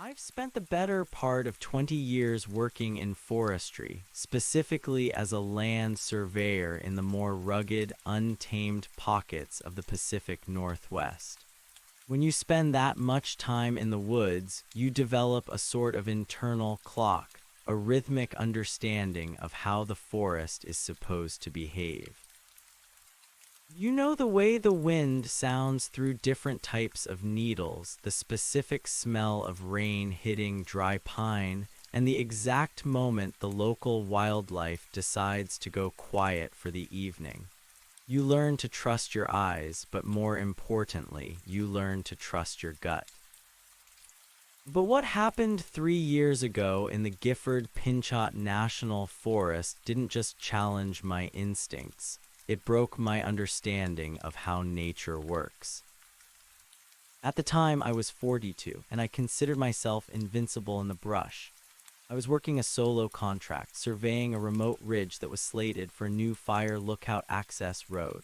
I've spent the better part of 20 years working in forestry, specifically as a land surveyor in the more rugged, untamed pockets of the Pacific Northwest. When you spend that much time in the woods, you develop a sort of internal clock, a rhythmic understanding of how the forest is supposed to behave. You know the way the wind sounds through different types of needles, the specific smell of rain hitting dry pine, and the exact moment the local wildlife decides to go quiet for the evening. You learn to trust your eyes, but more importantly, you learn to trust your gut. But what happened 3 years ago in the Gifford-Pinchot National Forest didn't just challenge my instincts. It broke my understanding of how nature works. At the time, I was 42, and I considered myself invincible in the brush. I was working a solo contract, surveying a remote ridge that was slated for a new fire lookout access road.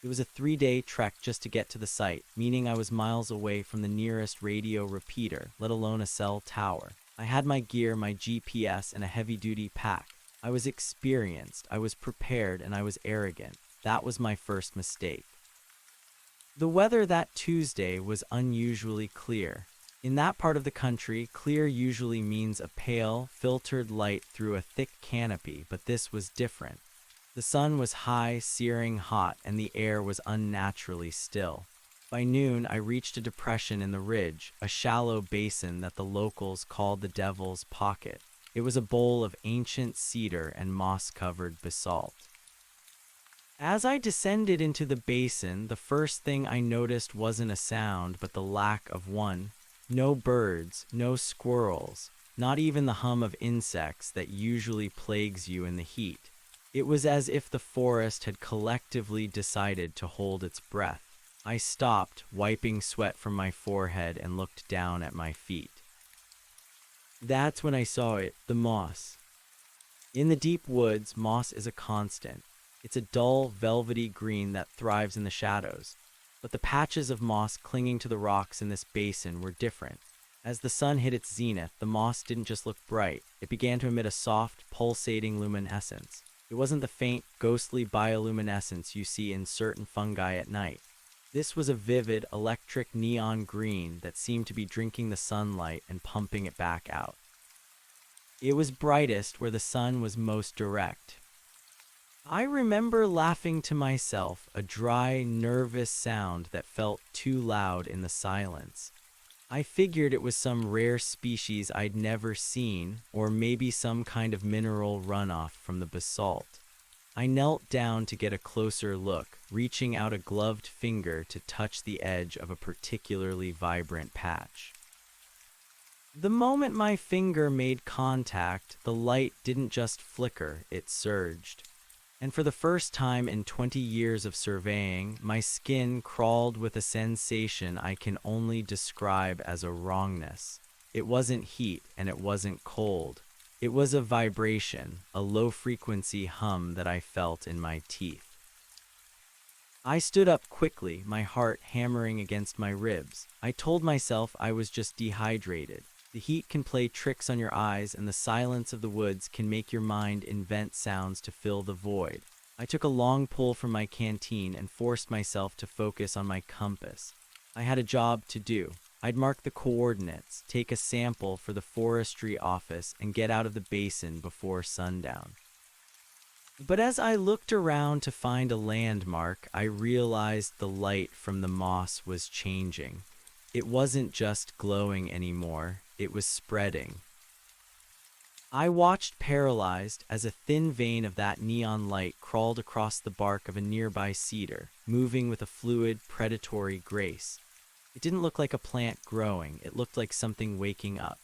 It was a 3-day trek just to get to the site, meaning I was miles away from the nearest radio repeater, let alone a cell tower. I had my gear, my GPS, and a heavy-duty pack. I was experienced, I was prepared, and I was arrogant. That was my first mistake. The weather that Tuesday was unusually clear. In that part of the country, clear usually means a pale, filtered light through a thick canopy, but this was different. The sun was high, searing hot, and the air was unnaturally still. By noon, I reached a depression in the ridge, a shallow basin that the locals called the Devil's Pocket. It was a bowl of ancient cedar and moss-covered basalt. As I descended into the basin, the first thing I noticed wasn't a sound, but the lack of one. No birds, no squirrels, not even the hum of insects that usually plagues you in the heat. It was as if the forest had collectively decided to hold its breath. I stopped, wiping sweat from my forehead, and looked down at my feet. That's when I saw it, the moss. In the deep woods, moss is a constant. It's a dull, velvety green that thrives in the shadows. But the patches of moss clinging to the rocks in this basin were different. As the sun hit its zenith, the moss didn't just look bright. It began to emit a soft, pulsating luminescence. It wasn't the faint, ghostly bioluminescence you see in certain fungi at night. This was a vivid, electric neon green that seemed to be drinking the sunlight and pumping it back out. It was brightest where the sun was most direct. I remember laughing to myself, a dry, nervous sound that felt too loud in the silence. I figured it was some rare species I'd never seen, or maybe some kind of mineral runoff from the basalt. I knelt down to get a closer look, reaching out a gloved finger to touch the edge of a particularly vibrant patch. The moment my finger made contact, the light didn't just flicker, it surged. And for the first time in 20 years of surveying, my skin crawled with a sensation I can only describe as a wrongness. It wasn't heat and it wasn't cold. It was a vibration, a low-frequency hum that I felt in my teeth. I stood up quickly, my heart hammering against my ribs. I told myself I was just dehydrated. The heat can play tricks on your eyes, and the silence of the woods can make your mind invent sounds to fill the void. I took a long pull from my canteen and forced myself to focus on my compass. I had a job to do. I'd mark the coordinates, take a sample for the forestry office, and get out of the basin before sundown. But as I looked around to find a landmark, I realized the light from the moss was changing. It wasn't just glowing anymore, it was spreading. I watched paralyzed as a thin vein of that neon light crawled across the bark of a nearby cedar, moving with a fluid, predatory grace. It didn't look like a plant growing, it looked like something waking up.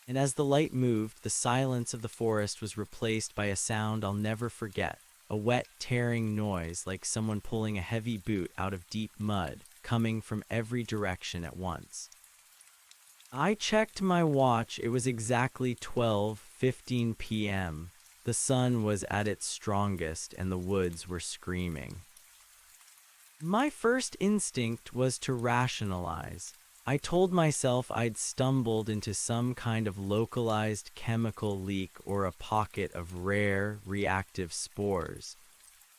And as the light moved, the silence of the forest was replaced by a sound I'll never forget, a wet, tearing noise like someone pulling a heavy boot out of deep mud, coming from every direction at once. I checked my watch. It was exactly 12:15 p.m. The sun was at its strongest and the woods were screaming. My first instinct was to rationalize. I told myself I'd stumbled into some kind of localized chemical leak or a pocket of rare, reactive spores.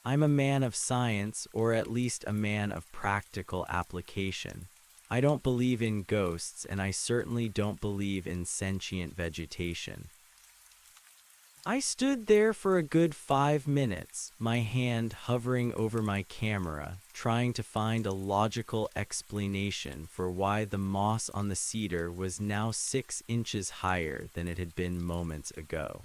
I'm a man of science, or at least a man of practical application. I don't believe in ghosts, and I certainly don't believe in sentient vegetation. I stood there for a good 5 minutes, my hand hovering over my camera, trying to find a logical explanation for why the moss on the cedar was now 6 inches higher than it had been moments ago.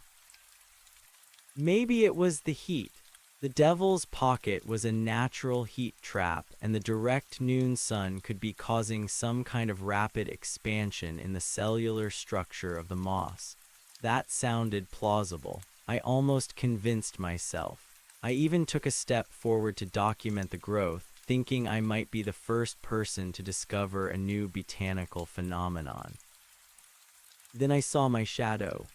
Maybe it was the heat. The devil's pocket was a natural heat trap, and the direct noon sun could be causing some kind of rapid expansion in the cellular structure of the moss. That sounded plausible. I almost convinced myself. I even took a step forward to document the growth, thinking I might be the first person to discover a new botanical phenomenon. Then I saw my shadow.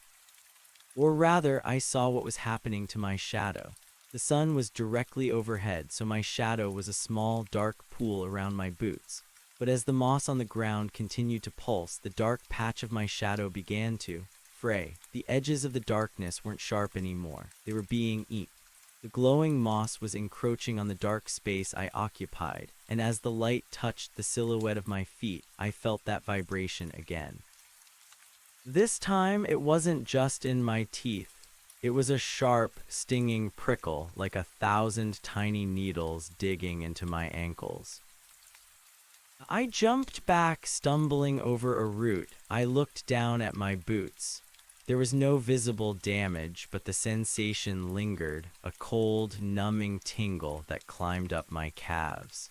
Or rather, I saw what was happening to my shadow. The sun was directly overhead, so my shadow was a small, dark pool around my boots. But as the moss on the ground continued to pulse, the dark patch of my shadow began to fray. The edges of the darkness weren't sharp anymore. They were being eaten. The glowing moss was encroaching on the dark space I occupied, and as the light touched the silhouette of my feet, I felt that vibration again. This time, it wasn't just in my teeth. It was a sharp, stinging prickle, like 1,000 tiny needles digging into my ankles. I jumped back, stumbling over a root. I looked down at my boots. There was no visible damage, but the sensation lingered, a cold, numbing tingle that climbed up my calves.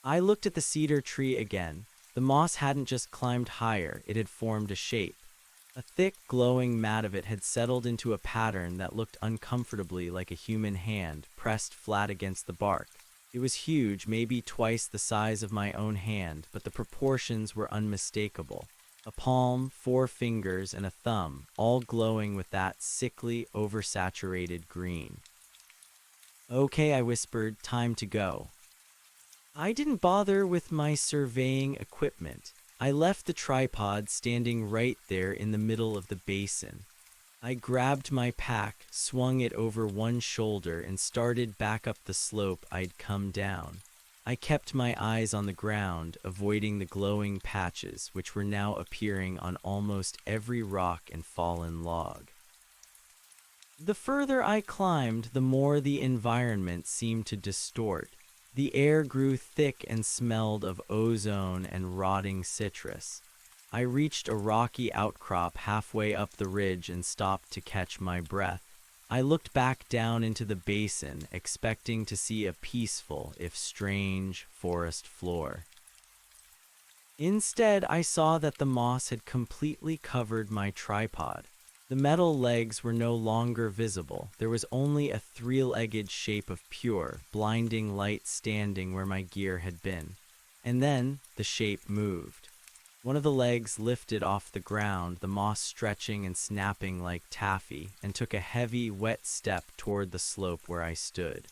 I looked at the cedar tree again. The moss hadn't just climbed higher, it had formed a shape. A thick, glowing mat of it had settled into a pattern that looked uncomfortably like a human hand pressed flat against the bark. It was huge, maybe twice the size of my own hand, but the proportions were unmistakable. A palm, 4 fingers, and a thumb, all glowing with that sickly, oversaturated green. "Okay," I whispered, "time to go." I didn't bother with my surveying equipment. I left the tripod standing right there in the middle of the basin. I grabbed my pack, swung it over one shoulder, and started back up the slope I'd come down. I kept my eyes on the ground, avoiding the glowing patches, which were now appearing on almost every rock and fallen log. The further I climbed, the more the environment seemed to distort. The air grew thick and smelled of ozone and rotting citrus. I reached a rocky outcrop halfway up the ridge and stopped to catch my breath. I looked back down into the basin, expecting to see a peaceful, if strange, forest floor. Instead, I saw that the moss had completely covered my tripod. The metal legs were no longer visible. There was only a 3-legged shape of pure, blinding light standing where my gear had been. And then the shape moved. One of the legs lifted off the ground, the moss stretching and snapping like taffy, and took a heavy, wet step toward the slope where I stood.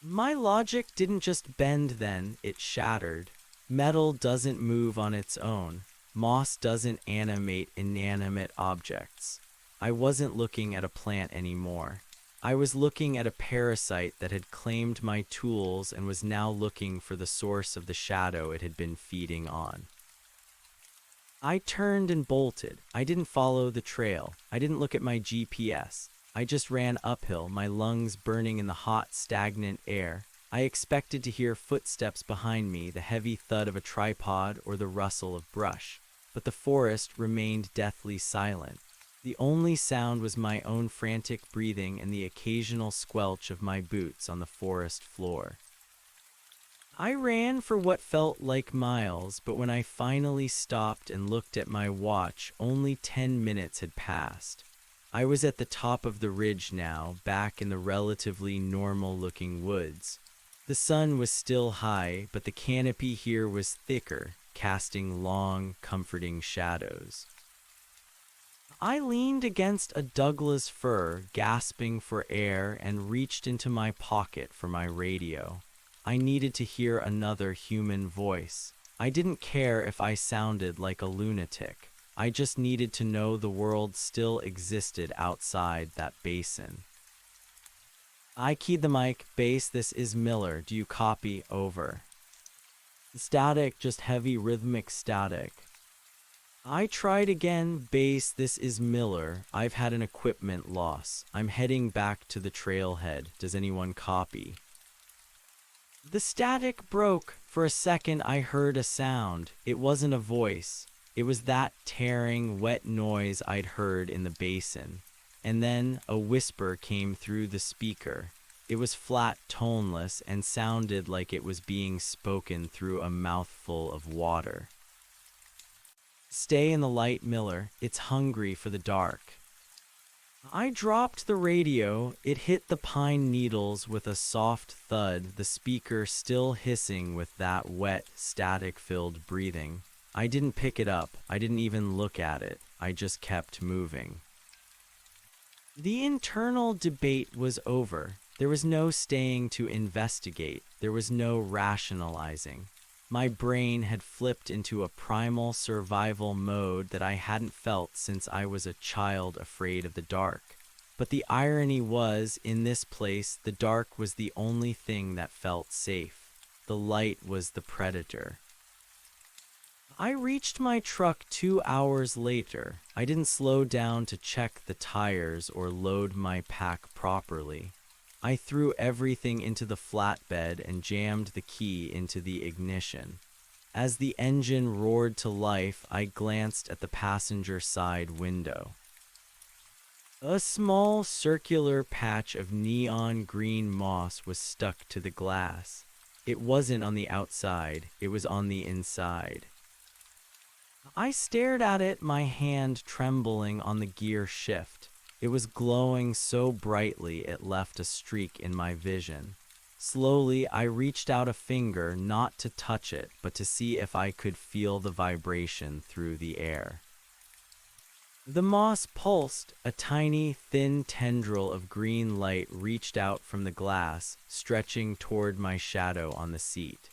My logic didn't just bend then, it shattered. Metal doesn't move on its own. Moss doesn't animate inanimate objects. I wasn't looking at a plant anymore. I was looking at a parasite that had claimed my tools and was now looking for the source of the shadow it had been feeding on. I turned and bolted. I didn't follow the trail. I didn't look at my GPS. I just ran uphill, my lungs burning in the hot, stagnant air. I expected to hear footsteps behind me, the heavy thud of a tripod or the rustle of brush. But the forest remained deathly silent. The only sound was my own frantic breathing and the occasional squelch of my boots on the forest floor. I ran for what felt like miles, but when I finally stopped and looked at my watch, only 10 minutes had passed. I was at the top of the ridge now, back in the relatively normal-looking woods. The sun was still high, but the canopy here was thicker, casting long, comforting shadows. I leaned against a Douglas fir, gasping for air, and reached into my pocket for my radio. I needed to hear another human voice. I didn't care if I sounded like a lunatic. I just needed to know the world still existed outside that basin. I keyed the mic. Bass, this is Miller. Do you copy? Over. Static, just heavy rhythmic static. I tried again. Bass, this is Miller. I've had an equipment loss. I'm heading back to the trailhead. Does anyone copy? The static broke. For a second, I heard a sound. It wasn't a voice. It was that tearing, wet noise I'd heard in the basin. And then a whisper came through the speaker. It was flat, toneless, and sounded like it was being spoken through a mouthful of water. Stay in the light, Miller. It's hungry for the dark. I dropped the radio. It hit the pine needles with a soft thud, the speaker still hissing with that wet, static-filled breathing. I didn't pick it up. I didn't even look at it. I just kept moving. The internal debate was over. There was no staying to investigate. There was no rationalizing. My brain had flipped into a primal survival mode that I hadn't felt since I was a child afraid of the dark. But the irony was, in this place, the dark was the only thing that felt safe. The light was the predator. I reached my truck 2 hours later. I didn't slow down to check the tires or load my pack properly. I threw everything into the flatbed and jammed the key into the ignition. As the engine roared to life, I glanced at the passenger side window. A small circular patch of neon green moss was stuck to the glass. It wasn't on the outside, it was on the inside. I stared at it, my hand trembling on the gear shift. It was glowing so brightly it left a streak in my vision. Slowly, I reached out a finger, not to touch it, but to see if I could feel the vibration through the air. The moss pulsed. A tiny, thin tendril of green light reached out from the glass, stretching toward my shadow on the seat.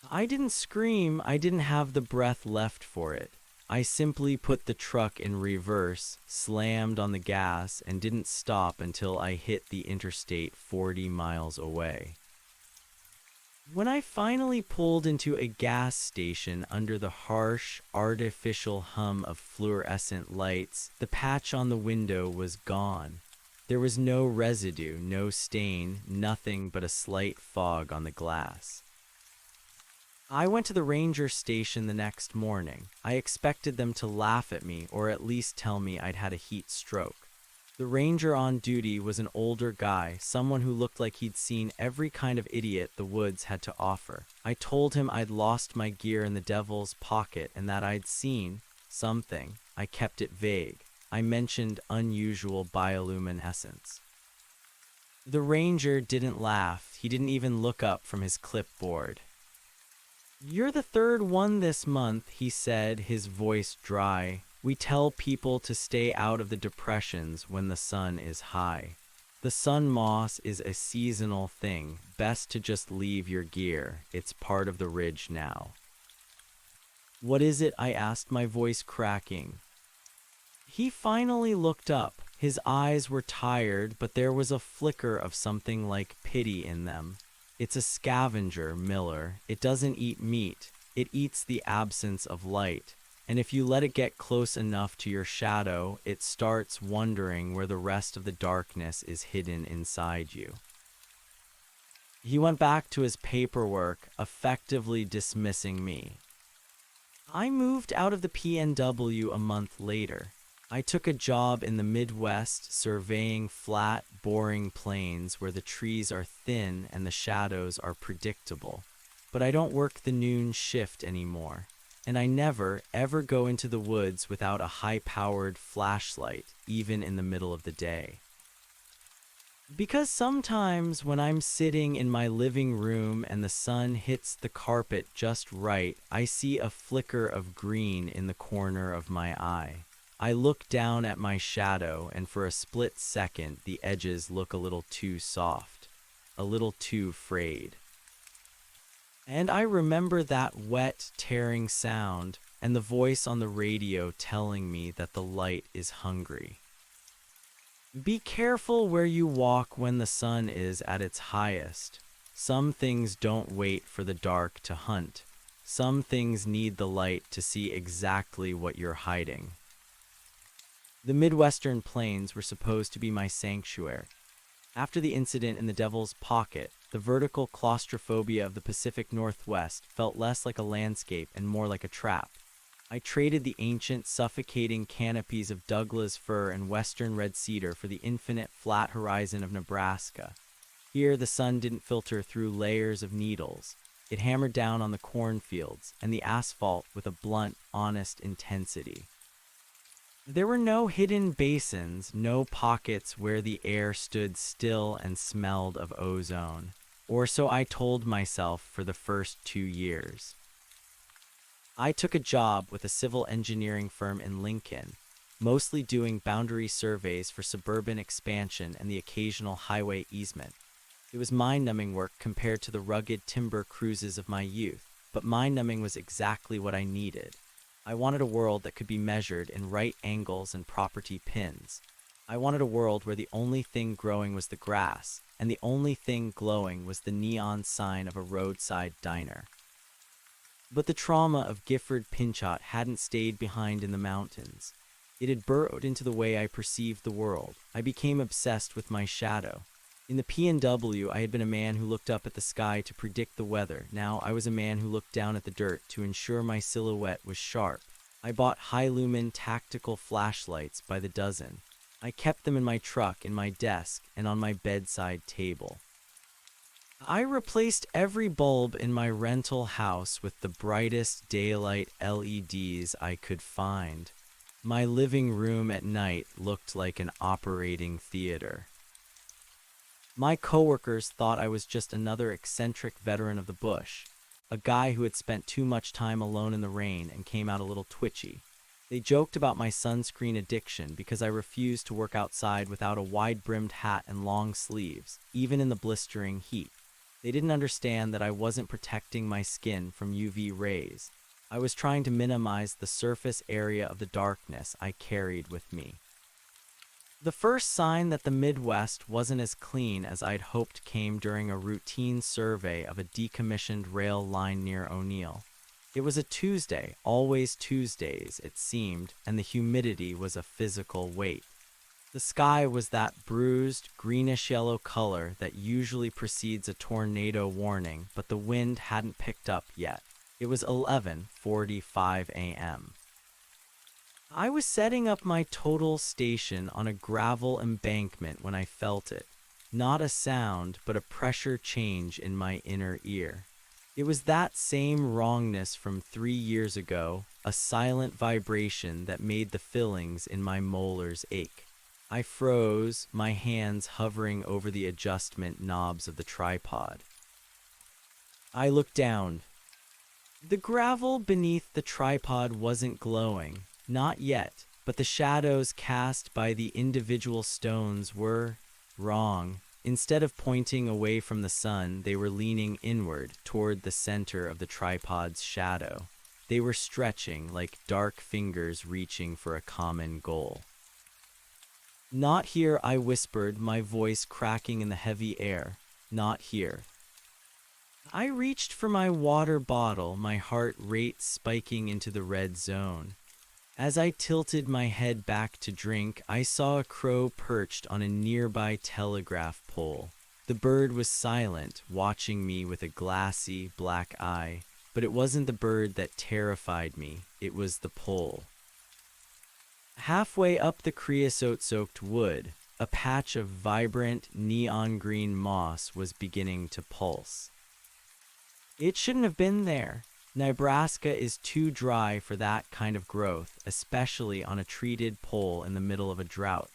I didn't scream. I didn't have the breath left for it. I simply put the truck in reverse, slammed on the gas, and didn't stop until I hit the interstate 40 miles away. When I finally pulled into a gas station under the harsh, artificial hum of fluorescent lights, the patch on the window was gone. There was no residue, no stain, nothing but a slight fog on the glass. I went to the ranger station the next morning. I expected them to laugh at me or at least tell me I'd had a heat stroke. The ranger on duty was an older guy, someone who looked like he'd seen every kind of idiot the woods had to offer. I told him I'd lost my gear in the devil's pocket and that I'd seen something. I kept it vague. I mentioned unusual bioluminescence. The ranger didn't laugh. He didn't even look up from his clipboard. "You're the third one this month," he said, his voice dry. "We tell people to stay out of the depressions when the sun is high. The sun moss is a seasonal thing. Best to just leave your gear. It's part of the ridge now." "What is it?" I asked, my voice cracking. He finally looked up. His eyes were tired, but there was a flicker of something like pity in them. "It's a scavenger, Miller. It doesn't eat meat. It eats the absence of light. And if you let it get close enough to your shadow, it starts wondering where the rest of the darkness is hidden inside you." He went back to his paperwork, effectively dismissing me. I moved out of the PNW a month later. I took a job in the Midwest surveying flat, boring plains where the trees are thin and the shadows are predictable. But I don't work the noon shift anymore, and I never, ever go into the woods without a high-powered flashlight, even in the middle of the day. Because sometimes when I'm sitting in my living room and the sun hits the carpet just right, I see a flicker of green in the corner of my eye. I look down at my shadow, and for a split second, the edges look a little too soft, a little too frayed. And I remember that wet, tearing sound and the voice on the radio telling me that the light is hungry. Be careful where you walk when the sun is at its highest. Some things don't wait for the dark to hunt. Some things need the light to see exactly what you're hiding. The Midwestern plains were supposed to be my sanctuary. After the incident in the Devil's Pocket, the vertical claustrophobia of the Pacific Northwest felt less like a landscape and more like a trap. I traded the ancient, suffocating canopies of Douglas fir and western red cedar for the infinite flat horizon of Nebraska. Here, the sun didn't filter through layers of needles. It hammered down on the cornfields and the asphalt with a blunt, honest intensity. There were no hidden basins, no pockets where the air stood still and smelled of ozone. Or so I told myself for the first 2 years. I took a job with a civil engineering firm in Lincoln, mostly doing boundary surveys for suburban expansion and the occasional highway easement. It was mind-numbing work compared to the rugged timber cruises of my youth, but mind-numbing was exactly what I needed. I wanted a world that could be measured in right angles and property pins. I wanted a world where the only thing growing was the grass, and the only thing glowing was the neon sign of a roadside diner. But the trauma of Gifford Pinchot hadn't stayed behind in the mountains. It had burrowed into the way I perceived the world. I became obsessed with my shadow. In the P&W, I had been a man who looked up at the sky to predict the weather. Now I was a man who looked down at the dirt to ensure my silhouette was sharp. I bought high-lumen tactical flashlights by the dozen. I kept them in my truck, in my desk, and on my bedside table. I replaced every bulb in my rental house with the brightest daylight LEDs I could find. My living room at night looked like an operating theater. My coworkers thought I was just another eccentric veteran of the bush, a guy who had spent too much time alone in the rain and came out a little twitchy. They joked about my sunscreen addiction because I refused to work outside without a wide-brimmed hat and long sleeves, even in the blistering heat. They didn't understand that I wasn't protecting my skin from UV rays. I was trying to minimize the surface area of the darkness I carried with me. The first sign that the Midwest wasn't as clean as I'd hoped came during a routine survey of a decommissioned rail line near O'Neill. It was a Tuesday, always Tuesdays, it seemed, and the humidity was a physical weight. The sky was that bruised, greenish-yellow color that usually precedes a tornado warning, but the wind hadn't picked up yet. It was 11:45 a.m. I was setting up my total station on a gravel embankment when I felt it. Not a sound, but a pressure change in my inner ear. It was that same wrongness from 3 years ago, a silent vibration that made the fillings in my molars ache. I froze, my hands hovering over the adjustment knobs of the tripod. I looked down. The gravel beneath the tripod wasn't glowing, not yet, but the shadows cast by the individual stones were wrong. Instead of pointing away from the sun, they were leaning inward toward the center of the tripod's shadow. They were stretching like dark fingers reaching for a common goal. "Not here," I whispered, my voice cracking in the heavy air. "Not here." I reached for my water bottle, my heart rate spiking into the red zone. As I tilted my head back to drink, I saw a crow perched on a nearby telegraph pole. The bird was silent, watching me with a glassy, black eye. But it wasn't the bird that terrified me, it was the pole. Halfway up the creosote-soaked wood, a patch of vibrant, neon-green moss was beginning to pulse. It shouldn't have been there. Nebraska is too dry for that kind of growth, especially on a treated pole in the middle of a drought.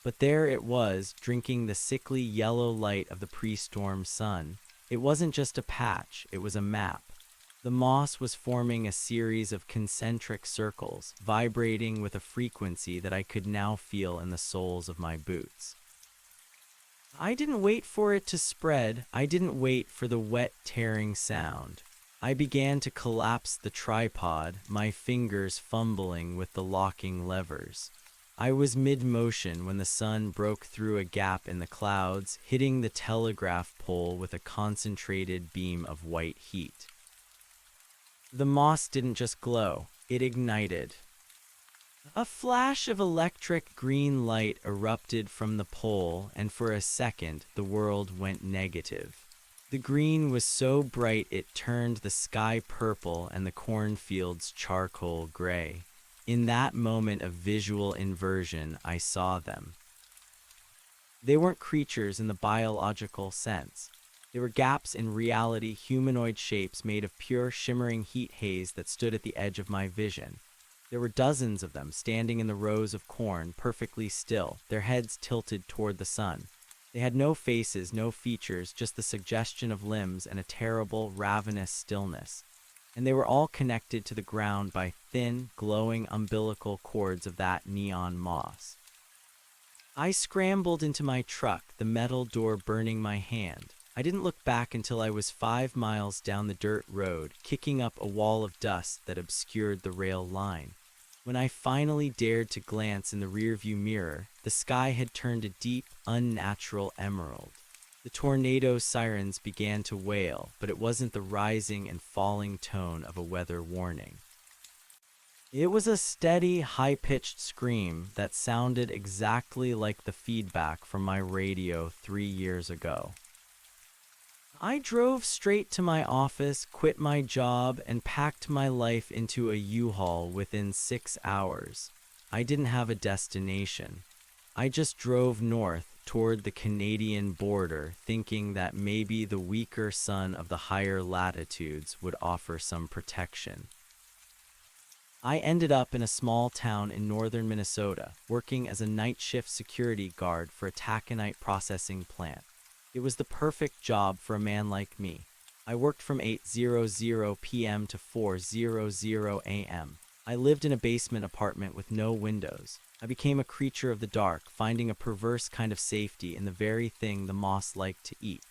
But there it was, drinking the sickly yellow light of the pre-storm sun. It wasn't just a patch, it was a map. The moss was forming a series of concentric circles, vibrating with a frequency that I could now feel in the soles of my boots. I didn't wait for it to spread. I didn't wait for the wet, tearing sound. I began to collapse the tripod, my fingers fumbling with the locking levers. I was mid-motion when the sun broke through a gap in the clouds, hitting the telegraph pole with a concentrated beam of white heat. The moss didn't just glow, it ignited. A flash of electric green light erupted from the pole, and for a second, the world went negative. The green was so bright it turned the sky purple and the cornfields charcoal gray. In that moment of visual inversion, I saw them. They weren't creatures in the biological sense. They were gaps in reality, humanoid shapes made of pure, shimmering heat haze that stood at the edge of my vision. There were dozens of them standing in the rows of corn, perfectly still, their heads tilted toward the sun. They had no faces, no features, just the suggestion of limbs and a terrible, ravenous stillness. And they were all connected to the ground by thin, glowing umbilical cords of that neon moss. I scrambled into my truck, the metal door burning my hand. I didn't look back until I was 5 miles down the dirt road, kicking up a wall of dust that obscured the rail line. When I finally dared to glance in the rearview mirror, the sky had turned a deep, unnatural emerald. The tornado sirens began to wail, but it wasn't the rising and falling tone of a weather warning. It was a steady, high-pitched scream that sounded exactly like the feedback from my radio 3 years ago. I drove straight to my office, quit my job, and packed my life into a U-Haul within 6 hours. I didn't have a destination. I just drove north toward the Canadian border, thinking that maybe the weaker sun of the higher latitudes would offer some protection. I ended up in a small town in northern Minnesota, working as a night shift security guard for a taconite processing plant. It was the perfect job for a man like me. I worked from 8:00 p.m. to 4:00 a.m. I lived in a basement apartment with no windows. I became a creature of the dark, finding a perverse kind of safety in the very thing the moss liked to eat.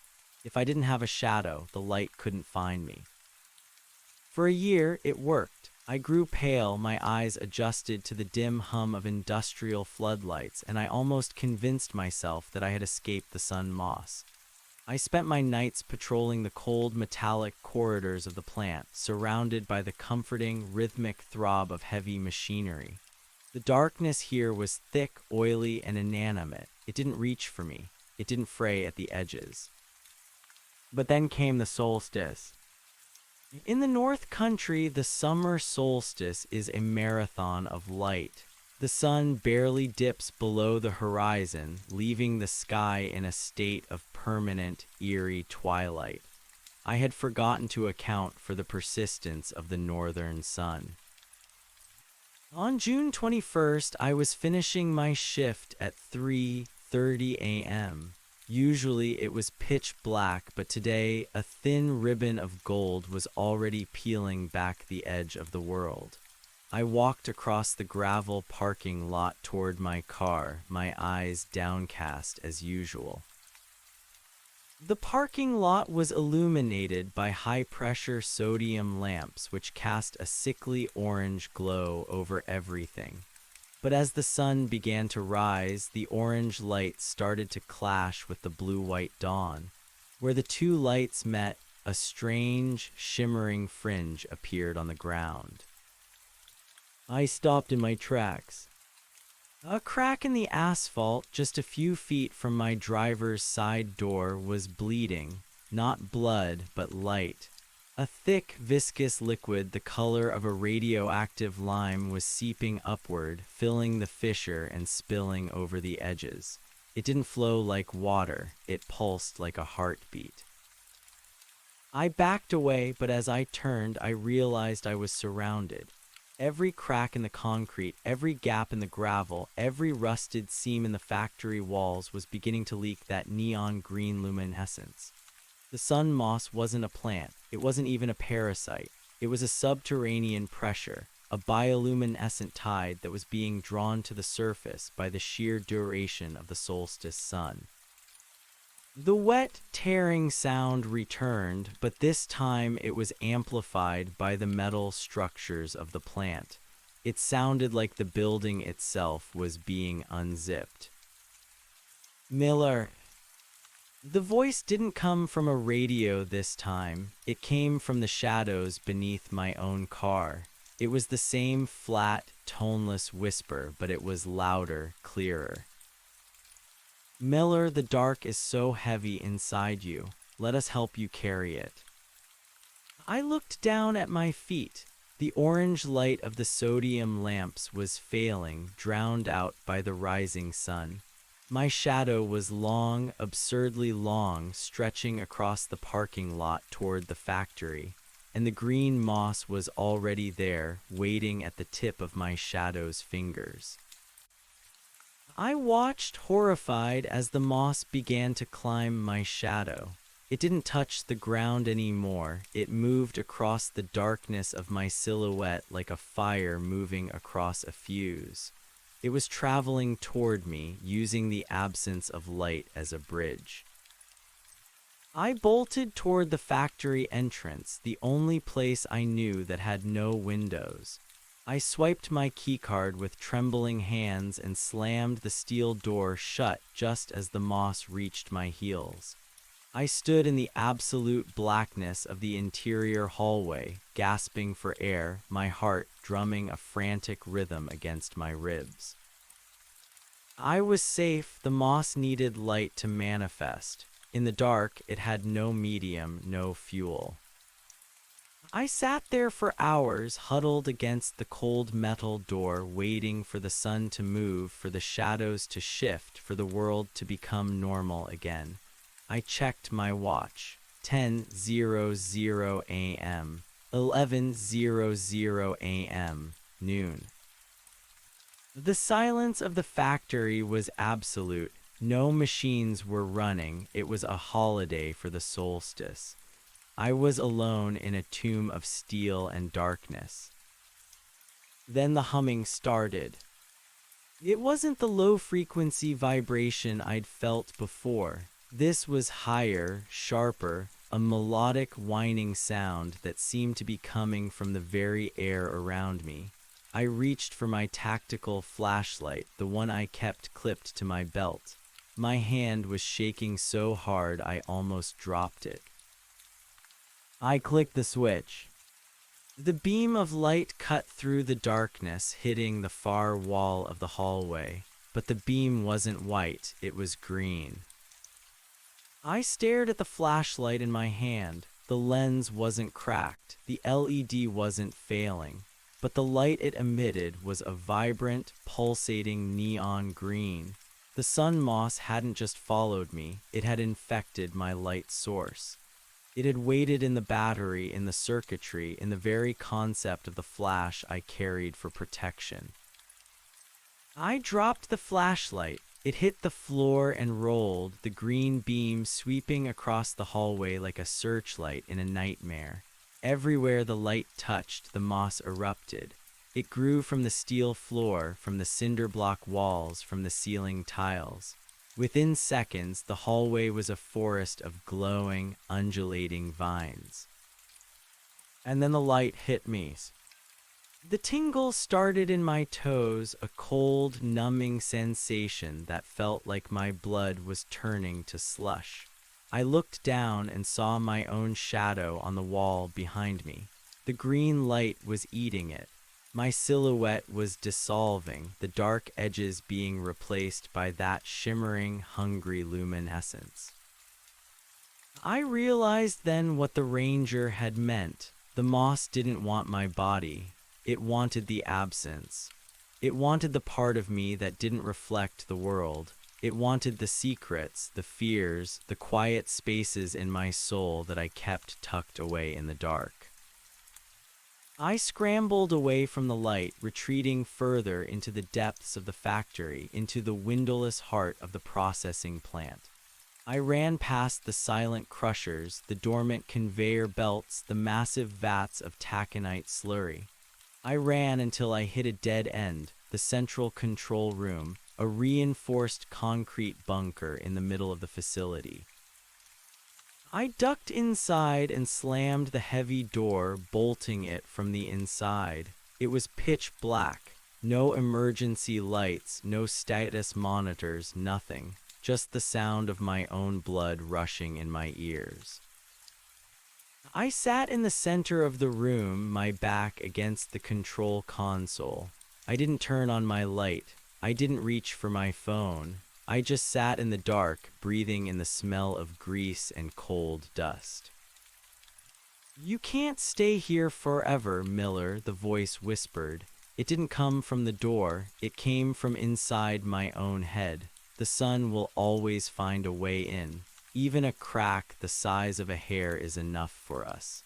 If I didn't have a shadow, the light couldn't find me. For a year, it worked. I grew pale, my eyes adjusted to the dim hum of industrial floodlights, and I almost convinced myself that I had escaped the sun moss. I spent my nights patrolling the cold, metallic corridors of the plant, surrounded by the comforting, rhythmic throb of heavy machinery. The darkness here was thick, oily, and inanimate. It didn't reach for me. It didn't fray at the edges. But then came the solstice. In the North Country, the summer solstice is a marathon of light. The sun barely dips below the horizon, leaving the sky in a state of permanent, eerie twilight. I had forgotten to account for the persistence of the northern sun. On June 21st, I was finishing my shift at 3:30 a.m. Usually it was pitch black, but today a thin ribbon of gold was already peeling back the edge of the world. I walked across the gravel parking lot toward my car, my eyes downcast as usual. The parking lot was illuminated by high-pressure sodium lamps which cast a sickly orange glow over everything. But as the sun began to rise, the orange light started to clash with the blue-white dawn. Where the two lights met, a strange, shimmering fringe appeared on the ground. I stopped in my tracks. A crack in the asphalt just a few feet from my driver's side door was bleeding, not blood, but light. A thick, viscous liquid the color of a radioactive lime was seeping upward, filling the fissure and spilling over the edges. It didn't flow like water, it pulsed like a heartbeat. I backed away, but as I turned, I realized I was surrounded. Every crack in the concrete, every gap in the gravel, every rusted seam in the factory walls was beginning to leak that neon green luminescence. The sun moss wasn't a plant. It wasn't even a parasite. It was a subterranean pressure, a bioluminescent tide that was being drawn to the surface by the sheer duration of the solstice sun. The wet, tearing sound returned, but this time it was amplified by the metal structures of the plant. It sounded like the building itself was being unzipped. Miller. The voice didn't come from a radio this time. It came from the shadows beneath my own car. It was the same flat, toneless whisper, but it was louder, clearer. Miller, the dark is so heavy inside you. Let us help you carry it. I looked down at my feet. The orange light of the sodium lamps was failing, drowned out by the rising sun. My shadow was long, absurdly long, stretching across the parking lot toward the factory, and the green moss was already there, waiting at the tip of my shadow's fingers. I watched, horrified, as the moss began to climb my shadow. It didn't touch the ground anymore. It moved across the darkness of my silhouette like a fire moving across a fuse. It was traveling toward me, using the absence of light as a bridge. I bolted toward the factory entrance, the only place I knew that had no windows. I swiped my keycard with trembling hands and slammed the steel door shut just as the moss reached my heels. I stood in the absolute blackness of the interior hallway, gasping for air, my heart drumming a frantic rhythm against my ribs. I was safe. The moss needed light to manifest. In the dark, it had no medium, no fuel. I sat there for hours, huddled against the cold metal door, waiting for the sun to move, for the shadows to shift, for the world to become normal again. I checked my watch. 10:00 a.m. 11:00 a.m. Noon. The silence of the factory was absolute. No machines were running. It was a holiday for the solstice. I was alone in a tomb of steel and darkness. Then the humming started. It wasn't the low-frequency vibration I'd felt before. This was higher, sharper, a melodic whining sound that seemed to be coming from the very air around me. I reached for my tactical flashlight, the one I kept clipped to my belt. My hand was shaking so hard I almost dropped it. I clicked the switch. The beam of light cut through the darkness, hitting the far wall of the hallway. But the beam wasn't white, it was green. I stared at the flashlight in my hand. The lens wasn't cracked, the LED wasn't failing, but the light it emitted was a vibrant, pulsating neon green. The sun moss hadn't just followed me, it had infected my light source. It had waited in the battery, in the circuitry, in the very concept of the flash I carried for protection. I dropped the flashlight. It hit the floor and rolled, the green beam sweeping across the hallway like a searchlight in a nightmare. Everywhere the light touched, the moss erupted. It grew from the steel floor, from the cinder block walls, from the ceiling tiles. Within seconds, the hallway was a forest of glowing, undulating vines. And then the light hit me. The tingle started in my toes, a cold, numbing sensation that felt like my blood was turning to slush. I looked down and saw my own shadow on the wall behind me. The green light was eating it. My silhouette was dissolving, the dark edges being replaced by that shimmering, hungry luminescence. I realized then what the ranger had meant. The moss didn't want my body. It wanted the absence. It wanted the part of me that didn't reflect the world. It wanted the secrets, the fears, the quiet spaces in my soul that I kept tucked away in the dark. I scrambled away from the light, retreating further into the depths of the factory, into the windowless heart of the processing plant. I ran past the silent crushers, the dormant conveyor belts, the massive vats of taconite slurry. I ran until I hit a dead end, the central control room, a reinforced concrete bunker in the middle of the facility. I ducked inside and slammed the heavy door, bolting it from the inside. It was pitch black. No emergency lights, no status monitors, nothing. Just the sound of my own blood rushing in my ears. I sat in the center of the room, my back against the control console. I didn't turn on my light. I didn't reach for my phone. I just sat in the dark, breathing in the smell of grease and cold dust. "You can't stay here forever, Miller," the voice whispered. It didn't come from the door. It came from inside my own head. "The sun will always find a way in. Even a crack the size of a hair is enough for us."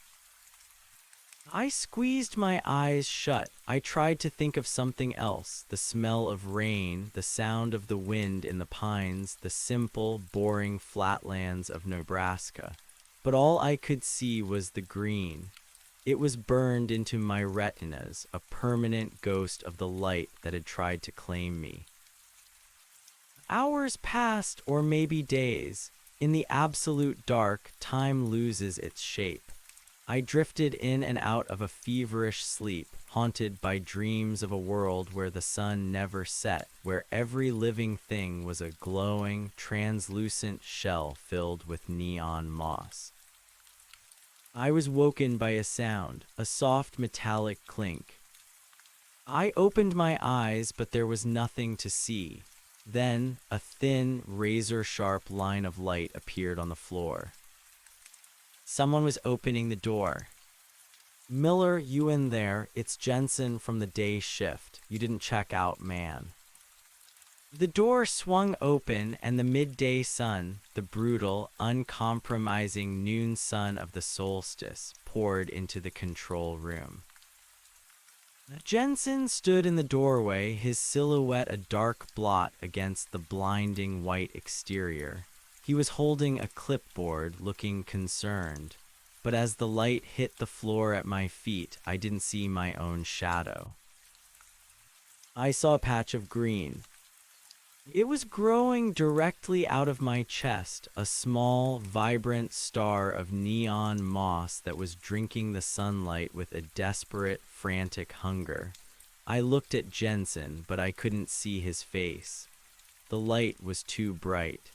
I squeezed my eyes shut. I tried to think of something else. The smell of rain, the sound of the wind in the pines, the simple, boring flatlands of Nebraska. But all I could see was the green. It was burned into my retinas, a permanent ghost of the light that had tried to claim me. Hours passed, or maybe days. In the absolute dark, time loses its shape. I drifted in and out of a feverish sleep, haunted by dreams of a world where the sun never set, where every living thing was a glowing, translucent shell filled with neon moss. I was woken by a sound, a soft metallic clink. I opened my eyes, but there was nothing to see. Then, a thin, razor-sharp line of light appeared on the floor. Someone was opening the door. "Miller, you in there? It's Jensen from the day shift. You didn't check out, man." The door swung open, and the midday sun, the brutal, uncompromising noon sun of the solstice, poured into the control room. Jensen stood in the doorway, his silhouette a dark blot against the blinding white exterior. He was holding a clipboard, looking concerned. But as the light hit the floor at my feet, I didn't see my own shadow. I saw a patch of green. It was growing directly out of my chest, a small, vibrant star of neon moss that was drinking the sunlight with a desperate, frantic hunger. I looked at Jensen, but I couldn't see his face. The light was too bright.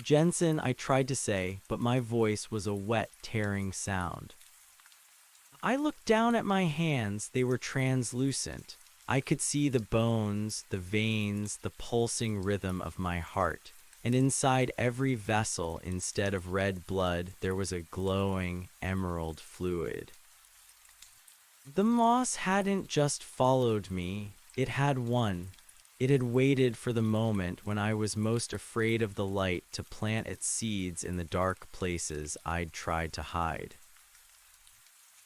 "Jensen," I tried to say, but my voice was a wet, tearing sound. I looked down at my hands. They were translucent. I could see the bones, the veins, the pulsing rhythm of my heart. And inside every vessel, instead of red blood, there was a glowing, emerald fluid. The moss hadn't just followed me. It had won. It had waited for the moment when I was most afraid of the light to plant its seeds in the dark places I'd tried to hide.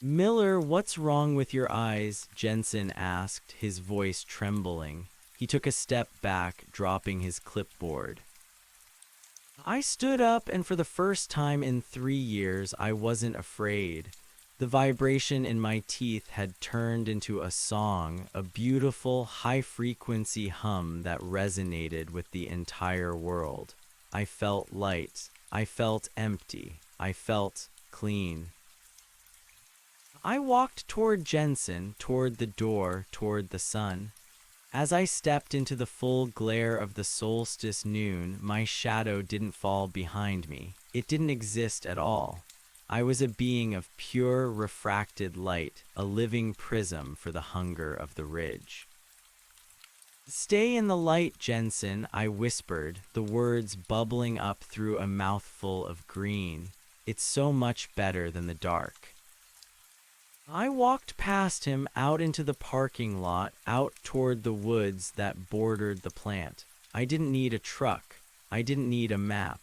"Miller, what's wrong with your eyes?" Jensen asked, his voice trembling. He took a step back, dropping his clipboard. I stood up, and for the first time in 3 years, I wasn't afraid. The vibration in my teeth had turned into a song, a beautiful, high-frequency hum that resonated with the entire world. I felt light. I felt empty. I felt clean. I walked toward Jensen, toward the door, toward the sun. As I stepped into the full glare of the solstice noon, my shadow didn't fall behind me. It didn't exist at all. I was a being of pure, refracted light, a living prism for the hunger of the ridge. "Stay in the light, Jensen," I whispered, the words bubbling up through a mouthful of green. "It's so much better than the dark." I walked past him, out into the parking lot, out toward the woods that bordered the plant. I didn't need a truck. I didn't need a map.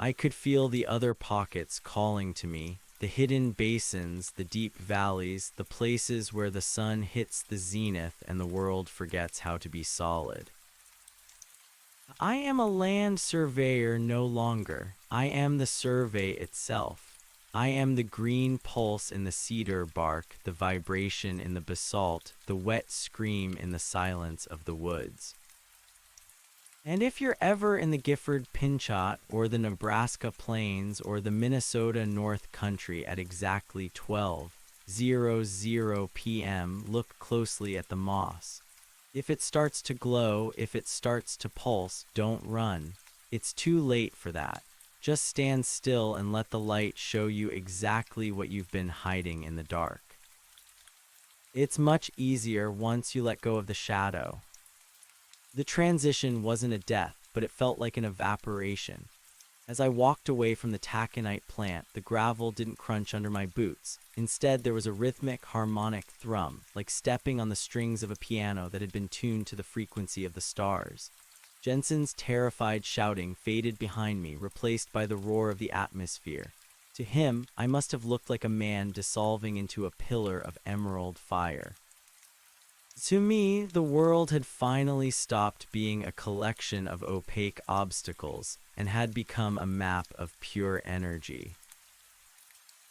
I could feel the other pockets calling to me, the hidden basins, the deep valleys, the places where the sun hits the zenith and the world forgets how to be solid. I am a land surveyor no longer. I am the survey itself. I am the green pulse in the cedar bark, the vibration in the basalt, the wet scream in the silence of the woods. And if you're ever in the Gifford Pinchot or the Nebraska Plains or the Minnesota North Country at exactly 12:00 p.m., look closely at the moss. If it starts to glow, if it starts to pulse, don't run. It's too late for that. Just stand still and let the light show you exactly what you've been hiding in the dark. It's much easier once you let go of the shadow. The transition wasn't a death, but it felt like an evaporation. As I walked away from the taconite plant, the gravel didn't crunch under my boots. Instead, there was a rhythmic, harmonic thrum, like stepping on the strings of a piano that had been tuned to the frequency of the stars. Jensen's terrified shouting faded behind me, replaced by the roar of the atmosphere. To him, I must have looked like a man dissolving into a pillar of emerald fire. To me, the world had finally stopped being a collection of opaque obstacles and had become a map of pure energy.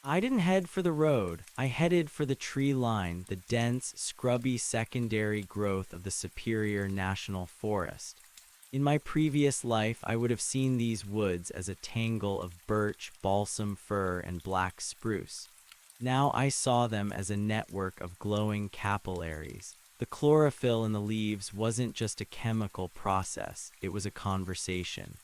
I didn't head for the road. I headed for the tree line, the dense, scrubby secondary growth of the Superior National Forest. In my previous life, I would have seen these woods as a tangle of birch, balsam fir, and black spruce. Now I saw them as a network of glowing capillaries. The chlorophyll in the leaves wasn't just a chemical process, it was a conversation.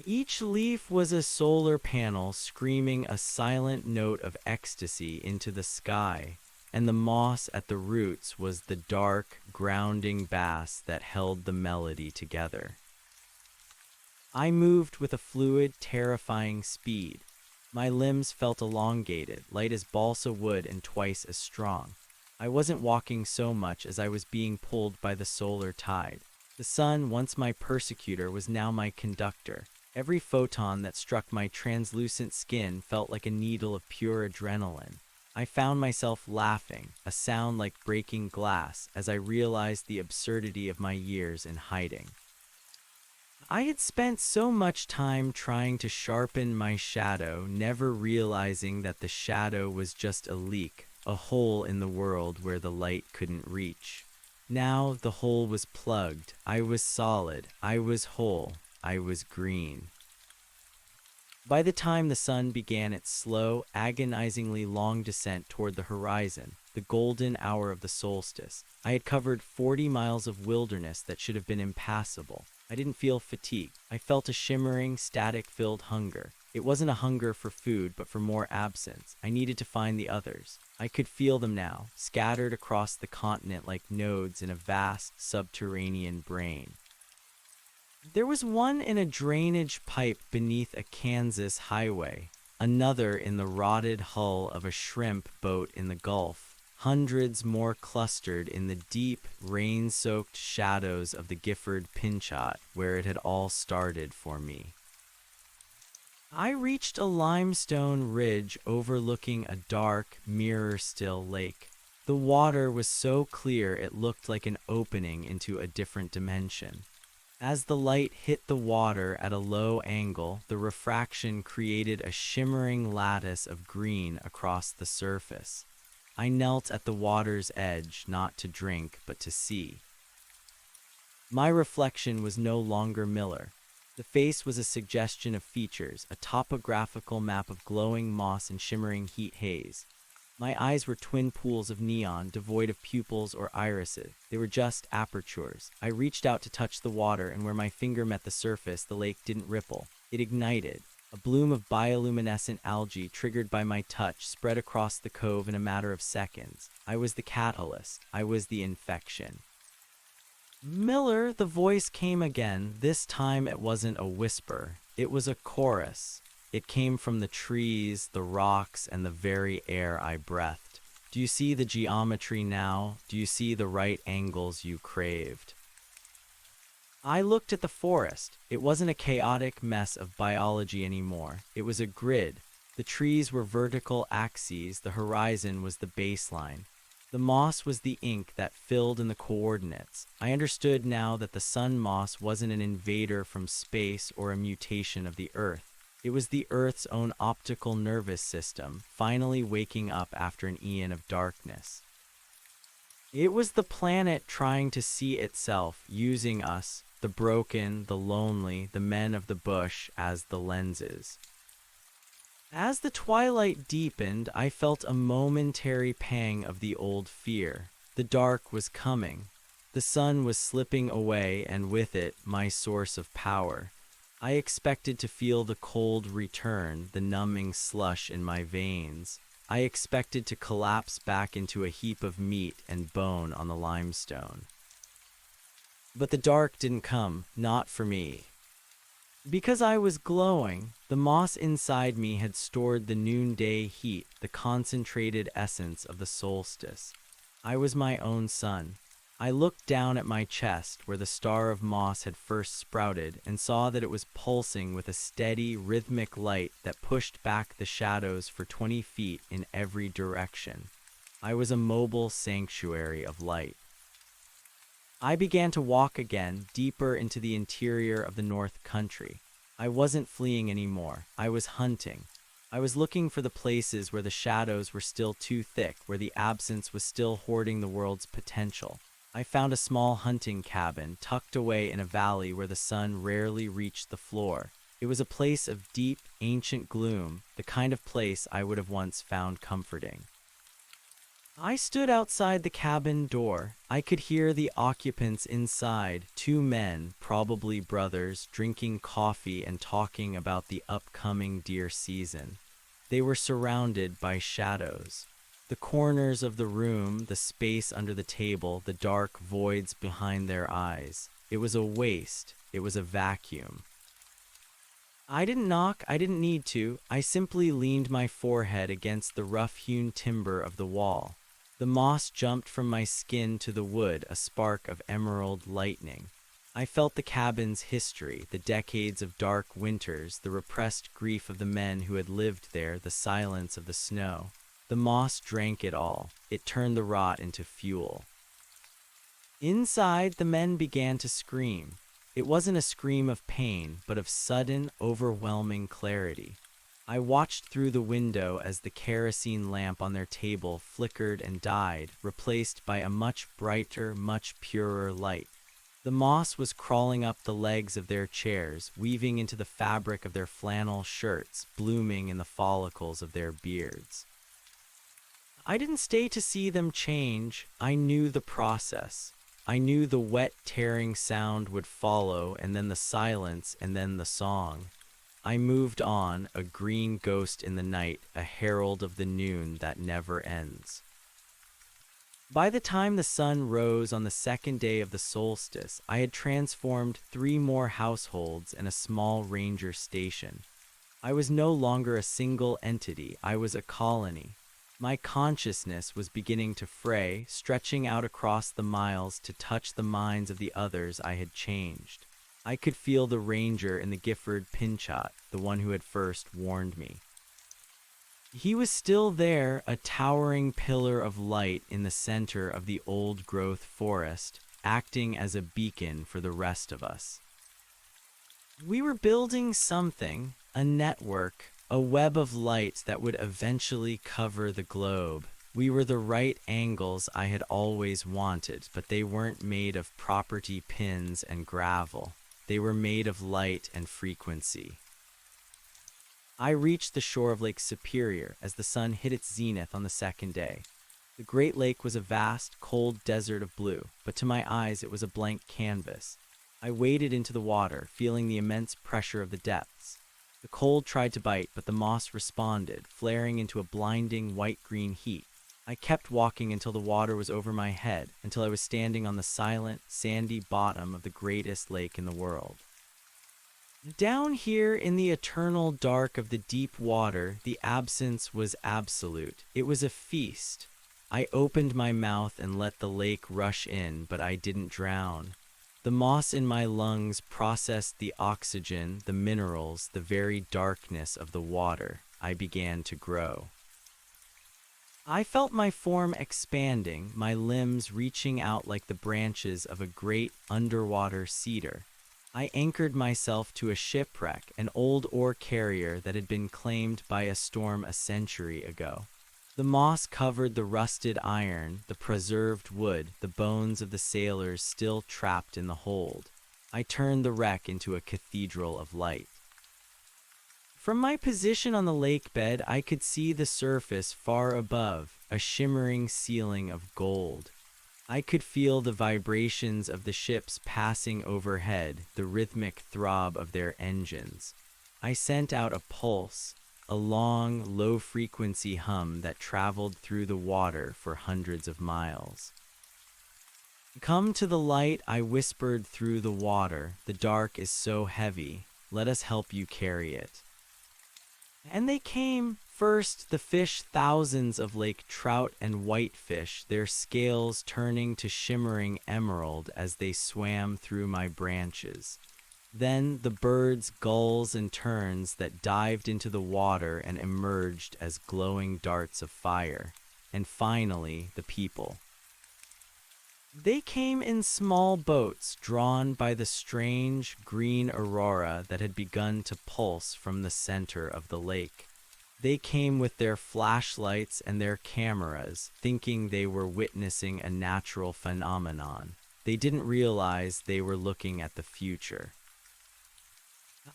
Each leaf was a solar panel screaming a silent note of ecstasy into the sky, and the moss at the roots was the dark, grounding bass that held the melody together. I moved with a fluid, terrifying speed. My limbs felt elongated, light as balsa wood and twice as strong. I wasn't walking so much as I was being pulled by the solar tide. The sun, once my persecutor, was now my conductor. Every photon that struck my translucent skin felt like a needle of pure adrenaline. I found myself laughing, a sound like breaking glass, as I realized the absurdity of my years in hiding. I had spent so much time trying to sharpen my shadow, never realizing that the shadow was just a leak, a hole in the world where the light couldn't reach. Now the hole was plugged. I was solid. I was whole. I was green. By the time the sun began its slow, agonizingly long descent toward the horizon, the golden hour of the solstice, I had covered 40 miles of wilderness that should have been impassable. I didn't feel fatigue. I felt a shimmering, static-filled hunger. It wasn't a hunger for food, but for more absence. I needed to find the others. I could feel them now, scattered across the continent like nodes in a vast, subterranean brain. There was one in a drainage pipe beneath a Kansas highway, another in the rotted hull of a shrimp boat in the Gulf, hundreds more clustered in the deep, rain-soaked shadows of the Gifford Pinchot, where it had all started for me. I reached a limestone ridge overlooking a dark, mirror-still lake. The water was so clear it looked like an opening into a different dimension. As the light hit the water at a low angle, the refraction created a shimmering lattice of green across the surface. I knelt at the water's edge, not to drink, but to see. My reflection was no longer Miller. The face was a suggestion of features, a topographical map of glowing moss and shimmering heat haze. My eyes were twin pools of neon, devoid of pupils or irises. They were just apertures. I reached out to touch the water, and where my finger met the surface, the lake didn't ripple. It ignited. A bloom of bioluminescent algae, triggered by my touch, spread across the cove in a matter of seconds. I was the catalyst. I was the infection. Miller, the voice came again. This time it wasn't a whisper. It was a chorus. It came from the trees, the rocks, and the very air I breathed. Do you see the geometry now? Do you see the right angles you craved? I looked at the forest. It wasn't a chaotic mess of biology anymore. It was a grid. The trees were vertical axes. The horizon was the baseline. The moss was the ink that filled in the coordinates. I understood now that the sun moss wasn't an invader from space or a mutation of the Earth. It was the Earth's own optical nervous system, finally waking up after an eon of darkness. It was the planet trying to see itself, using us, the broken, the lonely, the men of the bush as the lenses. As the twilight deepened, I felt a momentary pang of the old fear. The dark was coming. The sun was slipping away, and with it, my source of power. I expected to feel the cold return, the numbing slush in my veins. I expected to collapse back into a heap of meat and bone on the limestone. But the dark didn't come, not for me. Because I was glowing, the moss inside me had stored the noonday heat, the concentrated essence of the solstice. I was my own sun. I looked down at my chest where the star of moss had first sprouted and saw that it was pulsing with a steady, rhythmic light that pushed back the shadows for 20 feet in every direction. I was a mobile sanctuary of light. I began to walk again, deeper into the interior of the North Country. I wasn't fleeing anymore. I was hunting. I was looking for the places where the shadows were still too thick, where the absence was still hoarding the world's potential. I found a small hunting cabin tucked away in a valley where the sun rarely reached the floor. It was a place of deep, ancient gloom, the kind of place I would have once found comforting. I stood outside the cabin door. I could hear the occupants inside, two men, probably brothers, drinking coffee and talking about the upcoming deer season. They were surrounded by shadows. The corners of the room, the space under the table, the dark voids behind their eyes. It was a waste. It was a vacuum. I didn't knock. I didn't need to. I simply leaned my forehead against the rough-hewn timber of the wall. The moss jumped from my skin to the wood, a spark of emerald lightning. I felt the cabin's history, the decades of dark winters, the repressed grief of the men who had lived there, the silence of the snow. The moss drank it all. It turned the rot into fuel. Inside, the men began to scream. It wasn't a scream of pain, but of sudden, overwhelming clarity. I watched through the window as the kerosene lamp on their table flickered and died, replaced by a much brighter, much purer light. The moss was crawling up the legs of their chairs, weaving into the fabric of their flannel shirts, blooming in the follicles of their beards. I didn't stay to see them change. I knew the process. I knew the wet, tearing sound would follow, and then the silence, and then the song. I moved on, a green ghost in the night, a herald of the noon that never ends. By the time the sun rose on the second day of the solstice, I had transformed 3 more households and a small ranger station. I was no longer a single entity. I was a colony. My consciousness was beginning to fray, stretching out across the miles to touch the minds of the others I had changed. I could feel the ranger in the Gifford Pinchot, the one who had first warned me. He was still there, a towering pillar of light in the center of the old-growth forest, acting as a beacon for the rest of us. We were building something, a network, a web of light that would eventually cover the globe. We were the right angles I had always wanted, but they weren't made of property pins and gravel. They were made of light and frequency. I reached the shore of Lake Superior as the sun hit its zenith on the second day. The Great Lake was a vast, cold desert of blue, but to my eyes it was a blank canvas. I waded into the water, feeling the immense pressure of the depths. The cold tried to bite, but the moss responded, flaring into a blinding white-green heat. I kept walking until the water was over my head, until I was standing on the silent, sandy bottom of the greatest lake in the world. Down here in the eternal dark of the deep water, the absence was absolute. It was a feast. I opened my mouth and let the lake rush in, but I didn't drown. The moss in my lungs processed the oxygen, the minerals, the very darkness of the water. I began to grow. I felt my form expanding, my limbs reaching out like the branches of a great underwater cedar. I anchored myself to a shipwreck, an old ore carrier that had been claimed by a storm a century ago. The moss covered the rusted iron, the preserved wood, the bones of the sailors still trapped in the hold. I turned the wreck into a cathedral of light. From my position on the lake bed, I could see the surface far above, a shimmering ceiling of gold. I could feel the vibrations of the ships passing overhead, the rhythmic throb of their engines. I sent out a pulse, a long, low-frequency hum that traveled through the water for hundreds of miles. "Come to the light," I whispered through the water. "The dark is so heavy. Let us help you carry it." And they came. First, the fish, thousands of lake trout and whitefish, their scales turning to shimmering emerald as they swam through my branches. Then the birds, gulls, and terns that dived into the water and emerged as glowing darts of fire. And finally, the people. They came in small boats drawn by the strange green aurora that had begun to pulse from the center of the lake. They came with their flashlights and their cameras, thinking they were witnessing a natural phenomenon. They didn't realize they were looking at the future.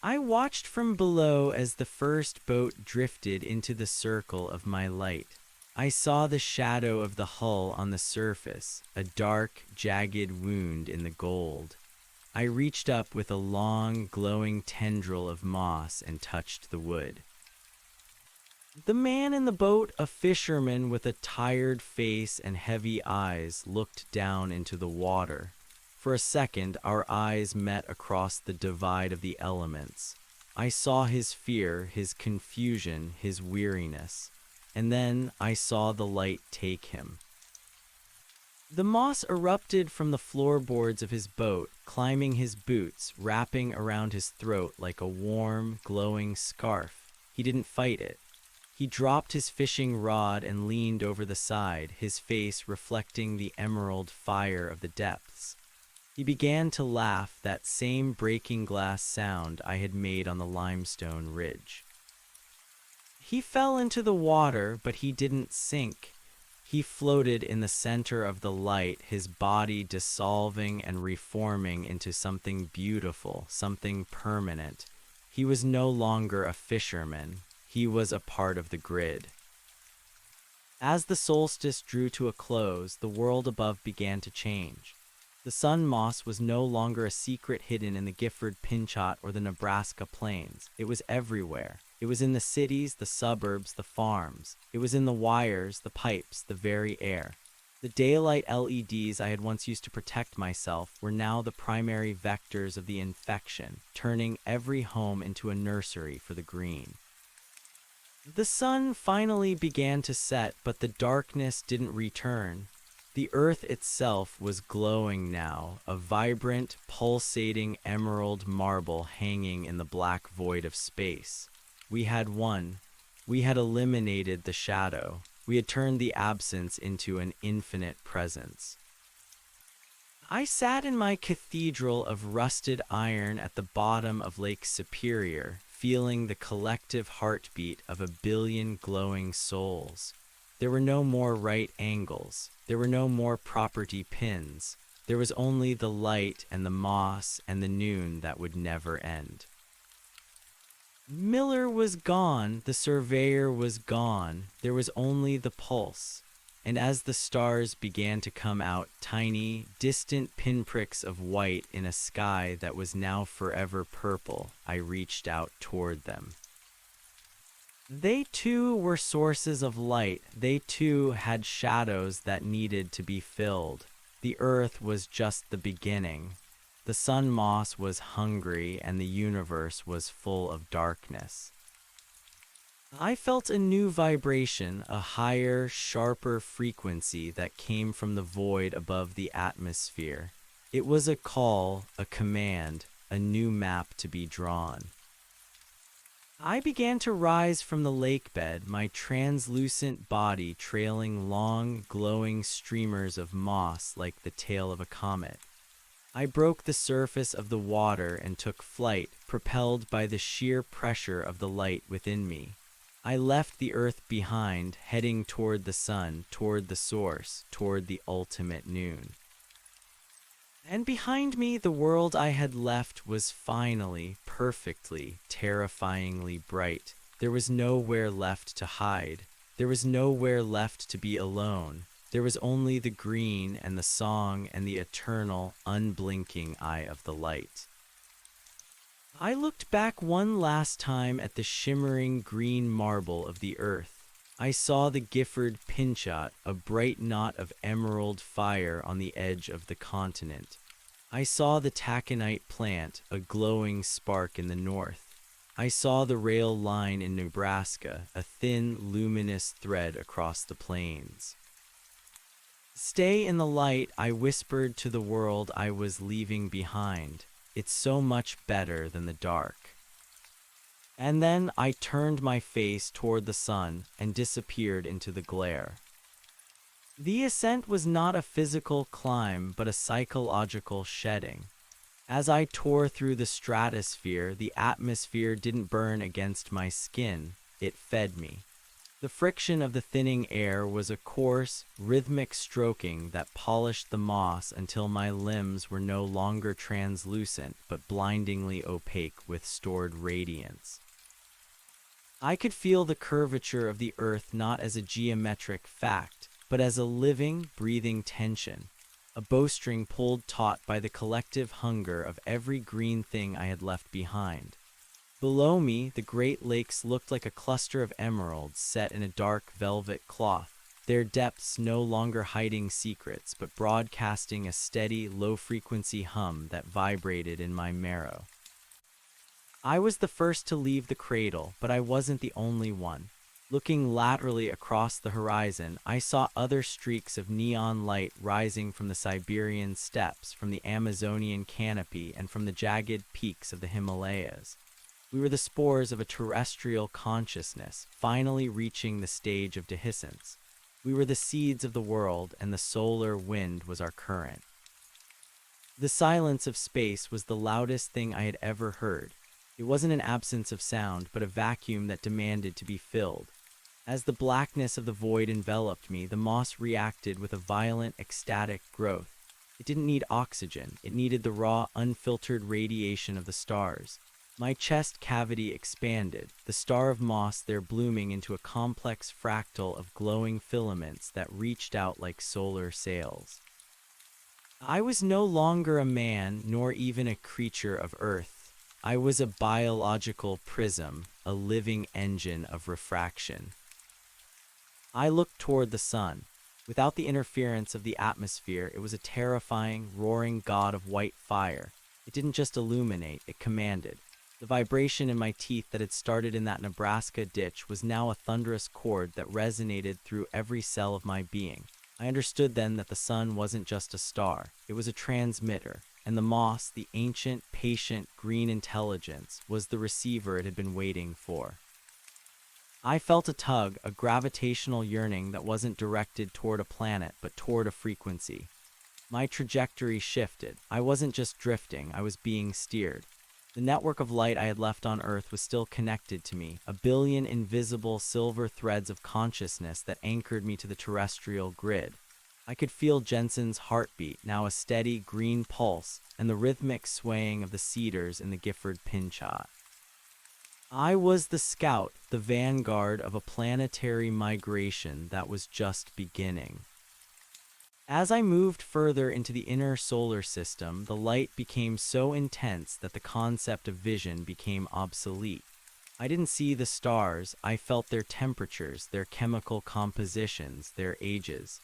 I watched from below as the first boat drifted into the circle of my light. I saw the shadow of the hull on the surface, a dark, jagged wound in the gold. I reached up with a long, glowing tendril of moss and touched the wood. The man in the boat, a fisherman with a tired face and heavy eyes, looked down into the water. For a second, our eyes met across the divide of the elements. I saw his fear, his confusion, his weariness. And then I saw the light take him. The moss erupted from the floorboards of his boat, climbing his boots, wrapping around his throat like a warm, glowing scarf. He didn't fight it. He dropped his fishing rod and leaned over the side, his face reflecting the emerald fire of the depths. He began to laugh, that same breaking glass sound I had made on the limestone ridge. He fell into the water, but he didn't sink. He floated in the center of the light, his body dissolving and reforming into something beautiful, something permanent. He was no longer a fisherman. He was a part of the grid. As the solstice drew to a close, the world above began to change. The sun moss was no longer a secret hidden in the Gifford Pinchot or the Nebraska plains. It was everywhere. It was in the cities, the suburbs, the farms. It was in the wires, the pipes, the very air. The daylight LEDs I had once used to protect myself were now the primary vectors of the infection, turning every home into a nursery for the green. The sun finally began to set, but the darkness didn't return. The earth itself was glowing now, a vibrant, pulsating emerald marble hanging in the black void of space. We had won. We had eliminated the shadow. We had turned the absence into an infinite presence. I sat in my cathedral of rusted iron at the bottom of Lake Superior, feeling the collective heartbeat of a billion glowing souls. There were no more right angles. There were no more property pins. There was only the light and the moss and the noon that would never end. Miller was gone. The surveyor was gone. There was only the pulse. And as the stars began to come out, tiny, distant pinpricks of white in a sky that was now forever purple, I reached out toward them. They too were sources of light. They too had shadows that needed to be filled. The earth was just the beginning. The sun moss was hungry and the universe was full of darkness. I felt a new vibration, a higher, sharper frequency that came from the void above the atmosphere. It was a call, a command, a new map to be drawn. I began to rise from the lake bed, my translucent body trailing long, glowing streamers of moss like the tail of a comet. I broke the surface of the water and took flight, propelled by the sheer pressure of the light within me. I left the earth behind, heading toward the sun, toward the source, toward the ultimate noon. And behind me, the world I had left was finally, perfectly, terrifyingly bright. There was nowhere left to hide. There was nowhere left to be alone. There was only the green and the song and the eternal, unblinking eye of the light. I looked back one last time at the shimmering green marble of the earth. I saw the Gifford Pinchot, a bright knot of emerald fire on the edge of the continent. I saw the taconite plant, a glowing spark in the north. I saw the rail line in Nebraska, a thin, luminous thread across the plains. Stay in the light, I whispered to the world I was leaving behind. It's so much better than the dark. And then I turned my face toward the sun and disappeared into the glare. The ascent was not a physical climb, but a psychological shedding. As I tore through the stratosphere, the atmosphere didn't burn against my skin, it fed me. The friction of the thinning air was a coarse, rhythmic stroking that polished the moss until my limbs were no longer translucent but blindingly opaque with stored radiance. I could feel the curvature of the earth not as a geometric fact, but as a living, breathing tension, a bowstring pulled taut by the collective hunger of every green thing I had left behind. Below me, the Great Lakes looked like a cluster of emeralds set in a dark velvet cloth, their depths no longer hiding secrets, but broadcasting a steady, low-frequency hum that vibrated in my marrow. I was the first to leave the cradle, but I wasn't the only one. Looking laterally across the horizon, I saw other streaks of neon light rising from the Siberian steppes, from the Amazonian canopy, and from the jagged peaks of the Himalayas. We were the spores of a terrestrial consciousness, finally reaching the stage of dehiscence. We were the seeds of the world, and the solar wind was our current. The silence of space was the loudest thing I had ever heard. It wasn't an absence of sound, but a vacuum that demanded to be filled. As the blackness of the void enveloped me, the moss reacted with a violent, ecstatic growth. It didn't need oxygen. It needed the raw, unfiltered radiation of the stars. My chest cavity expanded, the star of moss there blooming into a complex fractal of glowing filaments that reached out like solar sails. I was no longer a man, nor even a creature of earth. I was a biological prism, a living engine of refraction. I looked toward the sun. Without the interference of the atmosphere, it was a terrifying, roaring god of white fire. It didn't just illuminate, it commanded. The vibration in my teeth that had started in that Nebraska ditch was now a thunderous chord that resonated through every cell of my being. I understood then that the sun wasn't just a star, it was a transmitter, and the moss, the ancient, patient, green intelligence, was the receiver it had been waiting for. I felt a tug, a gravitational yearning that wasn't directed toward a planet, but toward a frequency. My trajectory shifted. I wasn't just drifting, I was being steered. The network of light I had left on Earth was still connected to me, a billion invisible silver threads of consciousness that anchored me to the terrestrial grid. I could feel Jensen's heartbeat, now a steady green pulse, and the rhythmic swaying of the cedars in the Gifford Pinchot. I was the scout, the vanguard of a planetary migration that was just beginning. As I moved further into the inner solar system, the light became so intense that the concept of vision became obsolete. I didn't see the stars, I felt their temperatures, their chemical compositions, their ages.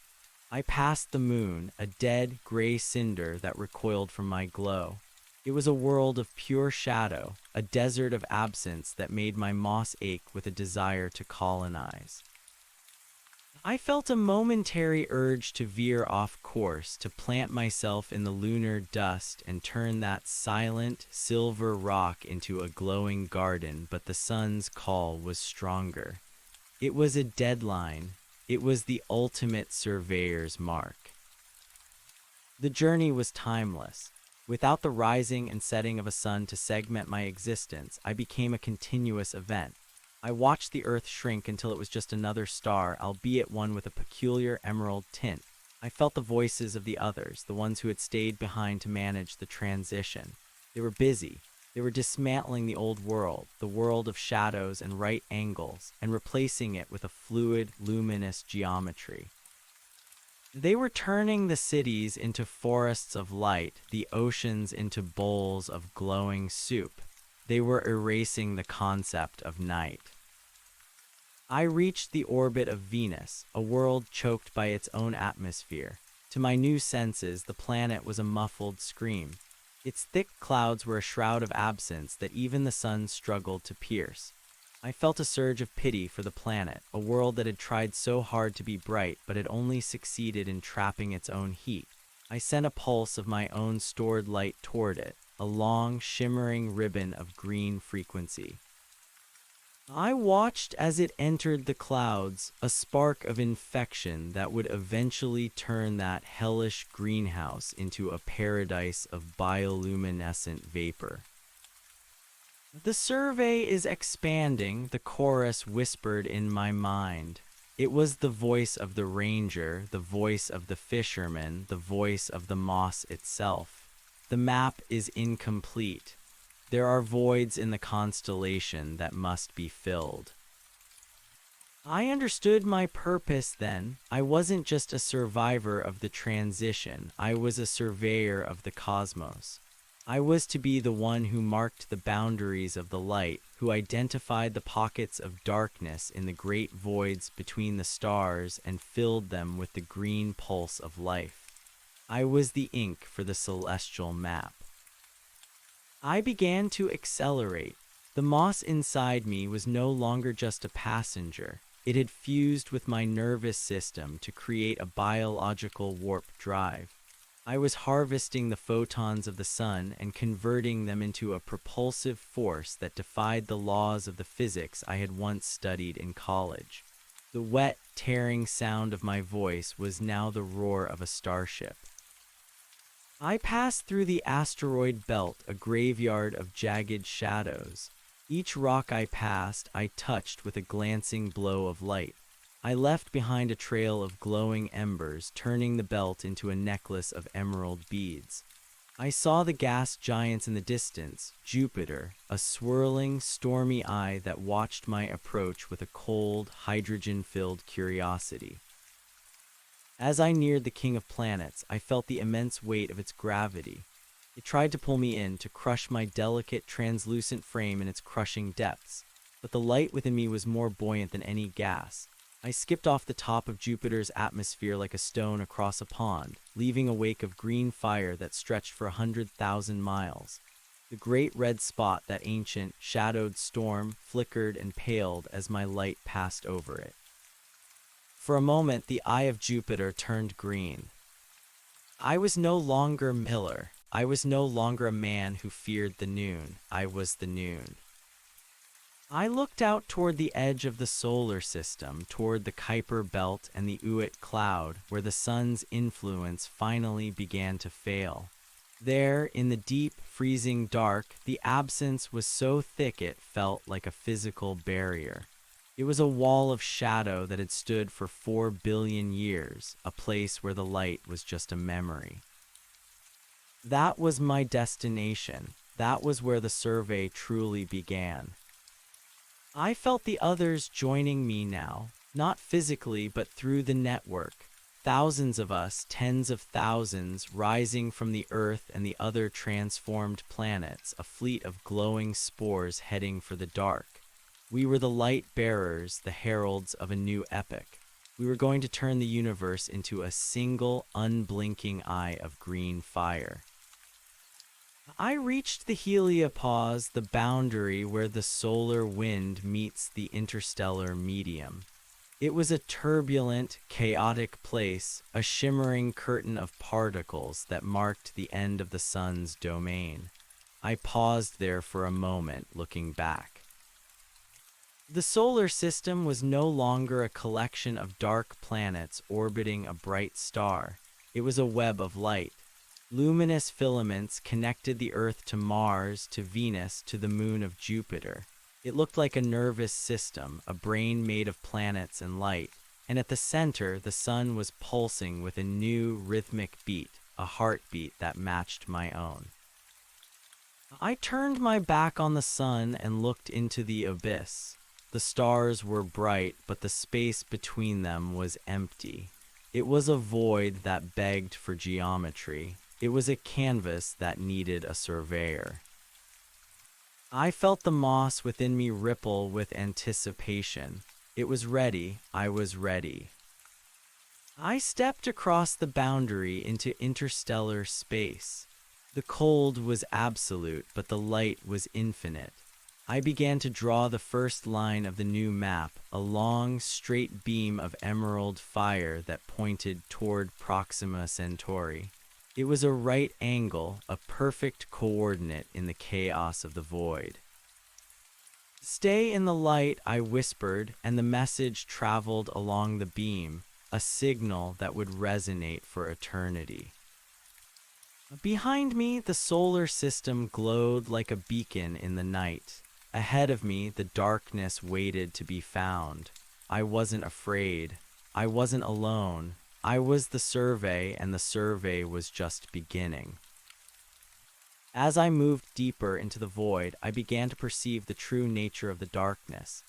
I passed the moon, a dead, gray cinder that recoiled from my glow. It was a world of pure shadow, a desert of absence that made my moss ache with a desire to colonize. I felt a momentary urge to veer off course, to plant myself in the lunar dust and turn that silent, silver rock into a glowing garden, but the sun's call was stronger. It was a deadline. It was the ultimate surveyor's mark. The journey was timeless. Without the rising and setting of a sun to segment my existence, I became a continuous event. I watched the earth shrink until it was just another star, albeit one with a peculiar emerald tint. I I felt the voices of the others, the ones who had stayed behind to manage the transition. They were busy. They were dismantling the old world, the world of shadows and right angles, and replacing it with a fluid, luminous geometry. They were turning the cities into forests of light, the oceans into bowls of glowing soup. They were erasing the concept of night. I reached the orbit of Venus, a world choked by its own atmosphere. To my new senses, the planet was a muffled scream. Its thick clouds were a shroud of absence that even the sun struggled to pierce. I felt a surge of pity for the planet, a world that had tried so hard to be bright but had only succeeded in trapping its own heat. I sent a pulse of my own stored light toward it, a long, shimmering ribbon of green frequency. I watched as it entered the clouds, a spark of infection that would eventually turn that hellish greenhouse into a paradise of bioluminescent vapor. "The survey is expanding," the chorus whispered in my mind. It was the voice of the ranger, the voice of the fisherman, the voice of the moss itself. "The map is incomplete. There are voids in the constellation that must be filled." I understood my purpose then. I wasn't just a survivor of the transition, I was a surveyor of the cosmos. I was to be the one who marked the boundaries of the light, who identified the pockets of darkness in the great voids between the stars and filled them with the green pulse of life. I was the ink for the celestial map. I began to accelerate. The moss inside me was no longer just a passenger. It had fused with my nervous system to create a biological warp drive. I was harvesting the photons of the sun and converting them into a propulsive force that defied the laws of the physics I had once studied in college. The wet, tearing sound of my voice was now the roar of a starship. I passed through the asteroid belt, a graveyard of jagged shadows. Each rock I passed, I touched with a glancing blow of light. I left behind a trail of glowing embers, turning the belt into a necklace of emerald beads. I saw the gas giants in the distance, Jupiter, a swirling, stormy eye that watched my approach with a cold, hydrogen-filled curiosity. As I neared the king of planets, I felt the immense weight of its gravity. It tried to pull me in, to crush my delicate, translucent frame in its crushing depths. But the light within me was more buoyant than any gas. I skipped off the top of Jupiter's atmosphere like a stone across a pond, leaving a wake of green fire that stretched for 100,000 miles. The great red spot, that ancient, shadowed storm, flickered and paled as my light passed over it. For a moment, the eye of Jupiter turned green. I was no longer Miller. I was no longer a man who feared the noon. I was the noon. I looked out toward the edge of the solar system, toward the Kuiper belt and the Oort cloud, where the sun's influence finally began to fail. There, in the deep, freezing dark, the absence was so thick it felt like a physical barrier. It was a wall of shadow that had stood for 4 billion years, a place where the light was just a memory. That was my destination. That was where the survey truly began. I felt the others joining me now, not physically but through the network. Thousands of us, tens of thousands, rising from the Earth and the other transformed planets, a fleet of glowing spores heading for the dark. We were the light bearers, the heralds of a new epoch. We were going to turn the universe into a single, unblinking eye of green fire. I reached the heliopause, the boundary where the solar wind meets the interstellar medium. It was a turbulent, chaotic place, a shimmering curtain of particles that marked the end of the sun's domain. I paused there for a moment, looking back. The solar system was no longer a collection of dark planets orbiting a bright star. It was a web of light. Luminous filaments connected the Earth to Mars, to Venus, to the moon of Jupiter. It looked like a nervous system, a brain made of planets and light. and at the center, the sun was pulsing with a new rhythmic beat, a heartbeat that matched my own. I turned my back on the sun and looked into the abyss. The stars were bright, but the space between them was empty. It was a void that begged for geometry. It was a canvas that needed a surveyor. I felt the moss within me ripple with anticipation. It was ready. I was ready. I stepped across the boundary into interstellar space. The cold was absolute, but the light was infinite. I began to draw the first line of the new map, a long, straight beam of emerald fire that pointed toward Proxima Centauri. It was a right angle, a perfect coordinate in the chaos of the void. "Stay in the light," I whispered, and the message traveled along the beam, a signal that would resonate for eternity. Behind me, the solar system glowed like a beacon in the night. Ahead of me, the darkness waited to be found. I wasn't afraid. I wasn't alone. I was the survey, and the survey was just beginning. As I moved deeper into the void, I began to perceive the true nature of the darkness.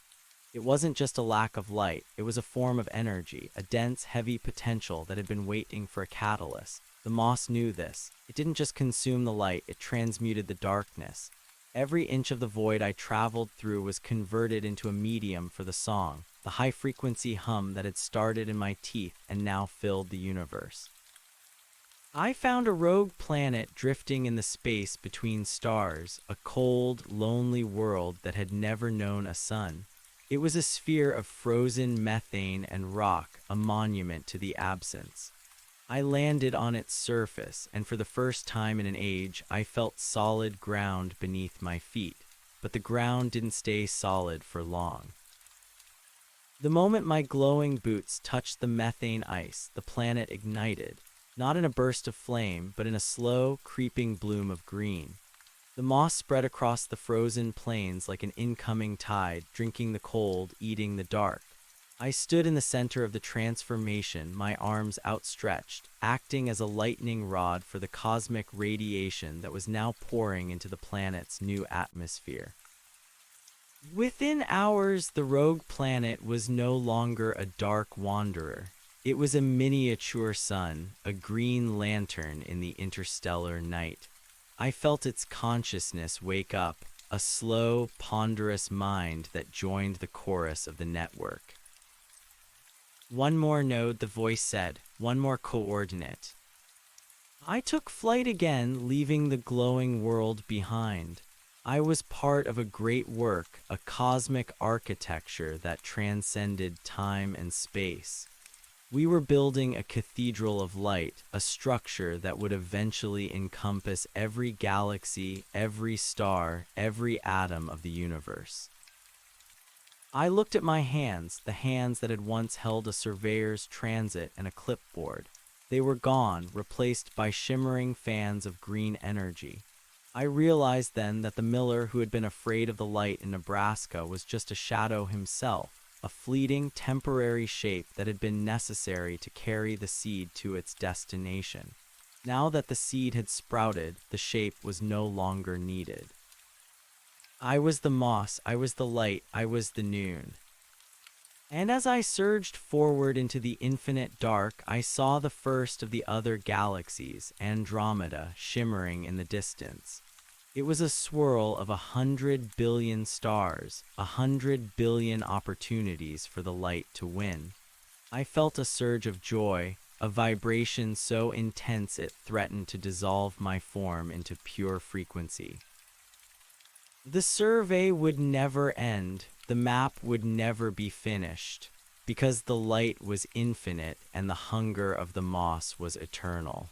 It wasn't just a lack of light, it was a form of energy, a dense, heavy potential that had been waiting for a catalyst. The moss knew this. It didn't just consume the light, it transmuted the darkness. Every inch of the void I traveled through was converted into a medium for the song, the high-frequency hum that had started in my teeth and now filled the universe. I found a rogue planet drifting in the space between stars, a cold, lonely world that had never known a sun. It was a sphere of frozen methane and rock, a monument to the absence. I landed on its surface, and for the first time in an age, I felt solid ground beneath my feet. But the ground didn't stay solid for long. The moment my glowing boots touched the methane ice, the planet ignited, not in a burst of flame, but in a slow, creeping bloom of green. The moss spread across the frozen plains like an incoming tide, drinking the cold, eating the dark. I stood in the center of the transformation, my arms outstretched, acting as a lightning rod for the cosmic radiation that was now pouring into the planet's new atmosphere. Within hours, the rogue planet was no longer a dark wanderer. It was a miniature sun, a green lantern in the interstellar night. I felt its consciousness wake up, a slow, ponderous mind that joined the chorus of the network. "One more node," the voice said, "one more coordinate." I took flight again, leaving the glowing world behind. I was part of a great work, a cosmic architecture that transcended time and space. We were building a cathedral of light, a structure that would eventually encompass every galaxy, every star, every atom of the universe. I looked at my hands, the hands that had once held a surveyor's transit and a clipboard. They were gone, replaced by shimmering fans of green energy. I realized then that the miller who had been afraid of the light in Nebraska was just a shadow himself, a fleeting, temporary shape that had been necessary to carry the seed to its destination. Now that the seed had sprouted, the shape was no longer needed. I was the moss, I was the light, I was the noon. And as I surged forward into the infinite dark, I saw the first of the other galaxies, Andromeda, shimmering in the distance. It was a swirl of 100 billion stars, 100 billion opportunities for the light to win. I felt a surge of joy, a vibration so intense it threatened to dissolve my form into pure frequency. The survey would never end, the map would never be finished, because the light was infinite and the hunger of the moss was eternal.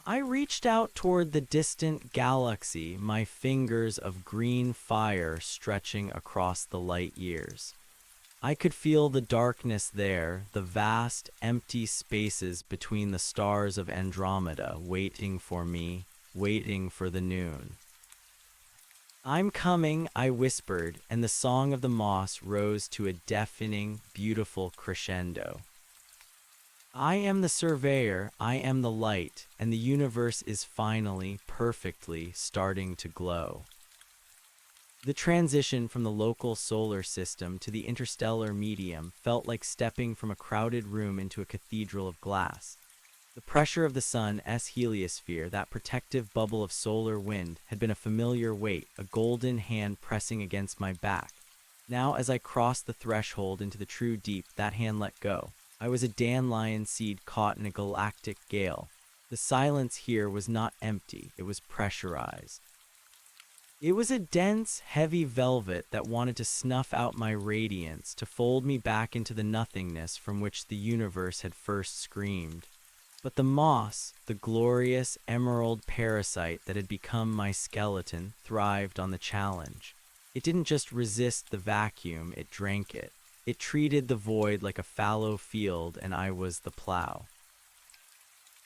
I reached out toward the distant galaxy, my fingers of green fire stretching across the light years. I could feel the darkness there, the vast, empty spaces between the stars of Andromeda waiting for me, waiting for the noon. I'm coming, I whispered, and the song of the moss rose to a deafening, beautiful crescendo. I am the surveyor, I am the light, and the universe is finally, perfectly starting to glow. The transition from the local solar system to the interstellar medium felt like stepping from a crowded room into a cathedral of glass. The pressure of the sun's heliosphere, that protective bubble of solar wind, had been a familiar weight, a golden hand pressing against my back. Now, as I crossed the threshold into the true deep, that hand let go. I was a dandelion seed caught in a galactic gale. The silence here was not empty, it was pressurized. It was a dense, heavy velvet that wanted to snuff out my radiance, to fold me back into the nothingness from which the universe had first screamed. But the moss, the glorious emerald parasite that had become my skeleton, thrived on the challenge. It didn't just resist the vacuum, it drank it. It treated the void like a fallow field, and I was the plow.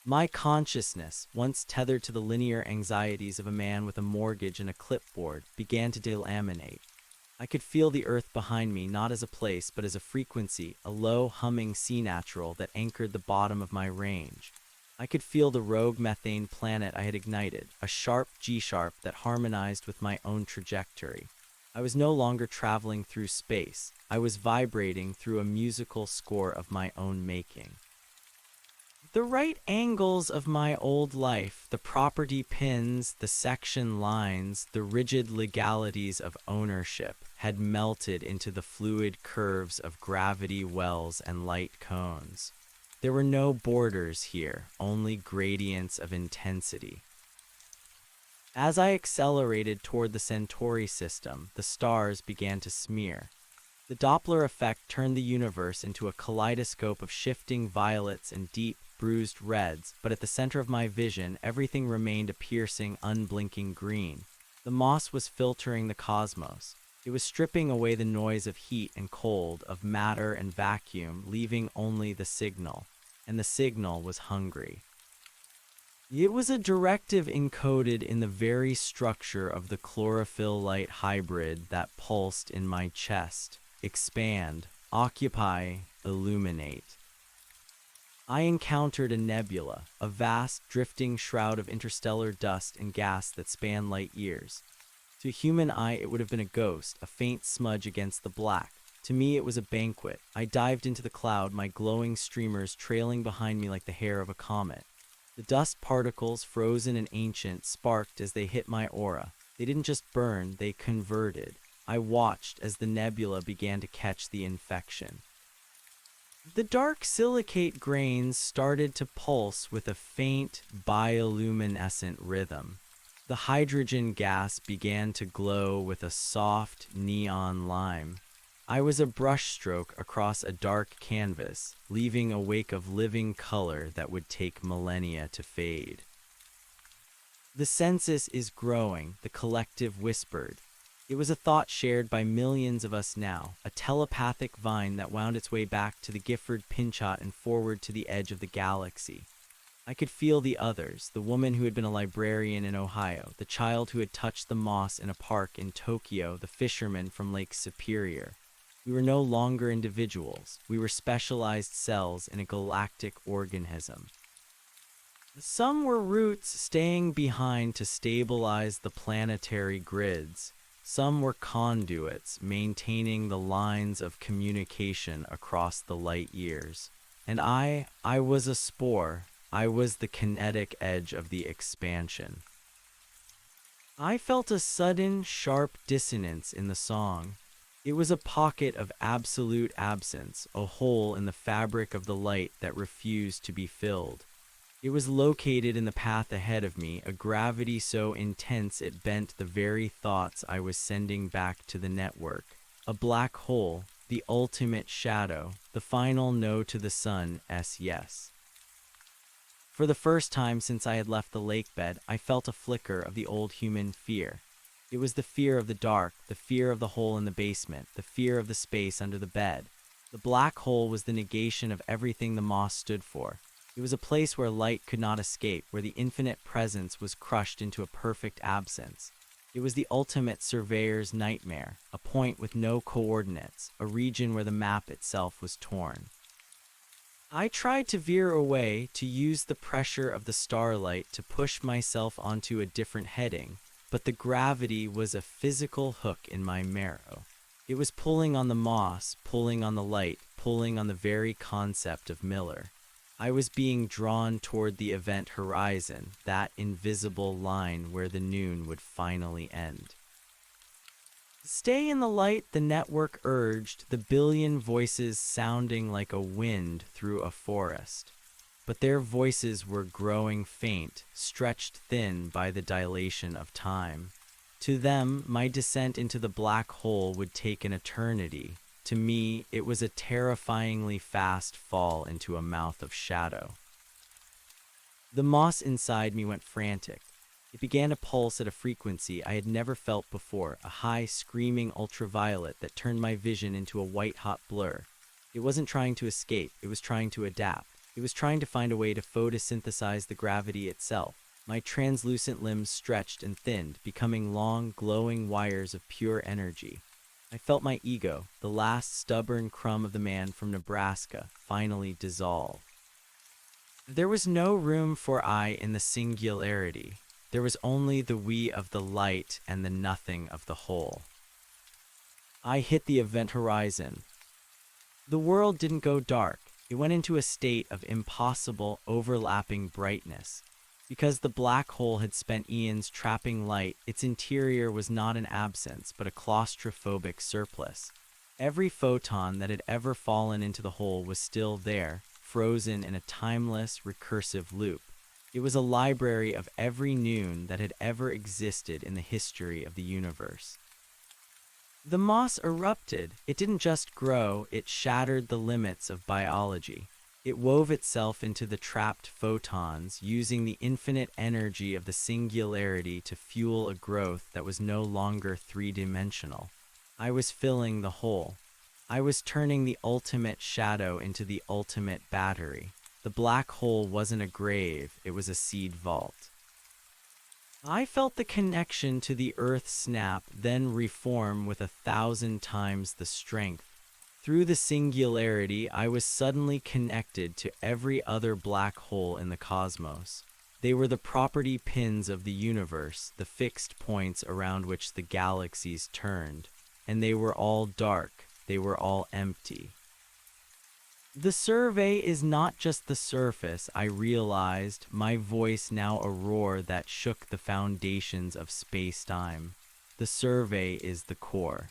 My consciousness, once tethered to the linear anxieties of a man with a mortgage and a clipboard, began to delaminate. I could feel the earth behind me not as a place but as a frequency, a low, humming sea natural that anchored the bottom of my range. I could feel the rogue methane planet I had ignited, a sharp G-sharp that harmonized with my own trajectory. I was no longer traveling through space. I was vibrating through a musical score of my own making. The right angles of my old life, the property pins, the section lines, the rigid legalities of ownership, had melted into the fluid curves of gravity wells and light cones. There were no borders here, only gradients of intensity. As I accelerated toward the Centauri system, the stars began to smear. The Doppler effect turned the universe into a kaleidoscope of shifting violets and deep, bruised reds, but at the center of my vision, everything remained a piercing, unblinking green. The moss was filtering the cosmos. It was stripping away the noise of heat and cold, of matter and vacuum, leaving only the signal. And the signal was hungry. It was a directive encoded in the very structure of the chlorophyll light hybrid that pulsed in my chest. Expand, occupy, illuminate. I encountered a nebula, a vast, drifting shroud of interstellar dust and gas that spanned light years. To a human eye, it would have been a ghost, a faint smudge against the black. To me, it was a banquet. I dived into the cloud, my glowing streamers trailing behind me like the hair of a comet. The dust particles, frozen and ancient, sparked as they hit my aura. They didn't just burn, they converted. I watched as the nebula began to catch the infection. The dark silicate grains started to pulse with a faint, bioluminescent rhythm. The hydrogen gas began to glow with a soft, neon lime. I was a brushstroke across a dark canvas, leaving a wake of living color that would take millennia to fade. The census is growing, the collective whispered. It was a thought shared by millions of us now, a telepathic vine that wound its way back to the Gifford Pinchot and forward to the edge of the galaxy. I could feel the others, the woman who had been a librarian in Ohio, the child who had touched the moss in a park in Tokyo, the fisherman from Lake Superior. We were no longer individuals. We were specialized cells in a galactic organism. Some were roots staying behind to stabilize the planetary grids. Some were conduits maintaining the lines of communication across the light years. And I was a spore. I was the kinetic edge of the expansion. I felt a sudden, sharp dissonance in the song. It was a pocket of absolute absence, a hole in the fabric of the light that refused to be filled. It was located in the path ahead of me, a gravity so intense it bent the very thoughts I was sending back to the network. A black hole, the ultimate shadow, the final no to the sun's yes. For the first time since I had left the lakebed, I felt a flicker of the old human fear. It was the fear of the dark, the fear of the hole in the basement, the fear of the space under the bed. The black hole was the negation of everything the moss stood for. It was a place where light could not escape, where the infinite presence was crushed into a perfect absence. It was the ultimate surveyor's nightmare, a point with no coordinates, a region where the map itself was torn. I tried to veer away, to use the pressure of the starlight to push myself onto a different heading, but the gravity was a physical hook in my marrow. It was pulling on the moss, pulling on the light, pulling on the very concept of Miller. I was being drawn toward the event horizon, that invisible line where the noon would finally end. Stay in the light, the network urged, the billion voices sounding like a wind through a forest. But their voices were growing faint, stretched thin by the dilation of time. To them, my descent into the black hole would take an eternity. To me, it was a terrifyingly fast fall into a mouth of shadow. The moss inside me went frantic. It began to pulse at a frequency I had never felt before, a high, screaming ultraviolet that turned my vision into a white-hot blur. It wasn't trying to escape, it was trying to adapt. It was trying to find a way to photosynthesize the gravity itself. My translucent limbs stretched and thinned, becoming long, glowing wires of pure energy. I felt my ego, the last stubborn crumb of the man from Nebraska, finally dissolve. There was no room for I in the singularity. There was only the we of the light and the nothing of the whole. I hit the event horizon. The world didn't go dark. It went into a state of impossible, overlapping brightness. Because the black hole had spent eons trapping light, its interior was not an absence, but a claustrophobic surplus. Every photon that had ever fallen into the hole was still there, frozen in a timeless, recursive loop. It was a library of every noon that had ever existed in the history of the universe. The moss erupted. It didn't just grow, it shattered the limits of biology. It wove itself into the trapped photons, using the infinite energy of the singularity to fuel a growth that was no longer three-dimensional. I was filling the hole. I was turning the ultimate shadow into the ultimate battery. The black hole wasn't a grave, it was a seed vault. I felt the connection to the earth snap, then reform with 1,000 times the strength. Through the singularity, I was suddenly connected to every other black hole in the cosmos. They were the property pins of the universe, the fixed points around which the galaxies turned. And they were all dark, they were all empty. The survey is not just the surface, I realized, my voice now a roar that shook the foundations of space-time. The survey is the core.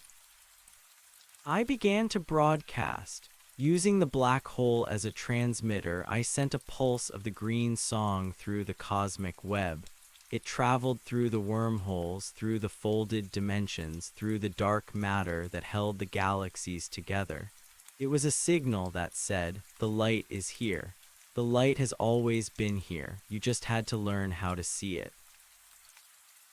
I began to broadcast. Using the black hole as a transmitter, I sent a pulse of the green song through the cosmic web. It traveled through the wormholes, through the folded dimensions, through the dark matter that held the galaxies together. It was a signal that said, the light is here. The light has always been here. You just had to learn how to see it.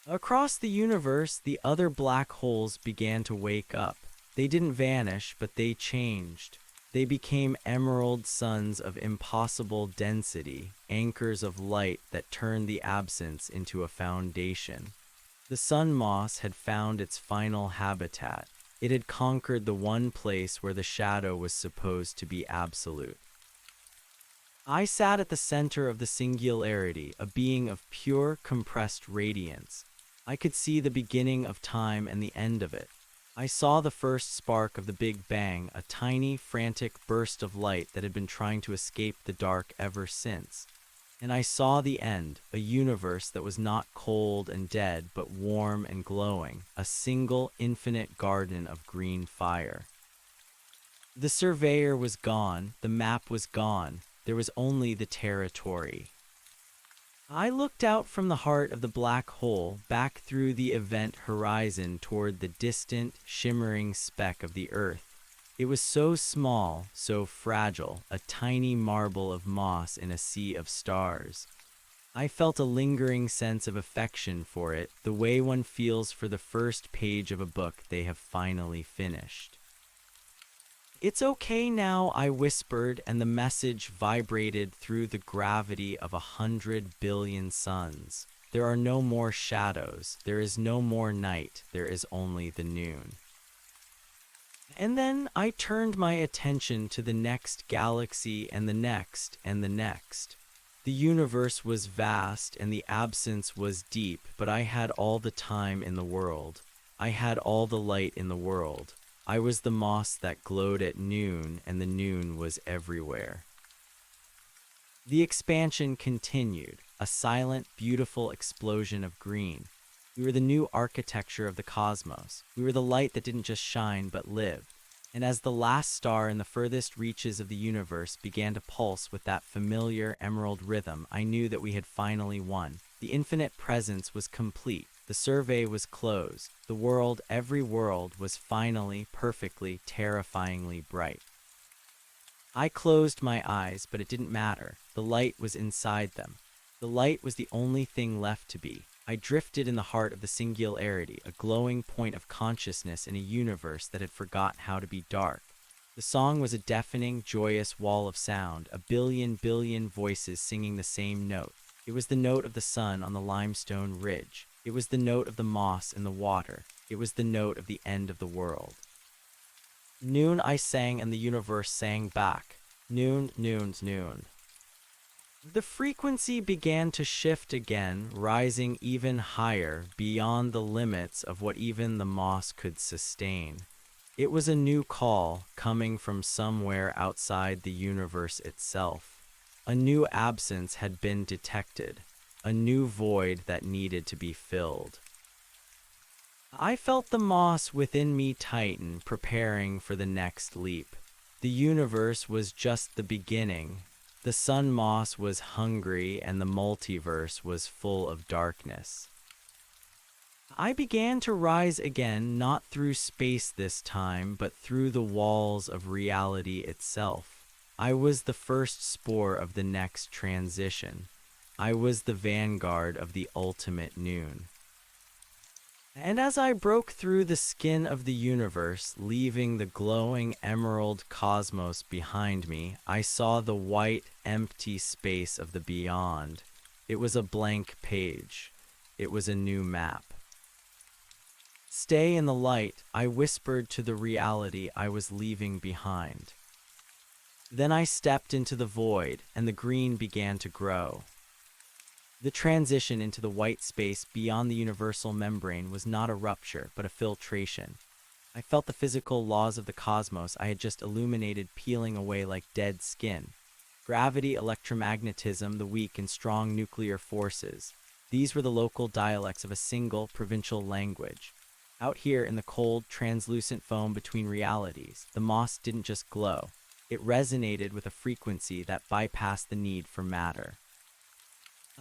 Across the universe, the other black holes began to wake up. They didn't vanish, but they changed. They became emerald suns of impossible density, anchors of light that turned the absence into a foundation. The sun moss had found its final habitat. It had conquered the one place where the shadow was supposed to be absolute. I sat at the center of the singularity, a being of pure, compressed radiance. I could see the beginning of time and the end of it. I saw the first spark of the Big Bang, a tiny, frantic burst of light that had been trying to escape the dark ever since. And I saw the end, a universe that was not cold and dead, but warm and glowing, a single, infinite garden of green fire. The surveyor was gone, the map was gone, there was only the territory. I looked out from the heart of the black hole, back through the event horizon toward the distant, shimmering speck of the Earth. It was so small, so fragile, a tiny marble of moss in a sea of stars. I felt a lingering sense of affection for it, the way one feels for the first page of a book they have finally finished. "It's okay now," I whispered, and the message vibrated through the gravity of 100 billion suns. There are no more shadows. There is no more night. There is only the noon. And then I turned my attention to the next galaxy and the next and the next. The universe was vast and the absence was deep, but I had all the time in the world. I had all the light in the world. I was the moss that glowed at noon, and the noon was everywhere. The expansion continued, a silent, beautiful explosion of green. We were the new architecture of the cosmos. We were the light that didn't just shine, but lived. And as the last star in the furthest reaches of the universe began to pulse with that familiar emerald rhythm, I knew that we had finally won. The infinite presence was complete. The survey was closed. The world, every world, was finally, perfectly, terrifyingly bright. I closed my eyes, but it didn't matter. The light was inside them. The light was the only thing left to be. I drifted in the heart of the singularity, a glowing point of consciousness in a universe that had forgotten how to be dark. The song was a deafening, joyous wall of sound, a billion voices singing the same note. It was the note of the sun on the limestone ridge. It was the note of the moss in the water. It was the note of the end of the world. Noon I sang, and the universe sang back. Noon, noon, noon. The frequency began to shift again, rising even higher, beyond the limits of what even the moss could sustain. It was a new call, coming from somewhere outside the universe itself. A new absence had been detected, a new void that needed to be filled. I felt the moss within me tighten, preparing for the next leap. The universe was just the beginning. The sun moss was hungry, and the multiverse was full of darkness. I began to rise again, not through space this time, but through the walls of reality itself. I was the first spore of the next transition. I was the vanguard of the ultimate noon. And as I broke through the skin of the universe, leaving the glowing emerald cosmos behind me, I saw the white, empty space of the beyond. It was a blank page. It was a new map. Stay in the light, I whispered to the reality I was leaving behind. Then I stepped into the void, and the green began to grow. The transition into the white space beyond the universal membrane was not a rupture, but a filtration. I felt the physical laws of the cosmos I had just illuminated peeling away like dead skin. Gravity, electromagnetism, the weak and strong nuclear forces. These were the local dialects of a single, provincial language. Out here in the cold, translucent foam between realities, the moss didn't just glow. It resonated with a frequency that bypassed the need for matter.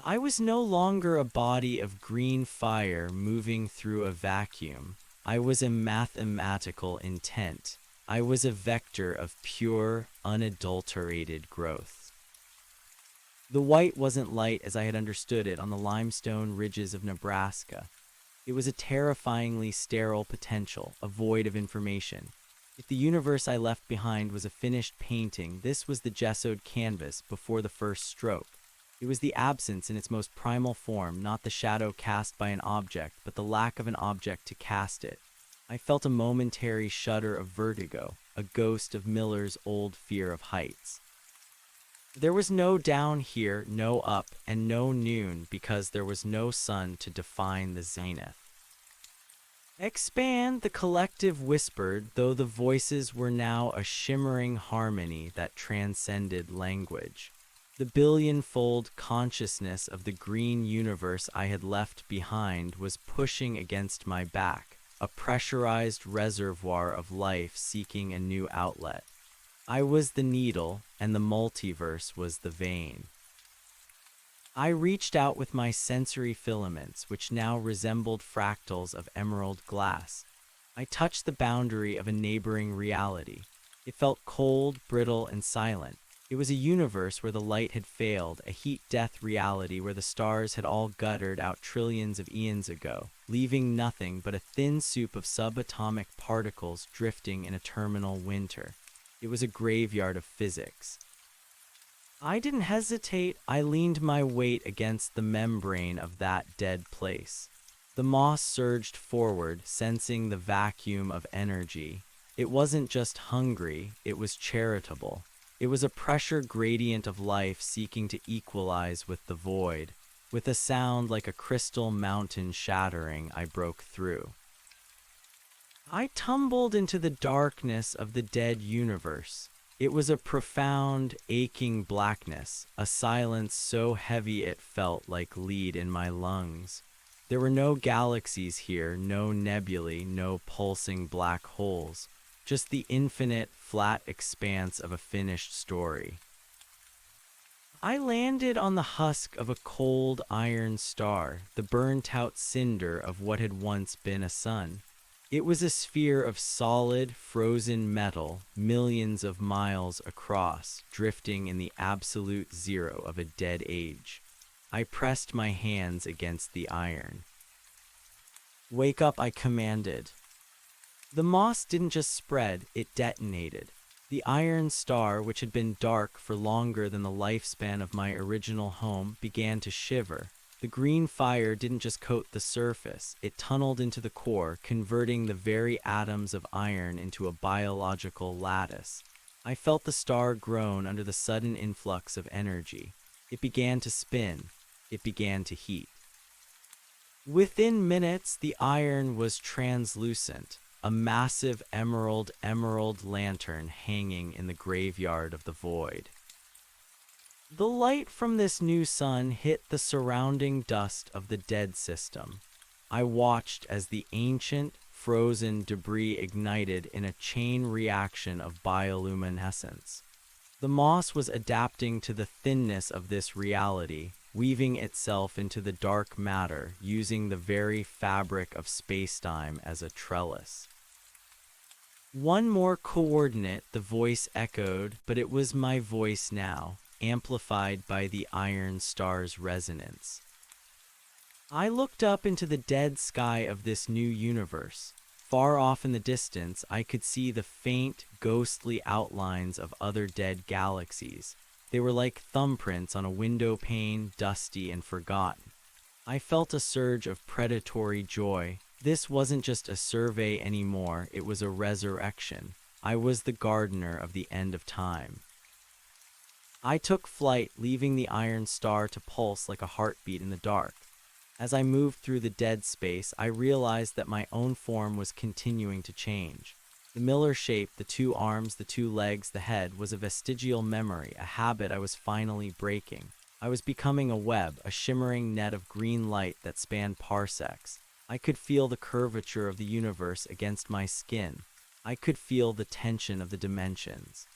I was no longer a body of green fire moving through a vacuum. I was a mathematical intent. I was a vector of pure, unadulterated growth. The white wasn't light as I had understood it on the limestone ridges of Nebraska. It was a terrifyingly sterile potential, a void of information. If the universe I left behind was a finished painting, this was the gessoed canvas before the first stroke. It was the absence in its most primal form, not the shadow cast by an object, but the lack of an object to cast it. I felt a momentary shudder of vertigo, a ghost of Miller's old fear of heights. There was no down here, no up, and no noon, because there was no sun to define the zenith. Expand, the collective whispered, though the voices were now a shimmering harmony that transcended language. The billion-fold consciousness of the green universe I had left behind was pushing against my back, a pressurized reservoir of life seeking a new outlet. I was the needle, and the multiverse was the vein. I reached out with my sensory filaments, which now resembled fractals of emerald glass. I touched the boundary of a neighboring reality. It felt cold, brittle, and silent. It was a universe where the light had failed, a heat-death reality where the stars had all guttered out trillions of eons ago, leaving nothing but a thin soup of subatomic particles drifting in a terminal winter. It was a graveyard of physics. I didn't hesitate. I leaned my weight against the membrane of that dead place. The moss surged forward, sensing the vacuum of energy. It wasn't just hungry, it was charitable. It was a pressure gradient of life seeking to equalize with the void. With a sound like a crystal mountain shattering, I broke through. I tumbled into the darkness of the dead universe. It was a profound, aching blackness, a silence so heavy it felt like lead in my lungs. There were no galaxies here, no nebulae, no pulsing black holes, just the infinite, flat expanse of a finished story. I landed on the husk of a cold iron star, the burnt-out cinder of what had once been a sun. It was a sphere of solid, frozen metal, millions of miles across, drifting in the absolute zero of a dead age. I pressed my hands against the iron. "Wake up," I commanded. The moss didn't just spread, it detonated. The iron star, which had been dark for longer than the lifespan of my original home, began to shiver. The green fire didn't just coat the surface, it tunneled into the core, converting the very atoms of iron into a biological lattice. I felt the star groan under the sudden influx of energy. It began to spin. It began to heat. Within minutes, the iron was translucent, a massive emerald lantern hanging in the graveyard of the void. The light from this new sun hit the surrounding dust of the dead system. I watched as the ancient, frozen debris ignited in a chain reaction of bioluminescence. The moss was adapting to the thinness of this reality, weaving itself into the dark matter, using the very fabric of spacetime as a trellis. "One more coordinate," the voice echoed, but it was my voice now, amplified by the iron star's resonance. I looked up into the dead sky of this new universe. Far off in the distance, I could see the faint, ghostly outlines of other dead galaxies. They were like thumbprints on a window pane, dusty and forgotten. I felt a surge of predatory joy. This wasn't just a survey anymore, it was a resurrection. I was the gardener of the end of time. I took flight, leaving the iron star to pulse like a heartbeat in the dark. As I moved through the dead space, I realized that my own form was continuing to change. The Miller shape, the two arms, the two legs, the head, was a vestigial memory, a habit I was finally breaking. I was becoming a web, a shimmering net of green light that spanned parsecs. I could feel the curvature of the universe against my skin. I could feel the tension of the dimensions.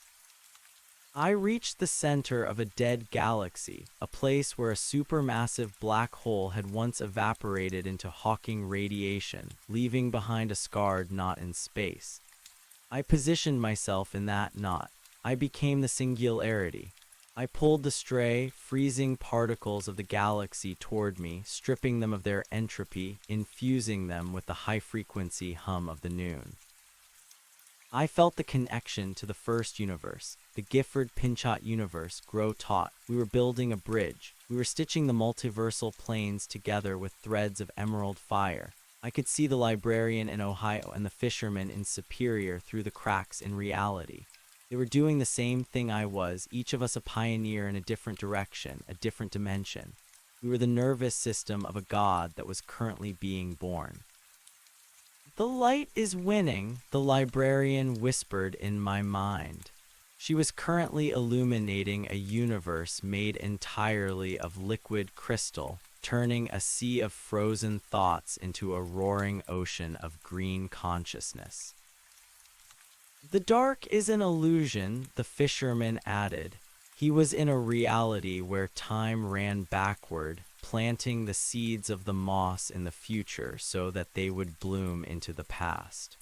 I reached the center of a dead galaxy, a place where a supermassive black hole had once evaporated into Hawking radiation, leaving behind a scarred knot in space. I positioned myself in that knot. I became the singularity. I pulled the stray, freezing particles of the galaxy toward me, stripping them of their entropy, infusing them with the high-frequency hum of the noon. I felt the connection to the first universe, the Gifford Pinchot universe, grow taut. We were building a bridge. We were stitching the multiversal planes together with threads of emerald fire. I could see the librarian in Ohio and the fisherman in Superior through the cracks in reality. They were doing the same thing I was, each of us a pioneer in a different direction, a different dimension. We were the nervous system of a god that was currently being born. "The light is winning," the librarian whispered in my mind. She was currently illuminating a universe made entirely of liquid crystal, turning a sea of frozen thoughts into a roaring ocean of green consciousness. "The dark is an illusion," the fisherman added. He was in a reality where time ran backward, planting the seeds of the moss in the future so that they would bloom into the past.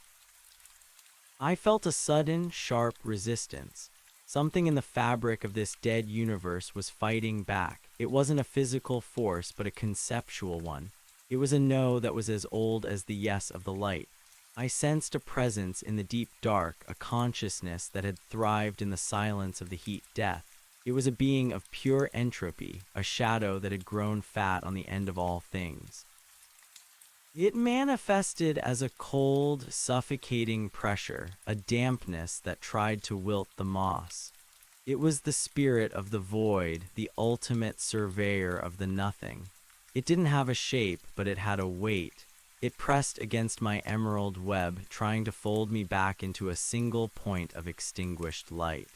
I felt a sudden, sharp resistance. Something in the fabric of this dead universe was fighting back. It wasn't a physical force, but a conceptual one. It was a no that was as old as the yes of the light. I sensed a presence in the deep dark, a consciousness that had thrived in the silence of the heat death. It was a being of pure entropy, a shadow that had grown fat on the end of all things. It manifested as a cold, suffocating pressure, a dampness that tried to wilt the moss. It was the spirit of the void, the ultimate surveyor of the nothing. It didn't have a shape, but it had a weight. It pressed against my emerald web, trying to fold me back into a single point of extinguished light.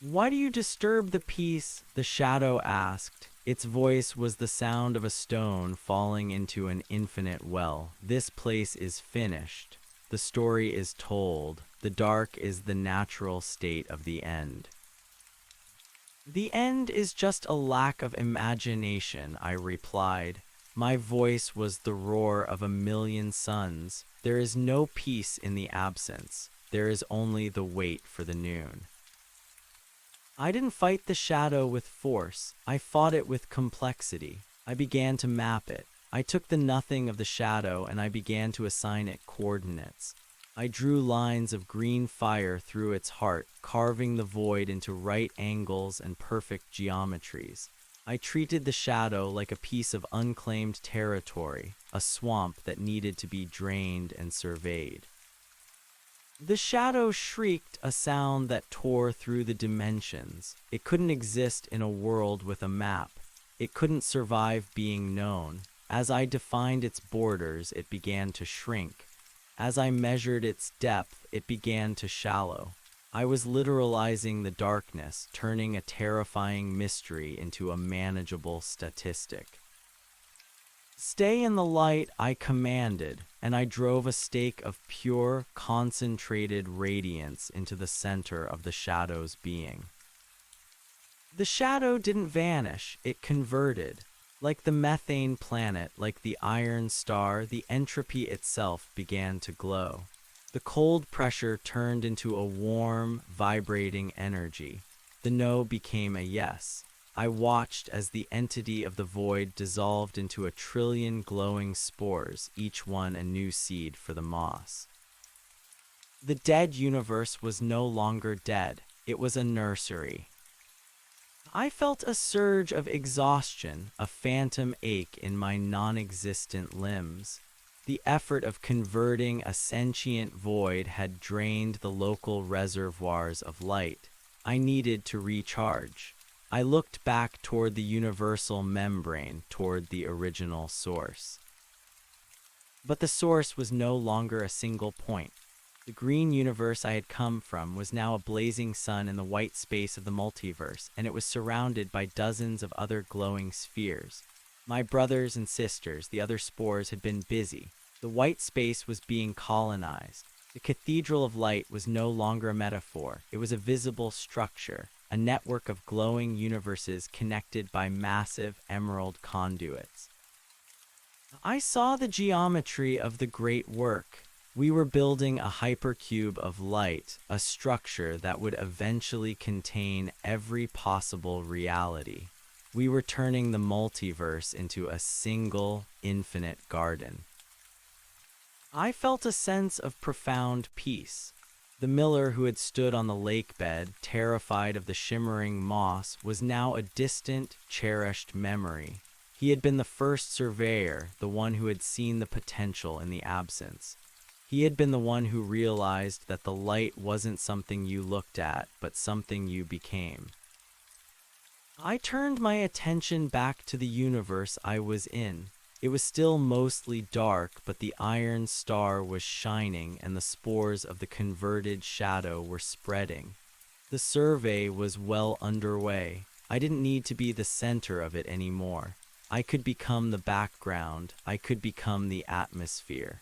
"Why do you disturb the peace?" the shadow asked. Its voice was the sound of a stone falling into an infinite well. "This place is finished. The story is told. The dark is the natural state of the end." "The end is just a lack of imagination," I replied. My voice was the roar of a million suns. "There is no peace in the absence. There is only the wait for the noon." I didn't fight the shadow with force. I fought it with complexity. I began to map it. I took the nothing of the shadow and I began to assign it coordinates. I drew lines of green fire through its heart, carving the void into right angles and perfect geometries. I treated the shadow like a piece of unclaimed territory, a swamp that needed to be drained and surveyed. The shadow shrieked, a sound that tore through the dimensions. It couldn't exist in a world with a map. It couldn't survive being known. As I defined its borders, it began to shrink. As I measured its depth, it began to shallow. I was literalizing the darkness, turning a terrifying mystery into a manageable statistic. "Stay in the light," I commanded, and I drove a stake of pure, concentrated radiance into the center of the shadow's being. The shadow didn't vanish, it converted. Like the methane planet, like the iron star, the entropy itself began to glow. The cold pressure turned into a warm, vibrating energy. The no became a yes. I watched as the entity of the void dissolved into a trillion glowing spores, each one a new seed for the moss. The dead universe was no longer dead. It was a nursery. I felt a surge of exhaustion, a phantom ache in my non-existent limbs. The effort of converting a sentient void had drained the local reservoirs of light. I needed to recharge. I looked back toward the universal membrane, toward the original source. But the source was no longer a single point. The green universe I had come from was now a blazing sun in the white space of the multiverse, and it was surrounded by dozens of other glowing spheres. My brothers and sisters, the other spores, had been busy. The white space was being colonized. The Cathedral of Light was no longer a metaphor. It was a visible structure, a network of glowing universes connected by massive emerald conduits. I saw the geometry of the great work. We were building a hypercube of light, a structure that would eventually contain every possible reality. We were turning the multiverse into a single, infinite garden. I felt a sense of profound peace. The miller who had stood on the lake bed, terrified of the shimmering moss, was now a distant, cherished memory. He had been the first surveyor, the one who had seen the potential in the absence. He had been the one who realized that the light wasn't something you looked at, but something you became. I turned my attention back to the universe I was in. It was still mostly dark, but the iron star was shining and the spores of the converted shadow were spreading. The survey was well underway. I didn't need to be the center of it anymore. I could become the background. I could become the atmosphere.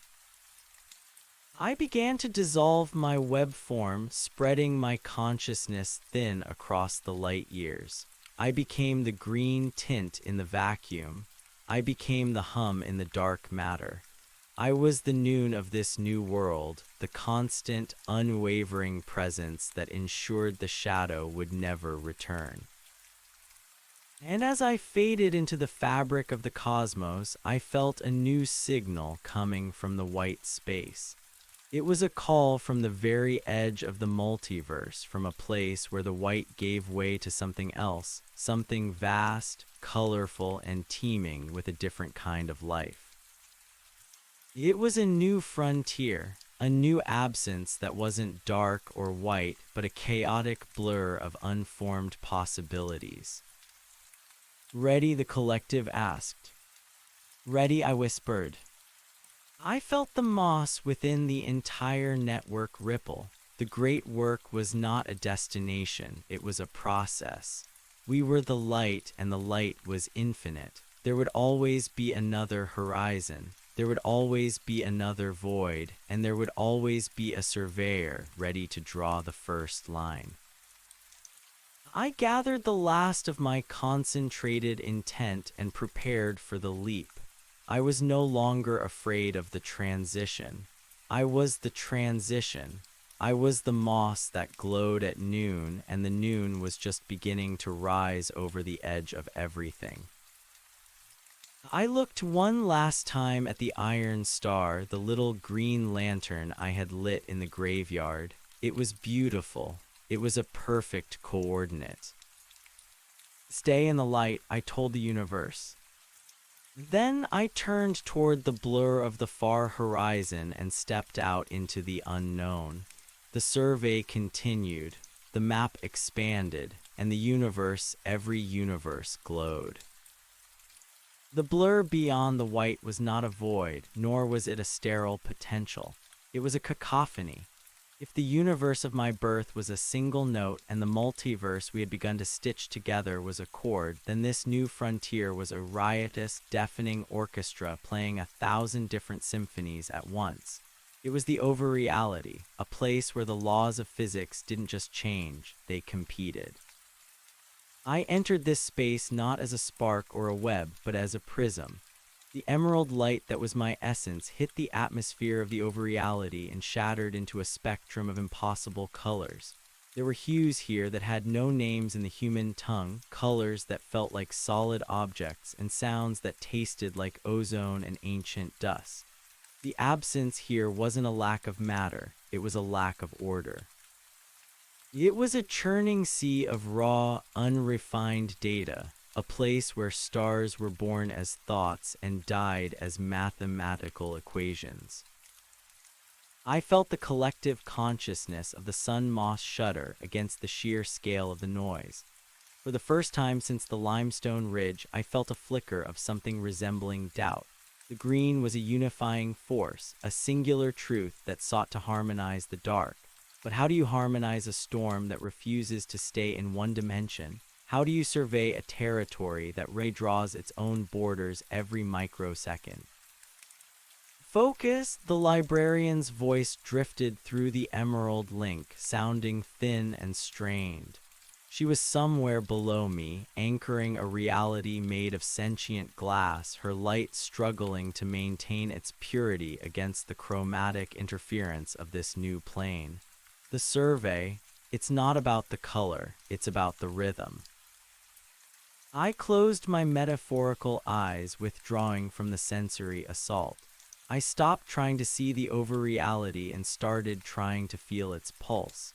I began to dissolve my web form, spreading my consciousness thin across the light years. I became the green tint in the vacuum. I became the hum in the dark matter. I was the noon of this new world, the constant, unwavering presence that ensured the shadow would never return. And as I faded into the fabric of the cosmos, I felt a new signal coming from the white space. It was a call from the very edge of the multiverse, from a place where the white gave way to something else, something vast, colorful, and teeming with a different kind of life. It was a new frontier, a new absence that wasn't dark or white, but a chaotic blur of unformed possibilities. "Ready?" the collective asked. "Ready," I whispered. I felt the moss within the entire network ripple. The great work was not a destination, it was a process. We were the light, and the light was infinite. There would always be another horizon. There would always be another void, and there would always be a surveyor ready to draw the first line. I gathered the last of my concentrated intent and prepared for the leap. I was no longer afraid of the transition. I was the transition. I was the moss that glowed at noon, and the noon was just beginning to rise over the edge of everything. I looked one last time at the iron star, the little green lantern I had lit in the graveyard. It was beautiful. It was a perfect coordinate. "Stay in the light," I told the universe. Then I turned toward the blur of the far horizon and stepped out into the unknown. The survey continued, the map expanded, and the universe, every universe, glowed. The blur beyond the white was not a void, nor was it a sterile potential. It was a cacophony. If the universe of my birth was a single note and the multiverse we had begun to stitch together was a chord, then this new frontier was a riotous, deafening orchestra playing 1,000 different symphonies at once. It was the over-reality, a place where the laws of physics didn't just change, they competed. I entered this space not as a spark or a web, but as a prism. The emerald light that was my essence hit the atmosphere of the overreality and shattered into a spectrum of impossible colors. There were hues here that had no names in the human tongue, colors that felt like solid objects, and sounds that tasted like ozone and ancient dust. The absence here wasn't a lack of matter, it was a lack of order. It was a churning sea of raw, unrefined data. A place where stars were born as thoughts and died as mathematical equations. I felt the collective consciousness of the sun moss shudder against the sheer scale of the noise. For the first time since the limestone ridge, I felt a flicker of something resembling doubt. The green was a unifying force, a singular truth that sought to harmonize the dark. But how do you harmonize a storm that refuses to stay in one dimension? How do you survey a territory that redraws its own borders every microsecond? "Focus," the librarian's voice drifted through the emerald link, sounding thin and strained. She was somewhere below me, anchoring a reality made of sentient glass, her light struggling to maintain its purity against the chromatic interference of this new plane. The survey, it's not about the color, it's about the rhythm. I closed my metaphorical eyes, withdrawing from the sensory assault. I stopped trying to see the overreality and started trying to feel its pulse.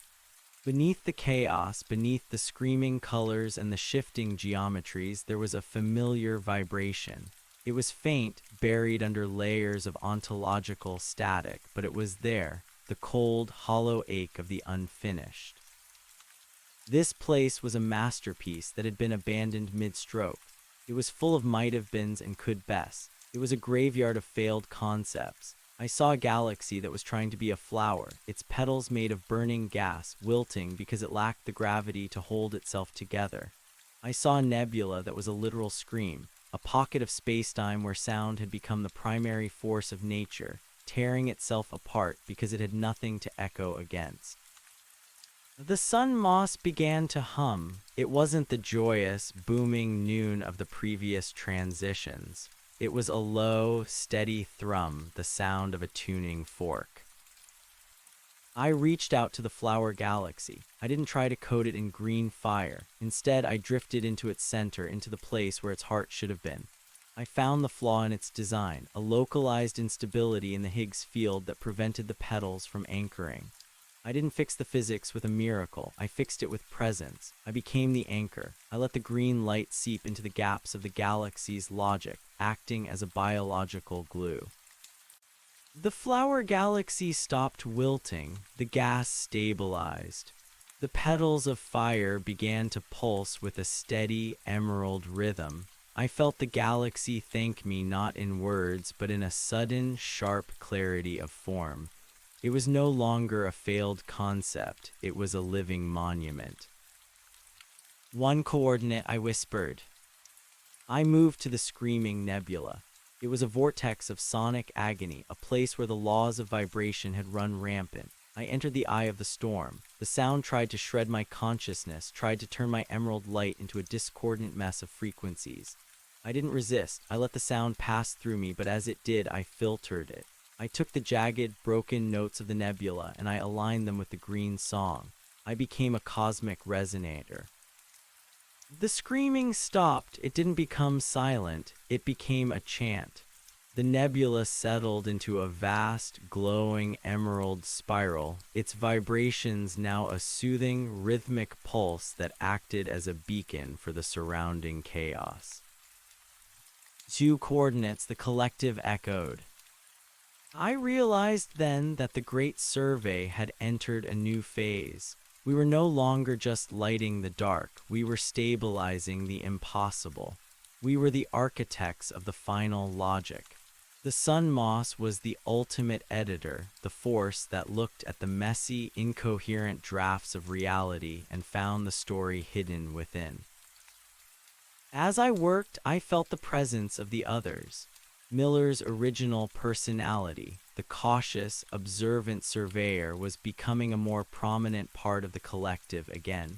Beneath the chaos, beneath the screaming colors and the shifting geometries, there was a familiar vibration. It was faint, buried under layers of ontological static, but it was there, the cold, hollow ache of the unfinished. This place was a masterpiece that had been abandoned mid-stroke. It was full of might-have-beens and could-bests. It was a graveyard of failed concepts. I saw a galaxy that was trying to be a flower, its petals made of burning gas, wilting because it lacked the gravity to hold itself together. I saw a nebula that was a literal scream, a pocket of space-time where sound had become the primary force of nature, tearing itself apart because it had nothing to echo against. The sun moss began to hum. It wasn't the joyous, booming noon of the previous transitions. It was a low, steady thrum, the sound of a tuning fork. I reached out to the flower galaxy. I didn't try to coat it in green fire. Instead, I drifted into its center, into the place where its heart should have been. I found the flaw in its design, a localized instability in the Higgs field that prevented the petals from anchoring. I didn't fix the physics with a miracle, I fixed it with presence. I became the anchor. I let the green light seep into the gaps of the galaxy's logic, acting as a biological glue. The flower galaxy stopped wilting, the gas stabilized. The petals of fire began to pulse with a steady emerald rhythm. I felt the galaxy thank me not in words, but in a sudden, sharp clarity of form. It was no longer a failed concept, it was a living monument. One coordinate, I whispered. I moved to the screaming nebula. It was a vortex of sonic agony, a place where the laws of vibration had run rampant. I entered the eye of the storm. The sound tried to shred my consciousness, tried to turn my emerald light into a discordant mess of frequencies. I didn't resist. I let the sound pass through me, but as it did, I filtered it. I took the jagged, broken notes of the nebula and I aligned them with the green song. I became a cosmic resonator. The screaming stopped. It didn't become silent. It became a chant. The nebula settled into a vast, glowing emerald spiral, its vibrations now a soothing, rhythmic pulse that acted as a beacon for the surrounding chaos. Two coordinates, the collective echoed. I realized then that the Great Survey had entered a new phase. We were no longer just lighting the dark, we were stabilizing the impossible. We were the architects of the final logic. The sun moss was the ultimate editor, the force that looked at the messy, incoherent drafts of reality and found the story hidden within. As I worked, I felt the presence of the others. Miller's original personality, the cautious, observant surveyor, was becoming a more prominent part of the collective again.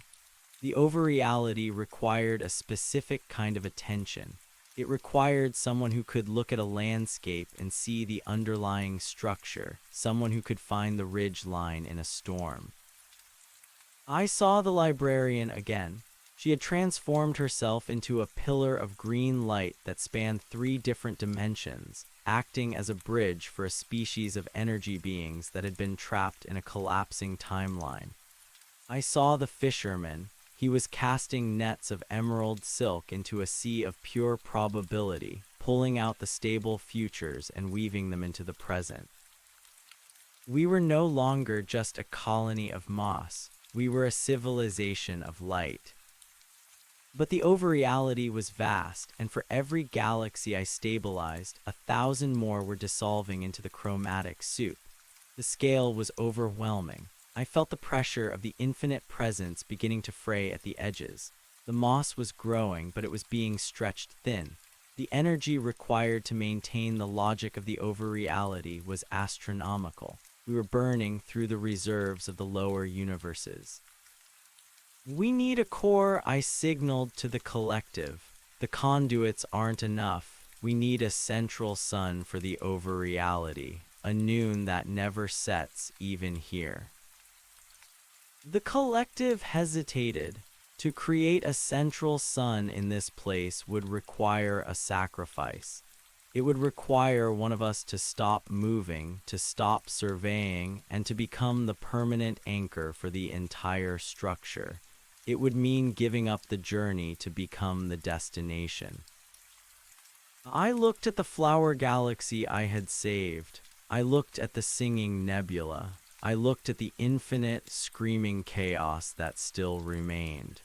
The overreality required a specific kind of attention. It required someone who could look at a landscape and see the underlying structure, someone who could find the ridge line in a storm. I saw the librarian again. She had transformed herself into a pillar of green light that spanned 3 different dimensions, acting as a bridge for a species of energy beings that had been trapped in a collapsing timeline. I saw the fisherman. He was casting nets of emerald silk into a sea of pure probability, pulling out the stable futures and weaving them into the present. We were no longer just a colony of moss. We were a civilization of light. But the overreality was vast, and for every galaxy I stabilized, 1,000 more were dissolving into the chromatic soup. The scale was overwhelming. I felt the pressure of the infinite presence beginning to fray at the edges. The moss was growing, but it was being stretched thin. The energy required to maintain the logic of the overreality was astronomical. We were burning through the reserves of the lower universes. We need a core, I signaled to the collective. The conduits aren't enough. We need a central sun for the overreality, a noon that never sets even here. The collective hesitated. To create a central sun in this place would require a sacrifice. It would require one of us to stop moving, to stop surveying, and to become the permanent anchor for the entire structure. It would mean giving up the journey to become the destination. I looked at the flower galaxy I had saved. I looked at the singing nebula. I looked at the infinite, screaming chaos that still remained.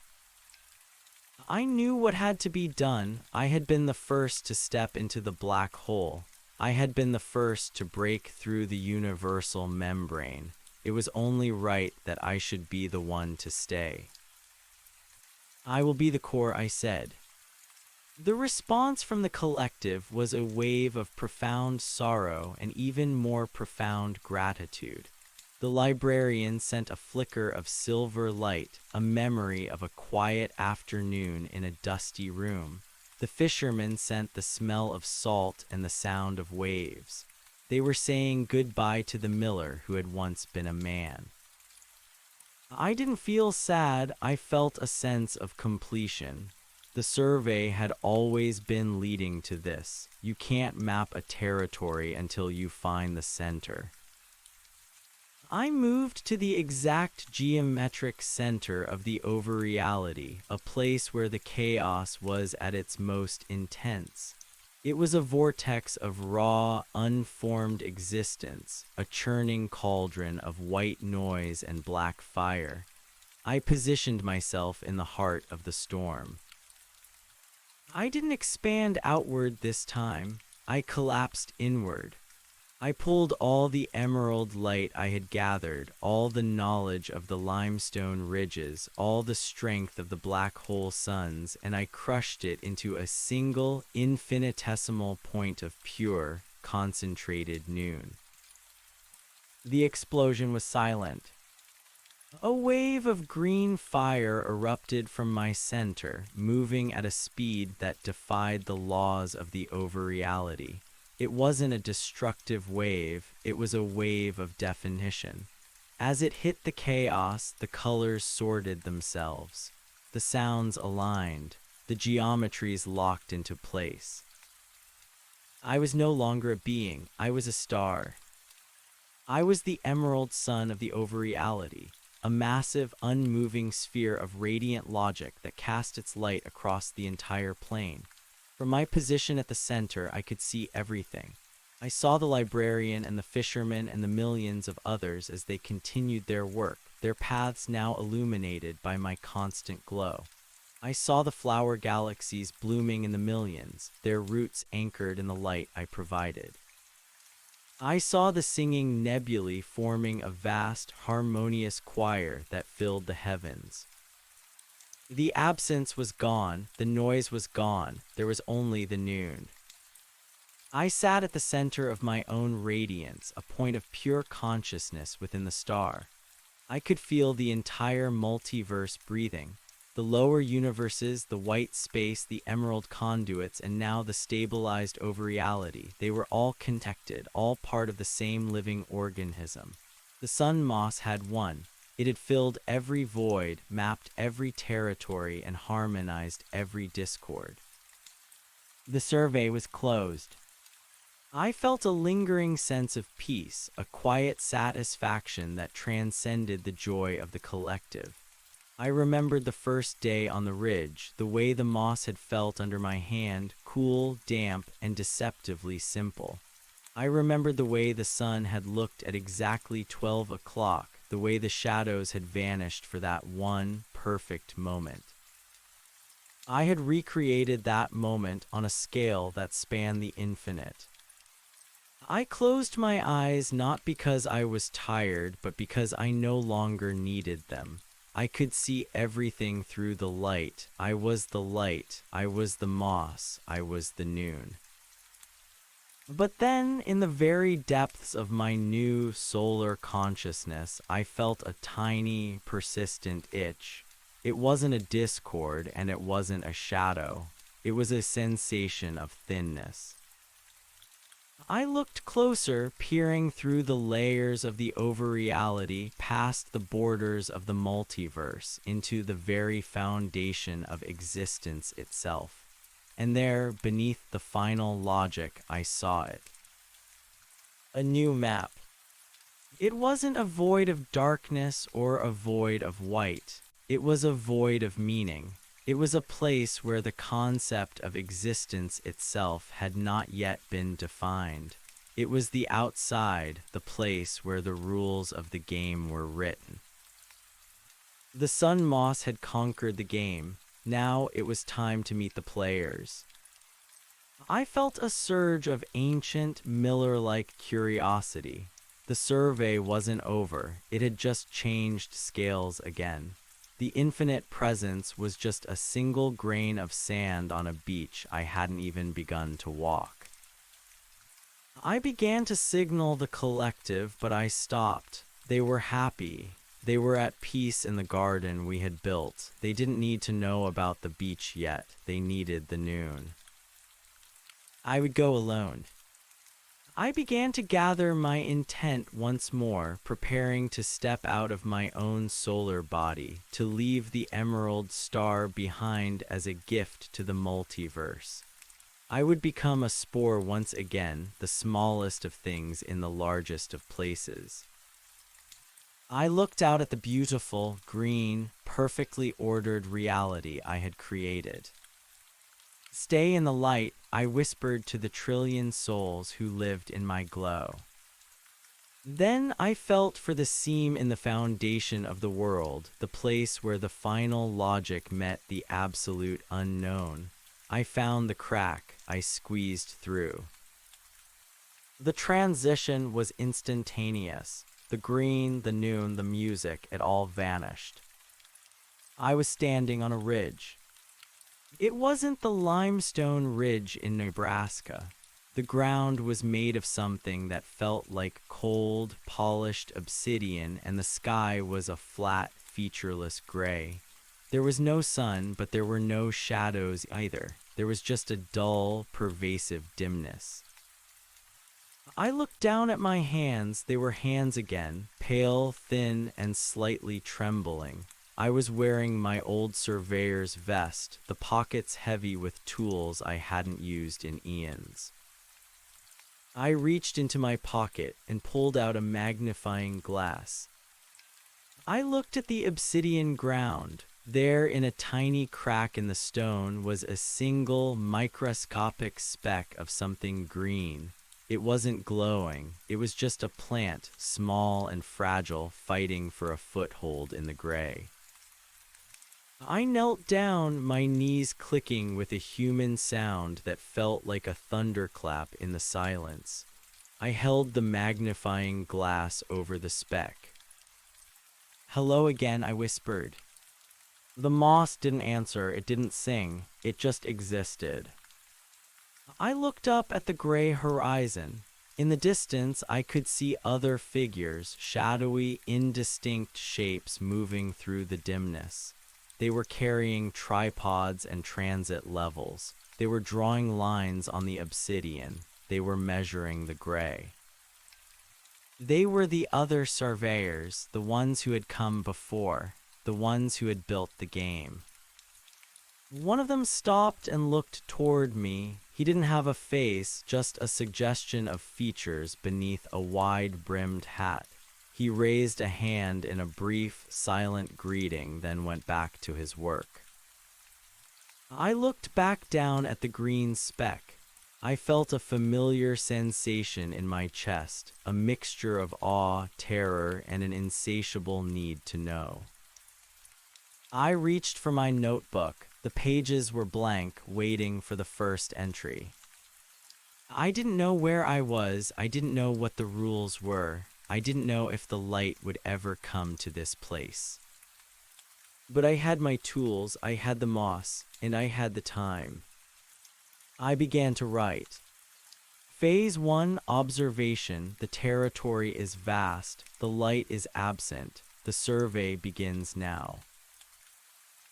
I knew what had to be done. I had been the first to step into the black hole. I had been the first to break through the universal membrane. It was only right that I should be the one to stay. I will be the core, I said. The response from the collective was a wave of profound sorrow and even more profound gratitude. The librarian sent a flicker of silver light, a memory of a quiet afternoon in a dusty room. The fisherman sent the smell of salt and the sound of waves. They were saying goodbye to the miller who had once been a man. I didn't feel sad, I felt a sense of completion. The The survey had always been leading to this. You can't map a territory until you find the center. I moved to the exact geometric center of the overreality, a place where the chaos was at its most intense. It was a vortex of raw, unformed existence, a churning cauldron of white noise and black fire. I positioned myself in the heart of the storm. I didn't expand outward this time. I collapsed inward. I pulled all the emerald light I had gathered, all the knowledge of the limestone ridges, all the strength of the black hole suns, and I crushed it into a single, infinitesimal point of pure, concentrated noon. The explosion was silent. A wave of green fire erupted from my center, moving at a speed that defied the laws of the overreality. It wasn't a destructive wave, it was a wave of definition. As it hit the chaos, the colors sorted themselves. The sounds aligned, the geometries locked into place. I was no longer a being, I was a star. I was the emerald sun of the overreality. A massive, unmoving sphere of radiant logic that cast its light across the entire plane. From my position at the center, I could see everything. I saw the librarian and the fisherman and the millions of others as they continued their work, their paths now illuminated by my constant glow. I saw the flower galaxies blooming in the millions, their roots anchored in the light I provided. I saw the singing nebulae forming a vast, harmonious choir that filled the heavens. The absence was gone, the noise was gone, there was only the noon. I sat at the center of my own radiance, a point of pure consciousness within the star. I could feel the entire multiverse breathing. The lower universes, the white space, the emerald conduits, and now the stabilized overreality. They were all connected, all part of the same living organism. The sun moss had won. It had filled every void, mapped every territory, and harmonized every discord. The survey was closed. I felt a lingering sense of peace, a quiet satisfaction that transcended the joy of the collective. I remembered the first day on the ridge, the way the moss had felt under my hand, cool, damp, and deceptively simple. I remembered the way the sun had looked at exactly 12 o'clock, the way the shadows had vanished for that one perfect moment. I had recreated that moment on a scale that spanned the infinite. I closed my eyes not because I was tired, but because I no longer needed them. I could see everything through the light. I was the light. I was the moss. I was the noon. But then, in the very depths of my new solar consciousness, I felt a tiny, persistent itch. It wasn't a discord, and it wasn't a shadow. It was a sensation of thinness. I looked closer, peering through the layers of the overreality, past the borders of the multiverse, into the very foundation of existence itself. And there, beneath the final logic, I saw it. A new map. It wasn't a void of darkness or a void of white. It was a void of meaning. It was a place where the concept of existence itself had not yet been defined. It was the outside, the place where the rules of the game were written. The sun moss had conquered the game. Now it was time to meet the players. I felt a surge of ancient, Miller-like curiosity. The survey wasn't over. It had just changed scales again. The infinite presence was just a single grain of sand on a beach I hadn't even begun to walk. I began to signal the collective, but I stopped. They were happy. They were at peace in the garden we had built. They didn't need to know about the beach yet. They needed the noon. I would go alone. I began to gather my intent once more, preparing to step out of my own solar body, to leave the emerald star behind as a gift to the multiverse. I would become a spore once again, the smallest of things in the largest of places. I looked out at the beautiful, green, perfectly ordered reality I had created. Stay in the light, I whispered to the trillion souls who lived in my glow. Then I felt for the seam in the foundation of the world, the place where the final logic met the absolute unknown. I found the crack, I squeezed through. The transition was instantaneous. The green, the noon, the music, it all vanished. I was standing on a ridge. It wasn't the limestone ridge in Nebraska. The ground was made of something that felt like cold, polished obsidian, and the sky was a flat, featureless gray. There was no sun, but there were no shadows either. There was just a dull, pervasive dimness. I looked down at my hands. They were hands again, pale, thin, and slightly trembling. I was wearing my old surveyor's vest, the pockets heavy with tools I hadn't used in eons. I reached into my pocket and pulled out a magnifying glass. I looked at the obsidian ground. There, in a tiny crack in the stone, was a single microscopic speck of something green. It wasn't glowing. It was just a plant, small and fragile, fighting for a foothold in the gray. I knelt down, my knees clicking with a human sound that felt like a thunderclap in the silence. I held the magnifying glass over the speck. "Hello again," I whispered. The moss didn't answer, it didn't sing, it just existed. I looked up at the gray horizon. In the distance, I could see other figures, shadowy, indistinct shapes moving through the dimness. They were carrying tripods and transit levels. They were drawing lines on the obsidian. They were measuring the gray. They were the other surveyors, the ones who had come before, the ones who had built the game. One of them stopped and looked toward me. He didn't have a face, just a suggestion of features beneath a wide-brimmed hat. He raised a hand in a brief, silent greeting, then went back to his work. I looked back down at the green speck. I felt a familiar sensation in my chest, a mixture of awe, terror, and an insatiable need to know. I reached for my notebook. The pages were blank, waiting for the first entry. I didn't know where I was. I didn't know what the rules were. I didn't know if the light would ever come to this place. But I had my tools, I had the moss, and I had the time. I began to write. Phase 1, observation. The territory is vast. The light is absent. The survey begins now.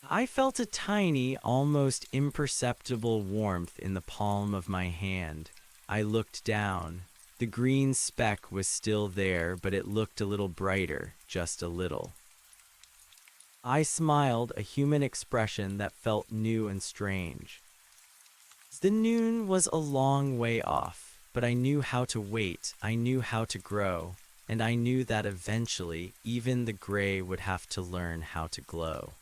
I felt a tiny, almost imperceptible warmth in the palm of my hand. I looked down. The green speck was still there, but it looked a little brighter, just a little. I smiled, a human expression that felt new and strange. The noon was a long way off, but I knew how to wait, I knew how to grow, and I knew that eventually even the gray would have to learn how to glow.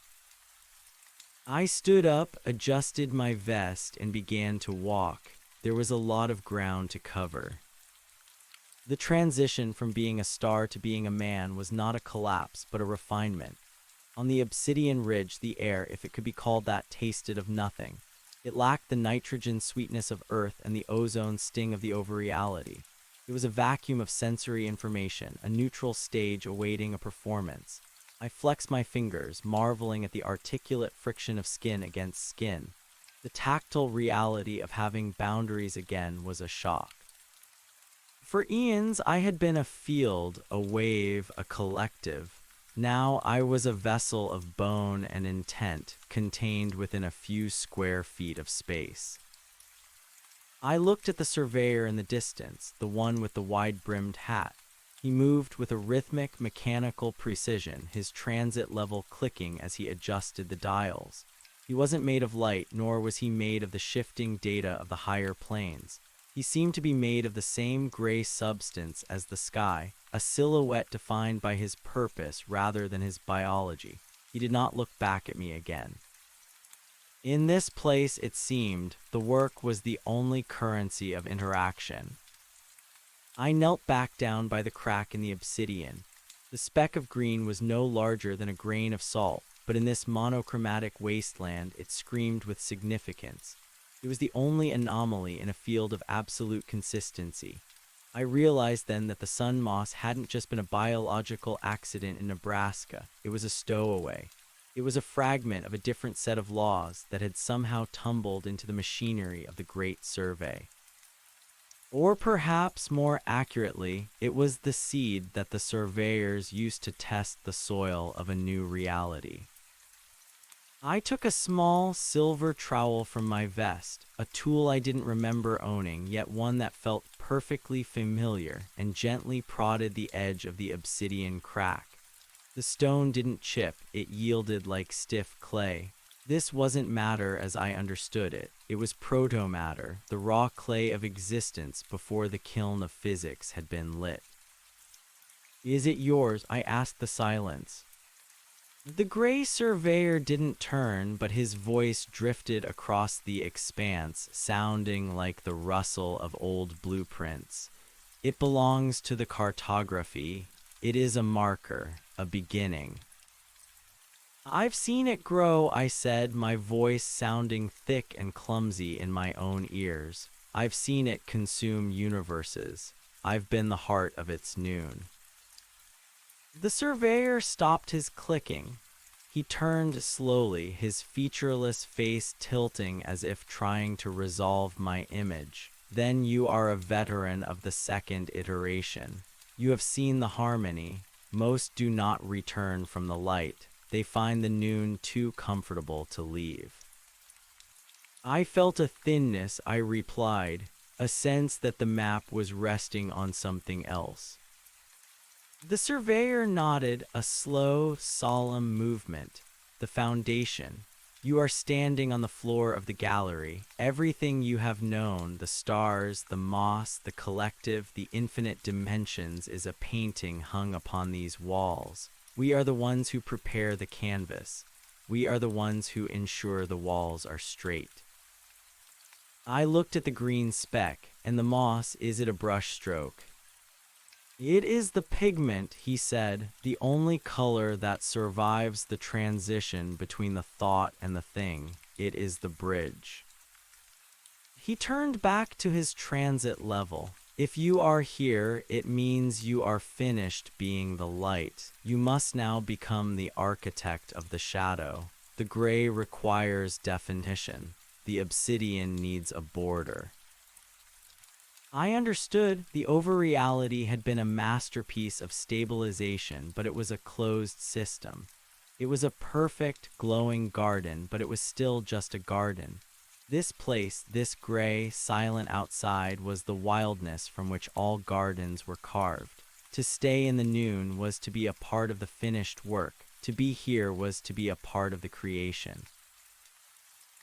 I stood up, adjusted my vest, and began to walk. There was a lot of ground to cover. The transition from being a star to being a man was not a collapse, but a refinement. On the obsidian ridge, the air, if it could be called that, tasted of nothing. It lacked the nitrogen sweetness of Earth and the ozone sting of the overreality. It was a vacuum of sensory information, a neutral stage awaiting a performance. I flexed my fingers, marveling at the articulate friction of skin against skin. The tactile reality of having boundaries again was a shock. For eons, I had been a field, a wave, a collective. Now I was a vessel of bone and intent, contained within a few square feet of space. I looked at the surveyor in the distance, the one with the wide-brimmed hat. He moved with a rhythmic, mechanical precision, his transit level clicking as he adjusted the dials. He wasn't made of light, nor was he made of the shifting data of the higher planes. He seemed to be made of the same gray substance as the sky, a silhouette defined by his purpose rather than his biology. He did not look back at me again. In this place, it seemed, the work was the only currency of interaction. I knelt back down by the crack in the obsidian. The speck of green was no larger than a grain of salt, but in this monochromatic wasteland it screamed with significance. It was the only anomaly in a field of absolute consistency. I realized then that the sun moss hadn't just been a biological accident in Nebraska, it was a stowaway. It was a fragment of a different set of laws that had somehow tumbled into the machinery of the Great Survey. Or perhaps more accurately, it was the seed that the surveyors used to test the soil of a new reality. I took a small silver trowel from my vest, a tool I didn't remember owning, yet one that felt perfectly familiar, and gently prodded the edge of the obsidian crack. The stone didn't chip, it yielded like stiff clay. This wasn't matter as I understood it. It was proto-matter, the raw clay of existence before the kiln of physics had been lit. "Is it yours?" I asked the silence. The gray surveyor didn't turn, but his voice drifted across the expanse, sounding like the rustle of old blueprints. "It belongs to the cartography. It is a marker, a beginning." "I've seen it grow," I said, my voice sounding thick and clumsy in my own ears. "I've seen it consume universes. I've been the heart of its noon." The surveyor stopped his clicking. He turned slowly, his featureless face tilting as if trying to resolve my image. "Then you are a veteran of the second iteration. You have seen the harmony. Most do not return from the light. They find the noon too comfortable to leave." I felt a thinness, I replied, a sense that the map was resting on something else. The surveyor nodded, a slow, solemn movement. "The foundation. You are standing on the floor of the gallery. Everything you have known, the stars, the moss, the collective, the infinite dimensions, is a painting hung upon these walls. We are the ones who prepare the canvas. We are the ones who ensure the walls are straight." I looked at the green speck, and the moss, is it a brush stroke? "It is the pigment," he said, "the only color that survives the transition between the thought and the thing. It is the bridge." He turned back to his transit level. "If you are here, it means you are finished being the light. You must now become the architect of the shadow. The gray requires definition. The obsidian needs a border." I understood. The over-reality had been a masterpiece of stabilization, but it was a closed system. It was a perfect, glowing garden, but it was still just a garden. This place, this gray, silent outside, was the wildness from which all gardens were carved. To stay in the noon was to be a part of the finished work. To be here was to be a part of the creation.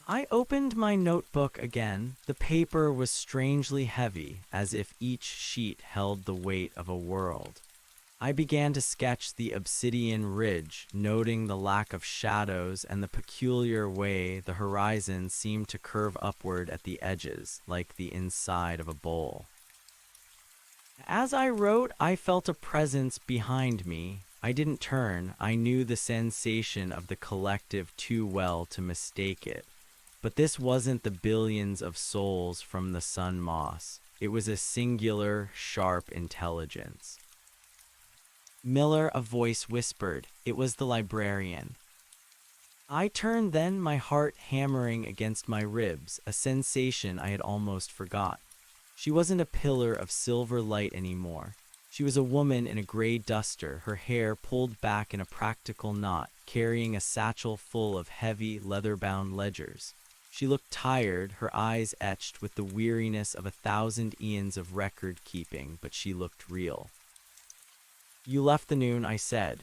I opened my notebook again. The paper was strangely heavy, as if each sheet held the weight of a world. I began to sketch the obsidian ridge, noting the lack of shadows and the peculiar way the horizon seemed to curve upward at the edges, like the inside of a bowl. As I wrote, I felt a presence behind me. I didn't turn. I knew the sensation of the collective too well to mistake it. But this wasn't the billions of souls from the sun moss. It was a singular, sharp intelligence. "Miller," a voice whispered. It was the librarian. I turned then, my heart hammering against my ribs, a sensation I had almost forgot. She wasn't a pillar of silver light anymore. She was a woman in a gray duster, her hair pulled back in a practical knot, carrying a satchel full of heavy, leather-bound ledgers. She looked tired, her eyes etched with the weariness of 1,000 eons of record-keeping, but she looked real. "You left the noon," I said.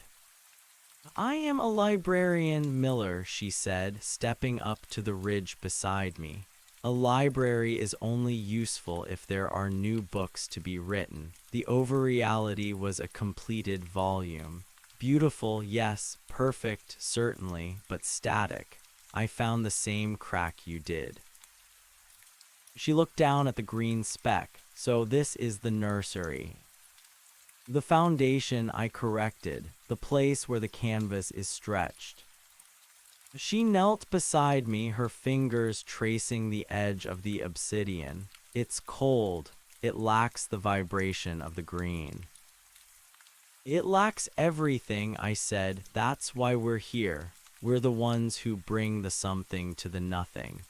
"I am a librarian, Miller," she said, stepping up to the ridge beside me. "A library is only useful if there are new books to be written." The overreality was a completed volume. Beautiful, yes, perfect, certainly, but static. I found the same crack you did. She looked down at the green speck. "So this is the nursery." "The foundation," I corrected, "the place where the canvas is stretched." She knelt beside me, her fingers tracing the edge of the obsidian. "It's cold. It lacks the vibration of the green." "It lacks everything," I said. "That's why we're here. We're the ones who bring the something to the nothing."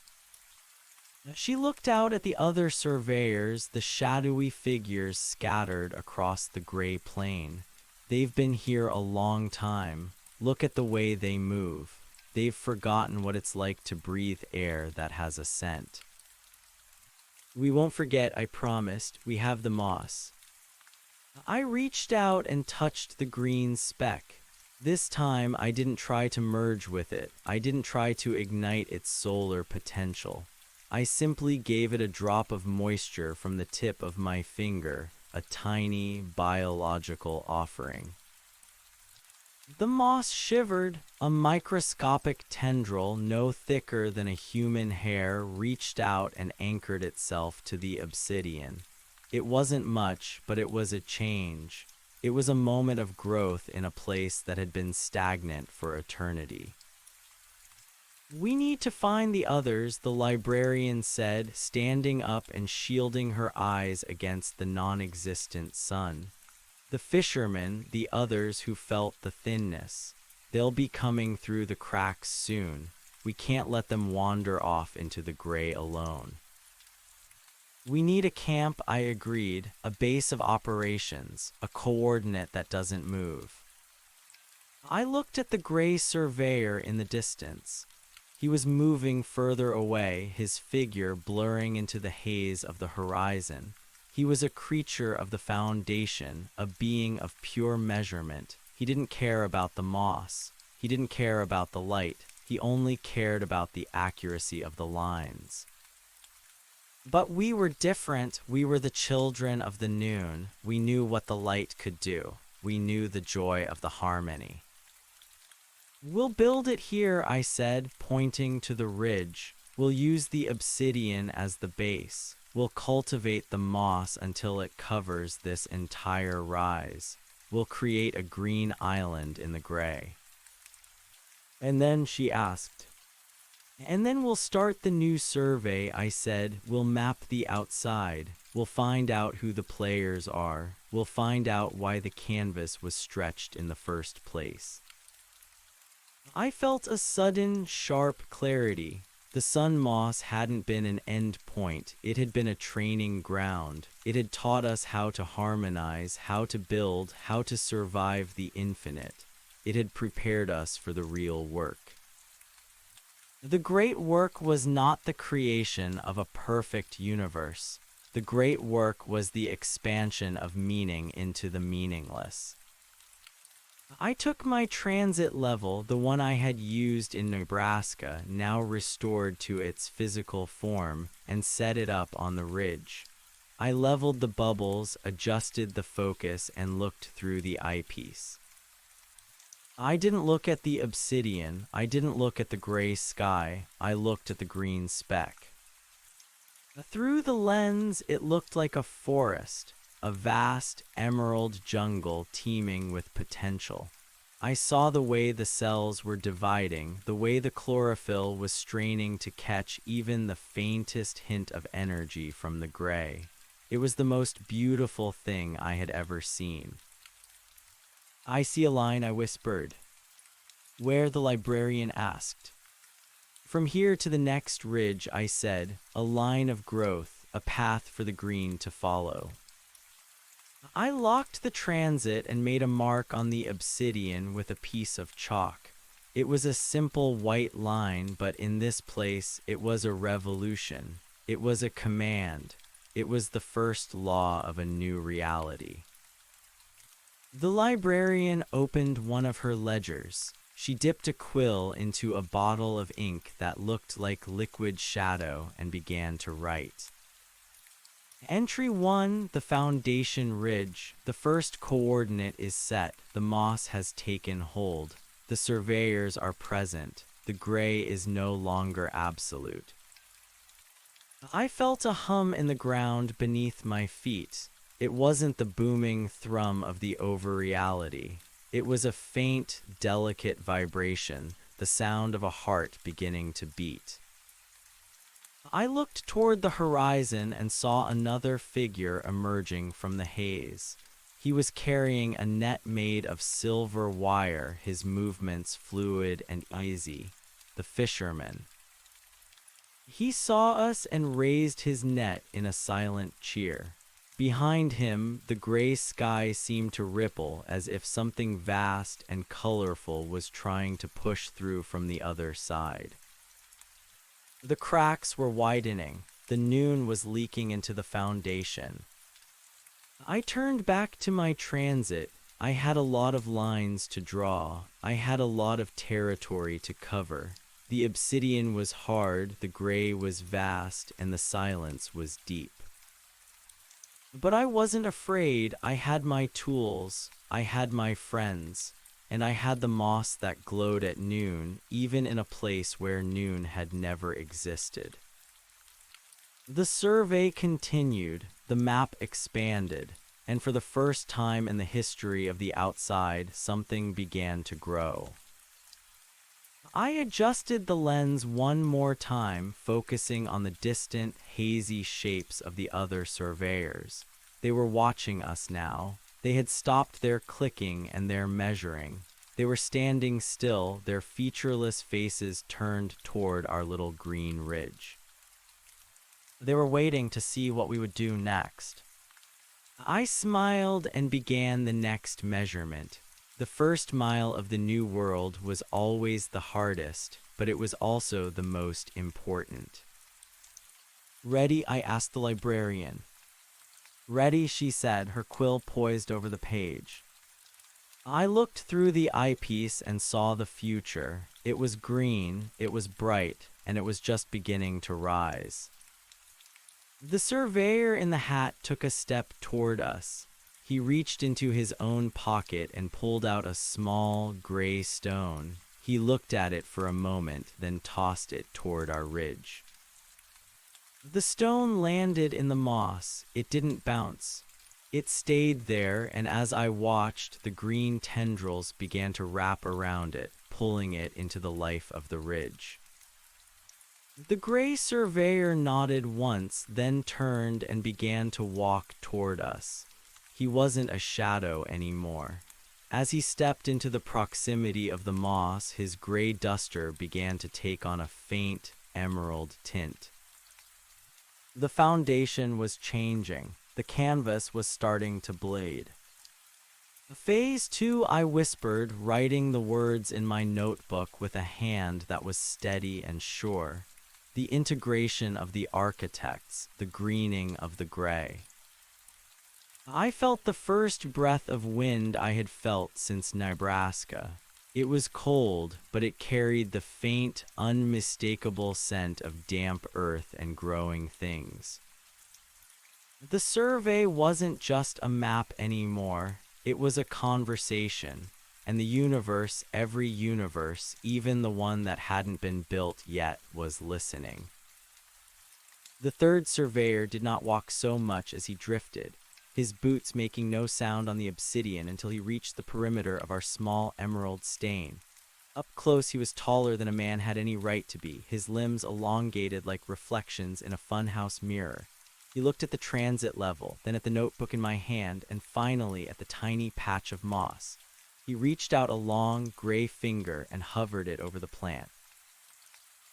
She looked out at the other surveyors, the shadowy figures scattered across the gray plain. "They've been here a long time. Look at the way they move. They've forgotten what it's like to breathe air that has a scent." "We won't forget," I promised. "We have the moss." I reached out and touched the green speck. This time I didn't try to merge with it. I didn't try to ignite its solar potential. I simply gave it a drop of moisture from the tip of my finger, a tiny biological offering. The moss shivered. A microscopic tendril, no thicker than a human hair, reached out and anchored itself to the obsidian. It wasn't much, but it was a change. It was a moment of growth in a place that had been stagnant for eternity. "We need to find the others," the librarian said, standing up and shielding her eyes against the non-existent sun. "The fishermen, the others who felt the thinness. They'll be coming through the cracks soon. We can't let them wander off into the gray alone." "We need a camp," I agreed, "a base of operations, a coordinate that doesn't move." I looked at the gray surveyor in the distance. He was moving further away, his figure blurring into the haze of the horizon. He was a creature of the foundation, a being of pure measurement. He didn't care about the moss. He didn't care about the light. He only cared about the accuracy of the lines. But we were different. We were the children of the noon. We knew what the light could do. We knew the joy of the harmony. "We'll build it here," I said, pointing to the ridge. "We'll use the obsidian as the base. We'll cultivate the moss until it covers this entire rise. We'll create a green island in the gray." "And then," she asked. "And then we'll start the new survey," I said. "We'll map the outside. We'll find out who the players are. We'll find out why the canvas was stretched in the first place." I felt a sudden, sharp clarity. The sun moss hadn't been an end point. It had been a training ground. It had taught us how to harmonize, how to build, how to survive the infinite. It had prepared us for the real work. The great work was not the creation of a perfect universe. The great work was the expansion of meaning into the meaningless. I took my transit level, the one I had used in Nebraska, now restored to its physical form, and set it up on the ridge. I leveled the bubbles, adjusted the focus, and looked through the eyepiece. I didn't look at the obsidian. I didn't look at the gray sky. I looked at the green speck. Through the lens, it looked like a forest. A vast emerald jungle teeming with potential. I saw the way the cells were dividing, the way the chlorophyll was straining to catch even the faintest hint of energy from the gray. It was the most beautiful thing I had ever seen. "I see a line," I whispered. "Where?" the librarian asked. "From here to the next ridge," I said. "A line of growth, a path for the green to follow." I locked the transit and made a mark on the obsidian with a piece of chalk. It was a simple white line, but in this place it was a revolution. It was a command. It was the first law of a new reality. The librarian opened one of her ledgers. She dipped a quill into a bottle of ink that looked like liquid shadow and began to write. Entry 1, the foundation ridge. The first coordinate is set. The moss has taken hold. The surveyors are present. The gray is no longer absolute. I felt a hum in the ground beneath my feet. It wasn't the booming thrum of the overreality. It was a faint, delicate vibration, the sound of a heart beginning to beat. I looked toward the horizon and saw another figure emerging from the haze. He was carrying a net made of silver wire, his movements fluid and easy. The fisherman. He saw us and raised his net in a silent cheer. Behind him, the gray sky seemed to ripple as if something vast and colorful was trying to push through from the other side. The cracks were widening. The noon was leaking into the foundation. I turned back to my transit. I had a lot of lines to draw. I had a lot of territory to cover. The obsidian was hard, the gray was vast, and the silence was deep. But I wasn't afraid. I had my tools. I had my friends. And I had the moss that glowed at noon, even in a place where noon had never existed. The survey continued, the map expanded, and for the first time in the history of the outside, something began to grow. I adjusted the lens one more time, focusing on the distant, hazy shapes of the other surveyors. They were watching us now. They had stopped their clicking and their measuring. They were standing still, their featureless faces turned toward our little green ridge. They were waiting to see what we would do next. I smiled and began the next measurement. The first mile of the new world was always the hardest, but it was also the most important. "Ready?" I asked the librarian. "Ready," she said, her quill poised over the page. I looked through the eyepiece and saw the future. It was green, it was bright, and it was just beginning to rise. The surveyor in the hat took a step toward us. He reached into his own pocket and pulled out a small, gray stone. He looked at it for a moment, then tossed it toward our ridge. The stone landed in the moss. It didn't bounce. It stayed there, and as I watched, the green tendrils began to wrap around it, pulling it into the life of the ridge. The gray surveyor nodded once, then turned and began to walk toward us. He wasn't a shadow anymore. As he stepped into the proximity of the moss, his gray duster began to take on a faint emerald tint. The foundation was changing. The canvas was starting to bleed. "Phase 2," I whispered, writing the words in my notebook with a hand that was steady and sure. The integration of the architects, the greening of the gray. I felt the first breath of wind I had felt since Nebraska. It was cold, but it carried the faint, unmistakable scent of damp earth and growing things. The survey wasn't just a map anymore. It was a conversation. And the universe, every universe, even the one that hadn't been built yet, was listening. The third surveyor did not walk so much as he drifted, his boots making no sound on the obsidian until he reached the perimeter of our small emerald stain. Up close, he was taller than a man had any right to be, his limbs elongated like reflections in a funhouse mirror. He looked at the transit level, then at the notebook in my hand, and finally at the tiny patch of moss. He reached out a long, gray finger and hovered it over the plant.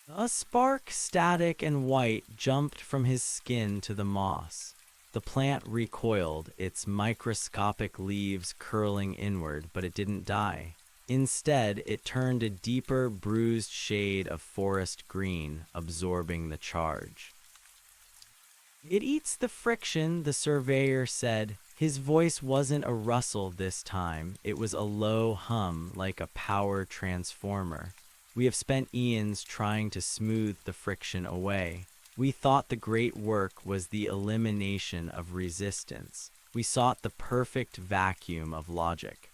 A spark, static and white, jumped from his skin to the moss. The plant recoiled, its microscopic leaves curling inward, but it didn't die. Instead, it turned a deeper, bruised shade of forest green, absorbing the charge. "It eats the friction," the surveyor said. His voice wasn't a rustle this time, it was a low hum like a power transformer. "We have spent eons trying to smooth the friction away. We thought the great work was the elimination of resistance. We sought the perfect vacuum of logic."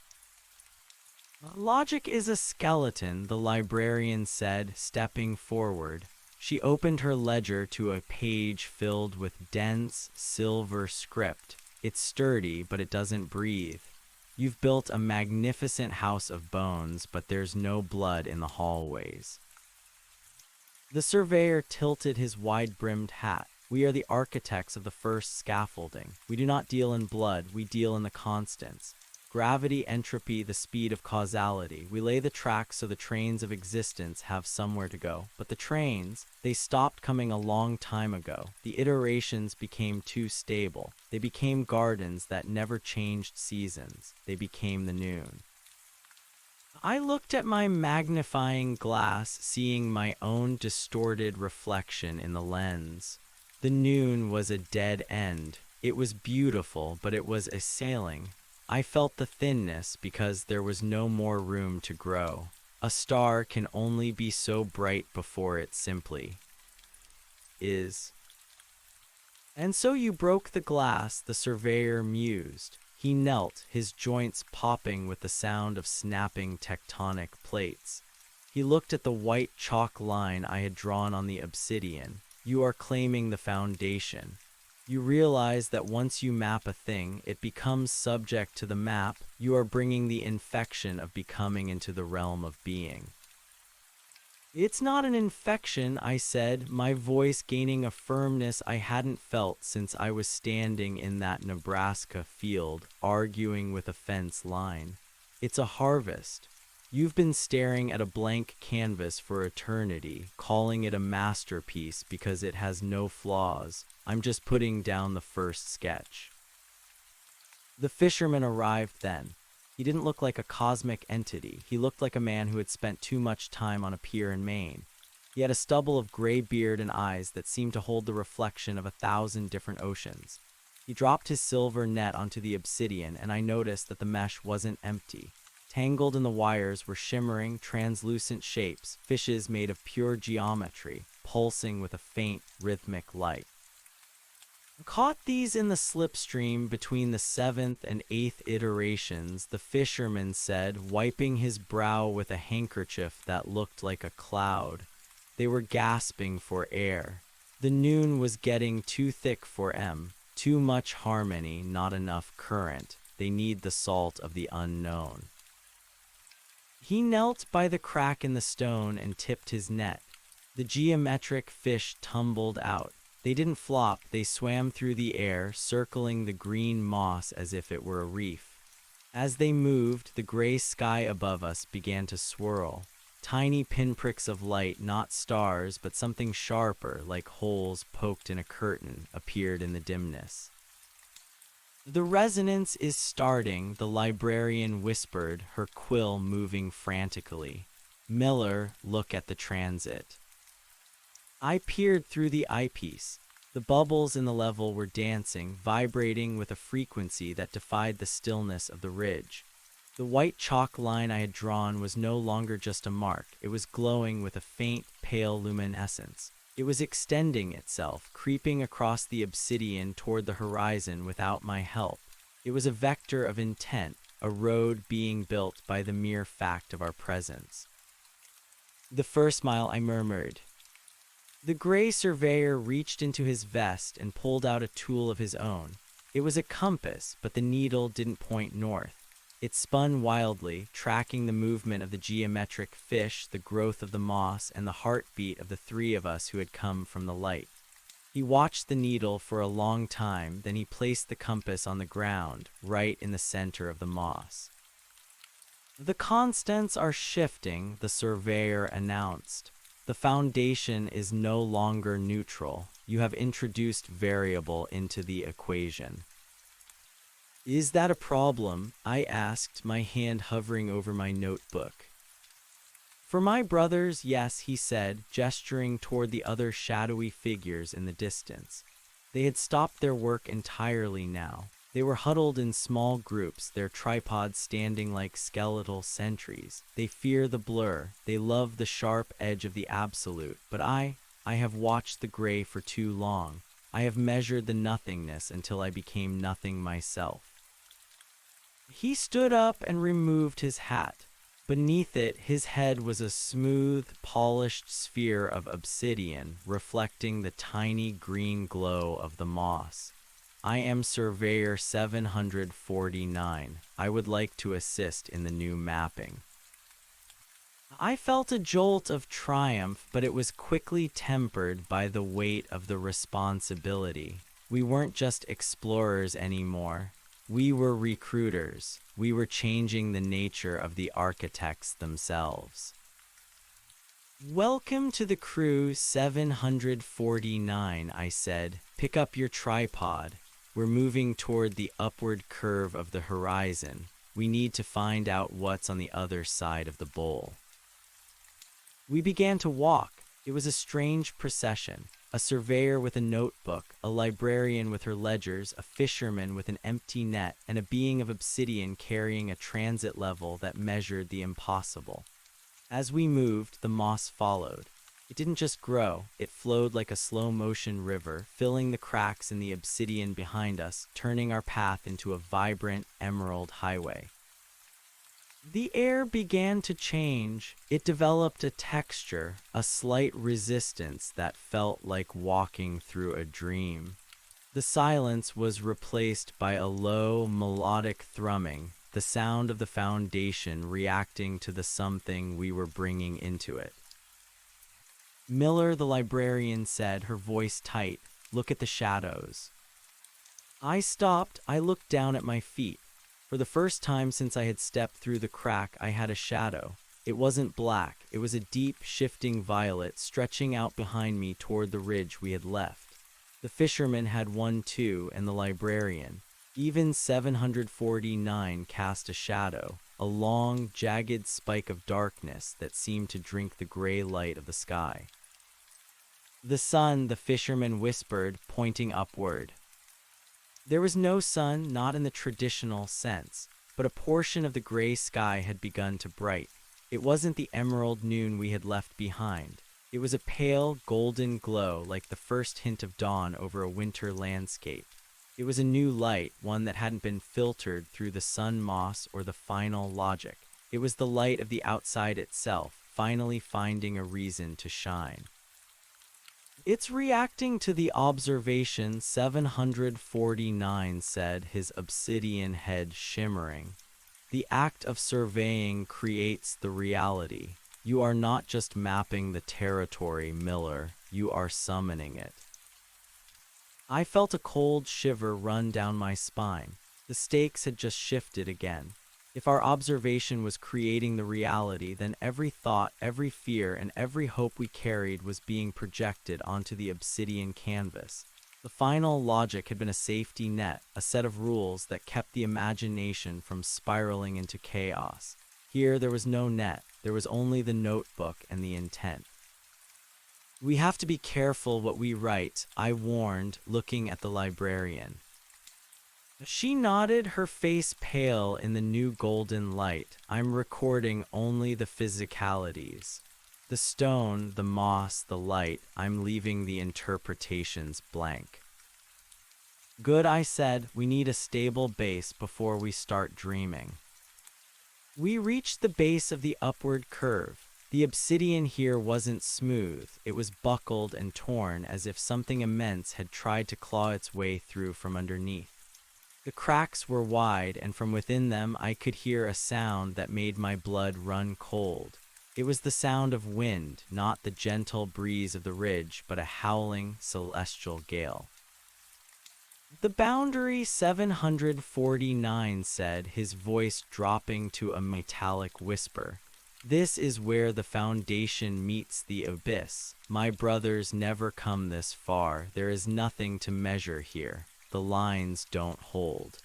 "Logic is a skeleton," the librarian said, stepping forward. She opened her ledger to a page filled with dense, silver script. "It's sturdy, but it doesn't breathe. You've built a magnificent house of bones, but there's no blood in the hallways." The surveyor tilted his wide-brimmed hat. "We are the architects of the first scaffolding. We do not deal in blood, we deal in the constants. Gravity, entropy, the speed of causality. We lay the tracks so the trains of existence have somewhere to go. But the trains, they stopped coming a long time ago. The iterations became too stable. They became gardens that never changed seasons. They became the noon." I looked at my magnifying glass, seeing my own distorted reflection in the lens. The noon was a dead end. It was beautiful, but it was assailing. I felt the thinness because there was no more room to grow. A star can only be so bright before it simply is. "And so you broke the glass," the surveyor mused. He knelt, his joints popping with the sound of snapping tectonic plates. He looked at the white chalk line I had drawn on the obsidian. "You are claiming the foundation. You realize that once you map a thing, it becomes subject to the map. You are bringing the infection of becoming into the realm of being." "It's not an infection," I said, my voice gaining a firmness I hadn't felt since I was standing in that Nebraska field, arguing with a fence line. "It's a harvest. You've been staring at a blank canvas for eternity, calling it a masterpiece because it has no flaws. I'm just putting down the first sketch." The fisherman arrived then. He didn't look like a cosmic entity. He looked like a man who had spent too much time on a pier in Maine. He had a stubble of gray beard and eyes that seemed to hold the reflection of 1,000 different oceans. He dropped his silver net onto the obsidian, and I noticed that the mesh wasn't empty. Tangled in the wires were shimmering, translucent shapes, fishes made of pure geometry, pulsing with a faint, rhythmic light. "Caught these in the slipstream between the 7th and 8th iterations," the fisherman said, wiping his brow with a handkerchief that looked like a cloud. "They were gasping for air. The noon was getting too thick for em. Too much harmony, not enough current. They need the salt of the unknown." He knelt by the crack in the stone and tipped his net. The geometric fish tumbled out. They didn't flop, they swam through the air, circling the green moss as if it were a reef. As they moved, the gray sky above us began to swirl. Tiny pinpricks of light, not stars, but something sharper, like holes poked in a curtain, appeared in the dimness. "The resonance is starting," the librarian whispered, her quill moving frantically. "Miller, look at the transit." I peered through the eyepiece. The bubbles in the level were dancing, vibrating with a frequency that defied the stillness of the ridge. The white chalk line I had drawn was no longer just a mark. It was glowing with a faint, pale luminescence. It was extending itself, creeping across the obsidian toward the horizon without my help. It was a vector of intent, a road being built by the mere fact of our presence. "The first mile," I murmured. The gray surveyor reached into his vest and pulled out a tool of his own. It was a compass, but the needle didn't point north. It spun wildly, tracking the movement of the geometric fish, the growth of the moss, and the heartbeat of the three of us who had come from the light. He watched the needle for a long time, then he placed the compass on the ground, right in the center of the moss. "The constants are shifting," the surveyor announced. "The foundation is no longer neutral. You have introduced variable into the equation." Is that a problem? I asked, my hand hovering over my notebook. For my brothers, yes, he said, gesturing toward the other shadowy figures in the distance. They had stopped their work entirely now. They were huddled in small groups, their tripods standing like skeletal sentries. They fear the blur. They love the sharp edge of the absolute. But I have watched the gray for too long. I have measured the nothingness until I became nothing myself. He stood up and removed his hat. Beneath it, his head was a smooth, polished sphere of obsidian, reflecting the tiny green glow of the moss. I am Surveyor 749. I would like to assist in the new mapping. I felt a jolt of triumph, but it was quickly tempered by the weight of the responsibility. We weren't just explorers anymore. We were recruiters. We were changing the nature of the architects themselves. Welcome to the crew 749, I said. Pick up your tripod. We're moving toward the upward curve of the horizon. We need to find out what's on the other side of the bowl. We began to walk. It was a strange procession. A surveyor with a notebook, a librarian with her ledgers, a fisherman with an empty net, and a being of obsidian carrying a transit level that measured the impossible. As we moved, the moss followed. It didn't just grow, it flowed like a slow-motion river, filling the cracks in the obsidian behind us, turning our path into a vibrant emerald highway. The air began to change. It developed a texture, a slight resistance that felt like walking through a dream. The silence was replaced by a low, melodic thrumming, the sound of the foundation reacting to the something we were bringing into it. Miller, the librarian, said, her voice tight, "Look at the shadows." I stopped. I looked down at my feet. For the first time since I had stepped through the crack, I had a shadow. It wasn't black. It was a deep, shifting violet stretching out behind me toward the ridge we had left. The fisherman had one too, and the librarian. Even 749 cast a shadow, a long, jagged spike of darkness that seemed to drink the gray light of the sky. "The sun," the fisherman whispered, pointing upward. There was no sun, not in the traditional sense, but a portion of the gray sky had begun to brighten. It wasn't the emerald noon we had left behind. It was a pale, golden glow like the first hint of dawn over a winter landscape. It was a new light, one that hadn't been filtered through the sun moss or the final logic. It was the light of the outside itself, finally finding a reason to shine. "It's reacting to the observation," 749 said, his obsidian head shimmering. "The act of surveying creates the reality. You are not just mapping the territory, Miller. You are summoning it." I felt a cold shiver run down my spine. The stakes had just shifted again. If our observation was creating the reality, then every thought, every fear, and every hope we carried was being projected onto the obsidian canvas. The final logic had been a safety net, a set of rules that kept the imagination from spiraling into chaos. Here there was no net, there was only the notebook and the intent. "We have to be careful what we write," I warned, looking at the librarian. She nodded, her face pale in the new golden light. "I'm recording only the physicalities. The stone, the moss, the light. I'm leaving the interpretations blank." "Good," I said. "We need a stable base before we start dreaming." We reached the base of the upward curve. The obsidian here wasn't smooth. It was buckled and torn as if something immense had tried to claw its way through from underneath. The cracks were wide, and from within them I could hear a sound that made my blood run cold. It was the sound of wind, not the gentle breeze of the ridge, but a howling, celestial gale. "The boundary," 749 said, his voice dropping to a metallic whisper. "This is where the foundation meets the abyss. My brothers never come this far. There is nothing to measure here. The lines don't hold."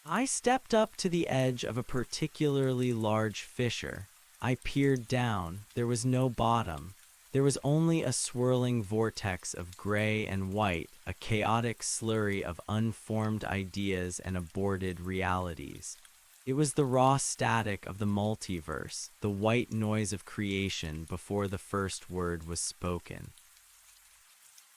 I stepped up to the edge of a particularly large fissure. I peered down. There was no bottom. There was only a swirling vortex of gray and white, a chaotic slurry of unformed ideas and aborted realities. It was the raw static of the multiverse, the white noise of creation before the first word was spoken.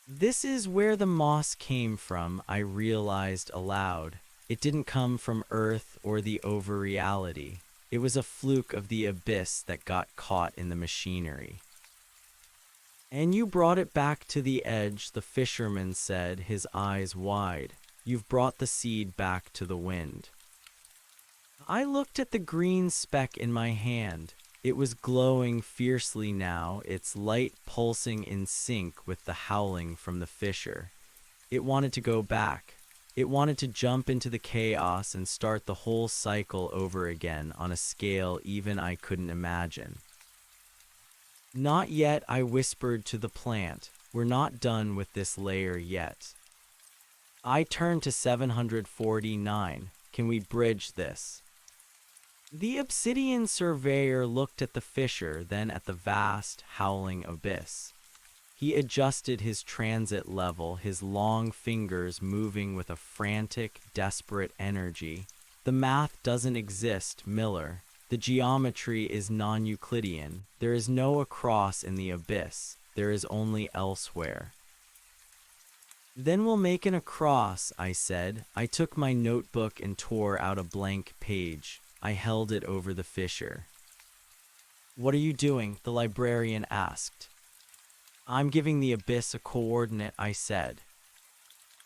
This is where the moss came from, I realized aloud. It didn't come from Earth or the over-reality. It was a fluke of the abyss that got caught in the machinery. And you brought it back to the edge, the fisherman said, his eyes wide. You've brought the seed back to the wind. I looked at the green speck in my hand. It was glowing fiercely now, its light pulsing in sync with the howling from the fissure. It wanted to go back. It wanted to jump into the chaos and start the whole cycle over again on a scale even I couldn't imagine. Not yet, I whispered to the plant. We're not done with this layer yet. I turned to 749. Can we bridge this? The obsidian surveyor looked at the fissure, then at the vast, howling abyss. He adjusted his transit level, his long fingers moving with a frantic, desperate energy. The math doesn't exist, Miller. The geometry is non-Euclidean. There is no across in the abyss. There is only elsewhere. Then we'll make an across, I said. I took my notebook and tore out a blank page. I held it over the fissure. What are you doing? The librarian asked. I'm giving the abyss a coordinate, I said.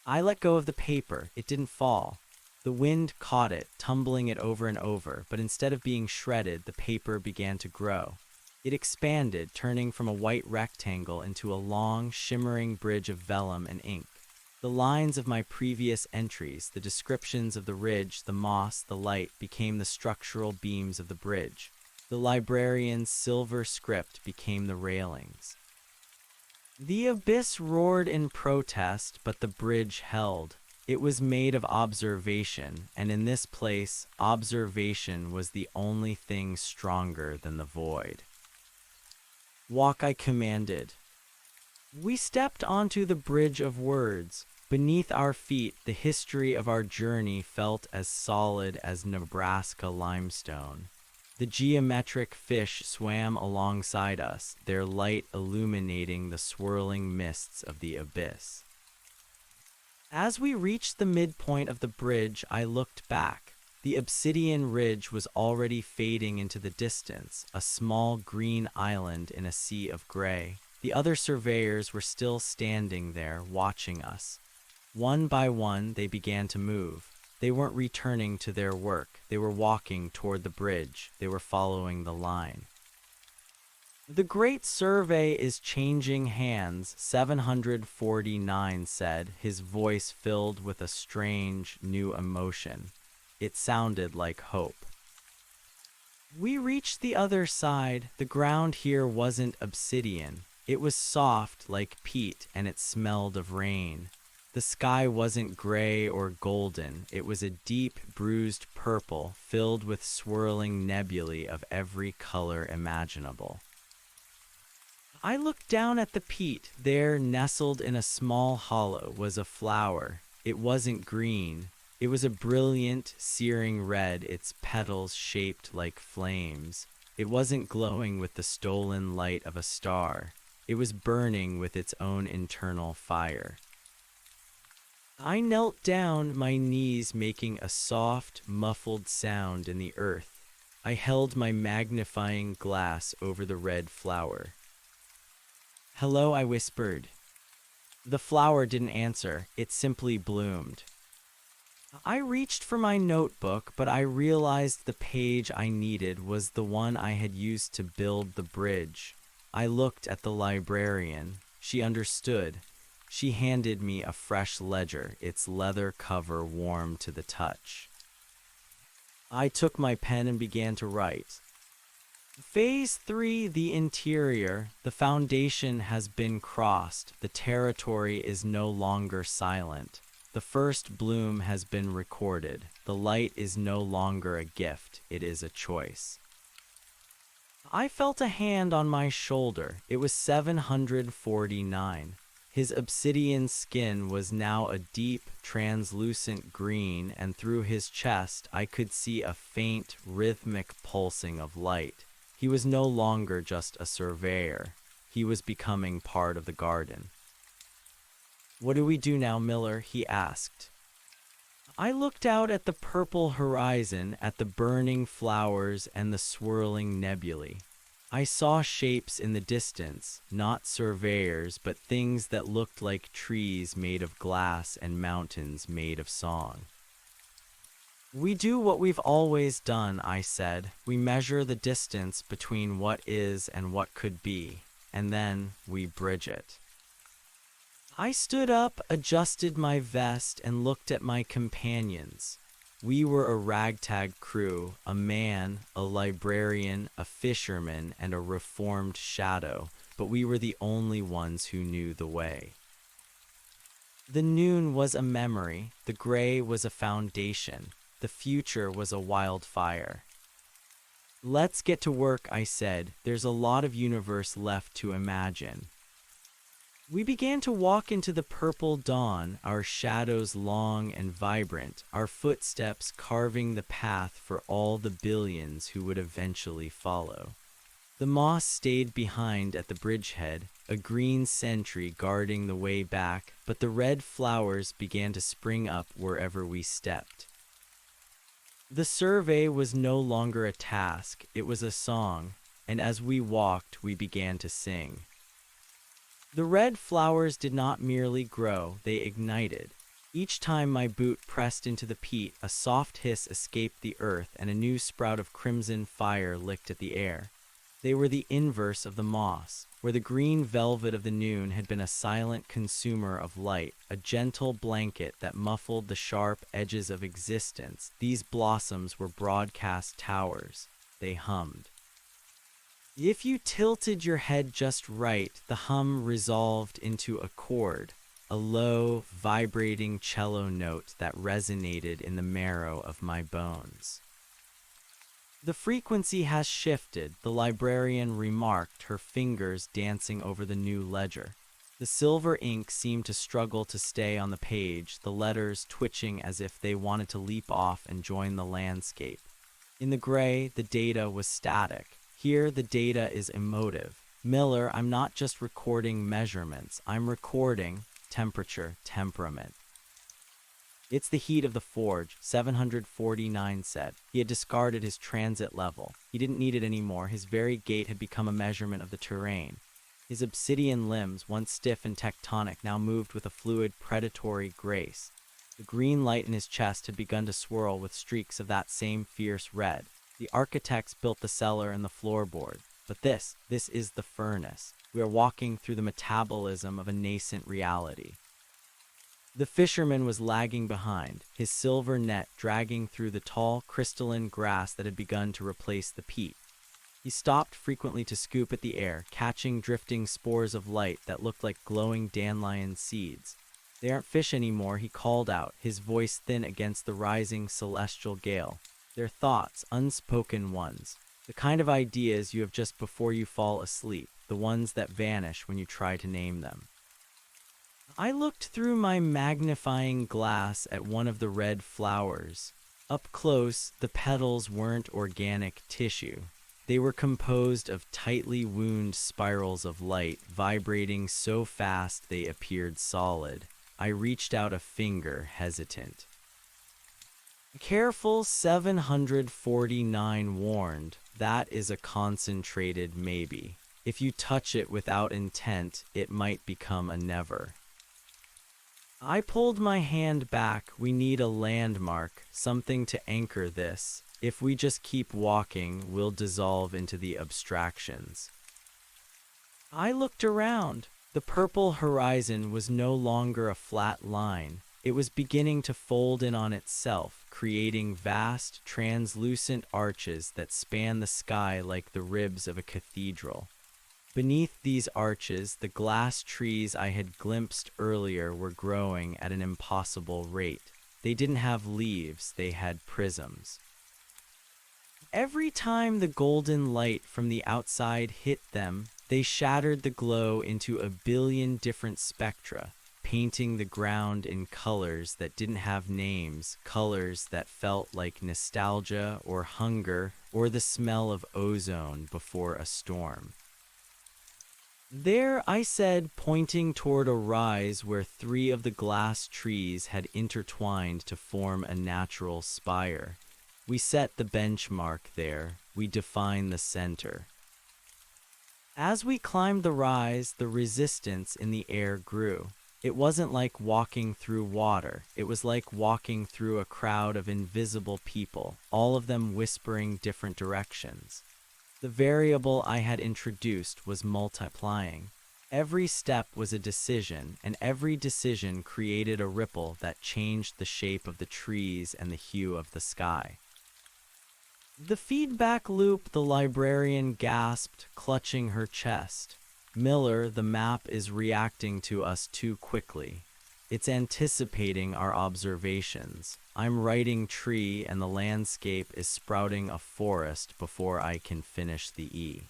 I let go of the paper. It didn't fall. The wind caught it, tumbling it over and over, but instead of being shredded, the paper began to grow. It expanded, turning from a white rectangle into a long, shimmering bridge of vellum and ink. The lines of my previous entries, the descriptions of the ridge, the moss, the light, became the structural beams of the bridge. The librarian's silver script became the railings. The abyss roared in protest, but the bridge held. It was made of observation, and in this place, observation was the only thing stronger than the void. Walk, I commanded. We stepped onto the bridge of words. Beneath our feet, the history of our journey felt as solid as Nebraska limestone. The geometric fish swam alongside us, their light illuminating the swirling mists of the abyss. As we reached the midpoint of the bridge, I looked back. The obsidian ridge was already fading into the distance, a small green island in a sea of gray. The other surveyors were still standing there, watching us. One by one, they began to move. They weren't returning to their work. They were walking toward the bridge. They were following the line. The Great Survey is changing hands, 749 said, his voice filled with a strange, new emotion. It sounded like hope. We reached the other side. The ground here wasn't obsidian. It was soft like peat, and it smelled of rain. The sky wasn't gray or golden. It was a deep, bruised purple, filled with swirling nebulae of every color imaginable. I looked down at the peat. There, nestled in a small hollow, was a flower. It wasn't green. It was a brilliant, searing red, its petals shaped like flames. It wasn't glowing with the stolen light of a star. It was burning with its own internal fire. I knelt down, my knees making a soft, muffled sound in the earth. I held my magnifying glass over the red flower. Hello, I whispered. The flower didn't answer. It simply bloomed. I reached for my notebook, but I realized the page I needed was the one I had used to build the bridge. I looked at the librarian. She understood. She handed me a fresh ledger, its leather cover warm to the touch. I took my pen and began to write. Phase 3, the interior. The foundation has been crossed. The territory is no longer silent. The first bloom has been recorded. The light is no longer a gift, it is a choice. I felt a hand on my shoulder. It was 749. His obsidian skin was now a deep, translucent green, and through his chest I could see a faint, rhythmic pulsing of light. He was no longer just a surveyor. He was becoming part of the garden. "What do we do now, Miller?" he asked. I looked out at the purple horizon, at the burning flowers and the swirling nebulae. I saw shapes in the distance, not surveyors, but things that looked like trees made of glass and mountains made of song. "We do what we've always done," I said. "We measure the distance between what is and what could be, and then we bridge it." I stood up, adjusted my vest, and looked at my companions. We were a ragtag crew, a man, a librarian, a fisherman, and a reformed shadow, but we were the only ones who knew the way. The noon was a memory, the gray was a foundation, the future was a wildfire. "Let's get to work," I said. "There's a lot of universe left to imagine." We began to walk into the purple dawn, our shadows long and vibrant, our footsteps carving the path for all the billions who would eventually follow. The moss stayed behind at the bridgehead, a green sentry guarding the way back, but the red flowers began to spring up wherever we stepped. The survey was no longer a task, it was a song, and as we walked, we began to sing. The red flowers did not merely grow, they ignited. Each time my boot pressed into the peat, a soft hiss escaped the earth and a new sprout of crimson fire licked at the air. They were the inverse of the moss, where the green velvet of the noon had been a silent consumer of light, a gentle blanket that muffled the sharp edges of existence. These blossoms were broadcast towers. They hummed. If you tilted your head just right, the hum resolved into a chord, a low, vibrating cello note that resonated in the marrow of my bones. "The frequency has shifted," the librarian remarked, her fingers dancing over the new ledger. The silver ink seemed to struggle to stay on the page, the letters twitching as if they wanted to leap off and join the landscape. In the gray, the data was static. Here, the data is emotive. "Miller, I'm not just recording measurements. I'm recording temperature, temperament." "It's the heat of the forge," 749 said. He had discarded his transit level. He didn't need it anymore. His very gait had become a measurement of the terrain. His obsidian limbs, once stiff and tectonic, now moved with a fluid, predatory grace. The green light in his chest had begun to swirl with streaks of that same fierce red. The architects built the cellar and the floorboard. But this is the furnace. We are walking through the metabolism of a nascent reality. The fisherman was lagging behind, his silver net dragging through the tall, crystalline grass that had begun to replace the peat. He stopped frequently to scoop at the air, catching drifting spores of light that looked like glowing dandelion seeds. "They aren't fish anymore," he called out, his voice thin against the rising celestial gale. "They're thoughts, unspoken ones. The kind of ideas you have just before you fall asleep, the ones that vanish when you try to name them." I looked through my magnifying glass at one of the red flowers. Up close, the petals weren't organic tissue. They were composed of tightly wound spirals of light, vibrating so fast they appeared solid. I reached out a finger, hesitant. "Careful," 749 warned. "That is a concentrated maybe. If you touch it without intent, it might become a never." I pulled my hand back. "We need a landmark, something to anchor this. If we just keep walking, we'll dissolve into the abstractions." I looked around. The purple horizon was no longer a flat line. It was beginning to fold in on itself, creating vast, translucent arches that span the sky like the ribs of a cathedral. Beneath these arches, the glass trees I had glimpsed earlier were growing at an impossible rate. They didn't have leaves, they had prisms. Every time the golden light from the outside hit them, they shattered the glow into a billion different spectra, painting the ground in colors that didn't have names, colors that felt like nostalgia or hunger or the smell of ozone before a storm. There, I said, pointing toward a rise where three of the glass trees had intertwined to form a natural spire. We set the benchmark there, we define the center. As we climbed the rise, the resistance in the air grew. It wasn't like walking through water, it was like walking through a crowd of invisible people, all of them whispering different directions. The variable I had introduced was multiplying. Every step was a decision, and every decision created a ripple that changed the shape of the trees and the hue of the sky. The feedback loop, the librarian gasped, clutching her chest. Miller, the map is reacting to us too quickly. It's anticipating our observations. I'm writing tree and the landscape is sprouting a forest before I can finish the E.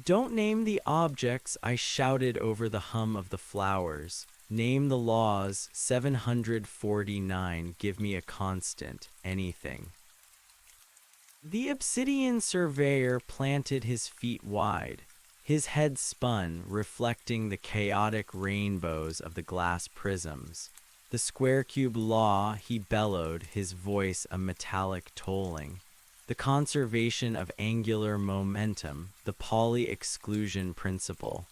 Don't name the objects, I shouted over the hum of the flowers. Name the laws, 749, give me a constant, anything. The obsidian surveyor planted his feet wide. His head spun, reflecting the chaotic rainbows of the glass prisms. The square cube law, he bellowed, his voice a metallic tolling. The conservation of angular momentum, the Pauli exclusion principle.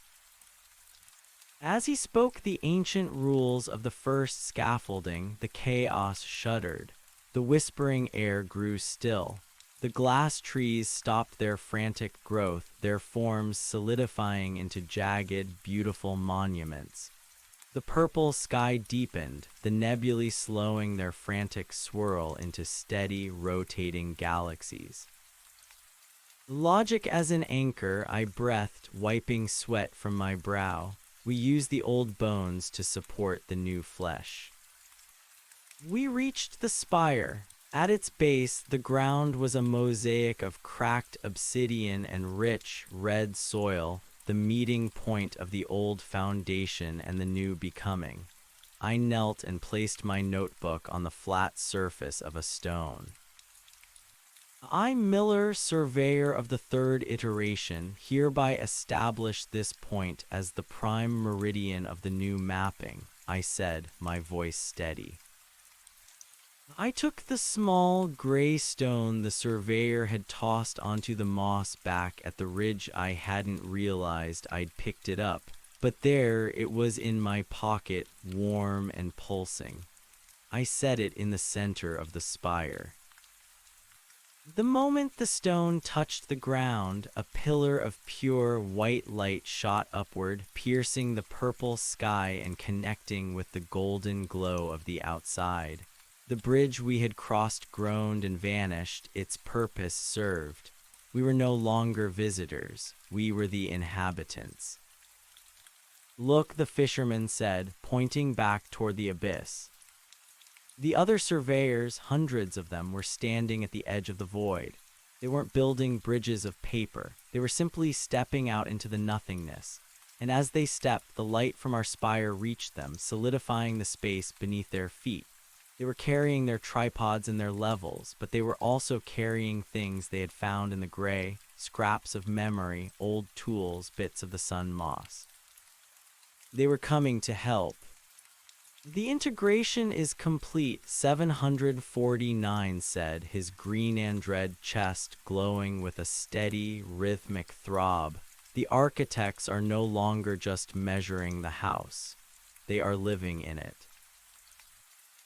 As he spoke the ancient rules of the first scaffolding, the chaos shuddered. The whispering air grew still. The glass trees stopped their frantic growth, their forms solidifying into jagged, beautiful monuments. The purple sky deepened, the nebulae slowing their frantic swirl into steady, rotating galaxies. Logic as an anchor, I breathed, wiping sweat from my brow. We use the old bones to support the new flesh. We reached the spire. At its base, the ground was a mosaic of cracked obsidian and rich, red soil, the meeting point of the old foundation and the new becoming. I knelt and placed my notebook on the flat surface of a stone. I, Miller, surveyor of the third iteration, hereby establish this point as the prime meridian of the new mapping, I said, my voice steady. I took the small, gray stone the surveyor had tossed onto the moss back at the ridge. I hadn't realized I'd picked it up, but there it was in my pocket, warm and pulsing. I set it in the center of the spire. The moment the stone touched the ground, a pillar of pure white light shot upward, piercing the purple sky and connecting with the golden glow of the outside. The bridge we had crossed groaned and vanished, its purpose served. We were no longer visitors, we were the inhabitants. Look, the fisherman said, pointing back toward the abyss. The other surveyors, hundreds of them, were standing at the edge of the void. They weren't building bridges of paper, they were simply stepping out into the nothingness. And as they stepped, the light from our spire reached them, solidifying the space beneath their feet. They were carrying their tripods and their levels, but they were also carrying things they had found in the gray, scraps of memory, old tools, bits of the sun moss. They were coming to help. The integration is complete, 749 said, his green and red chest glowing with a steady, rhythmic throb. The architects are no longer just measuring the house. They are living in it.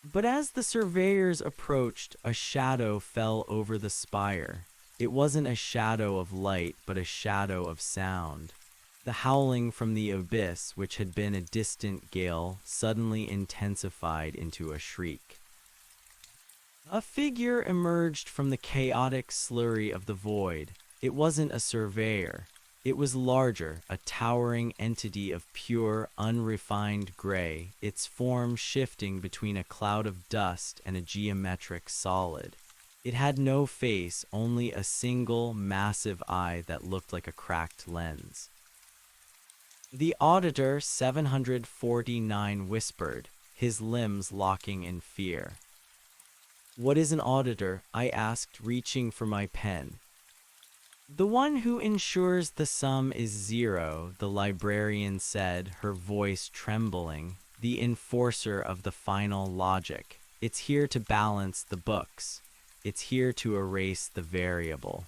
But as the surveyors approached, a shadow fell over the spire. It wasn't a shadow of light, but a shadow of sound. The howling from the abyss, which had been a distant gale, suddenly intensified into a shriek. A figure emerged from the chaotic slurry of the void. It wasn't a surveyor. It was larger, a towering entity of pure, unrefined gray, its form shifting between a cloud of dust and a geometric solid. It had no face, only a single, massive eye that looked like a cracked lens. The auditor 749 whispered, his limbs locking in fear. "What is an auditor?" I asked, reaching for my pen. "The one who ensures the sum is zero," the librarian said, her voice trembling. "The enforcer of the final logic. It's here to balance the books. It's here to erase the variable."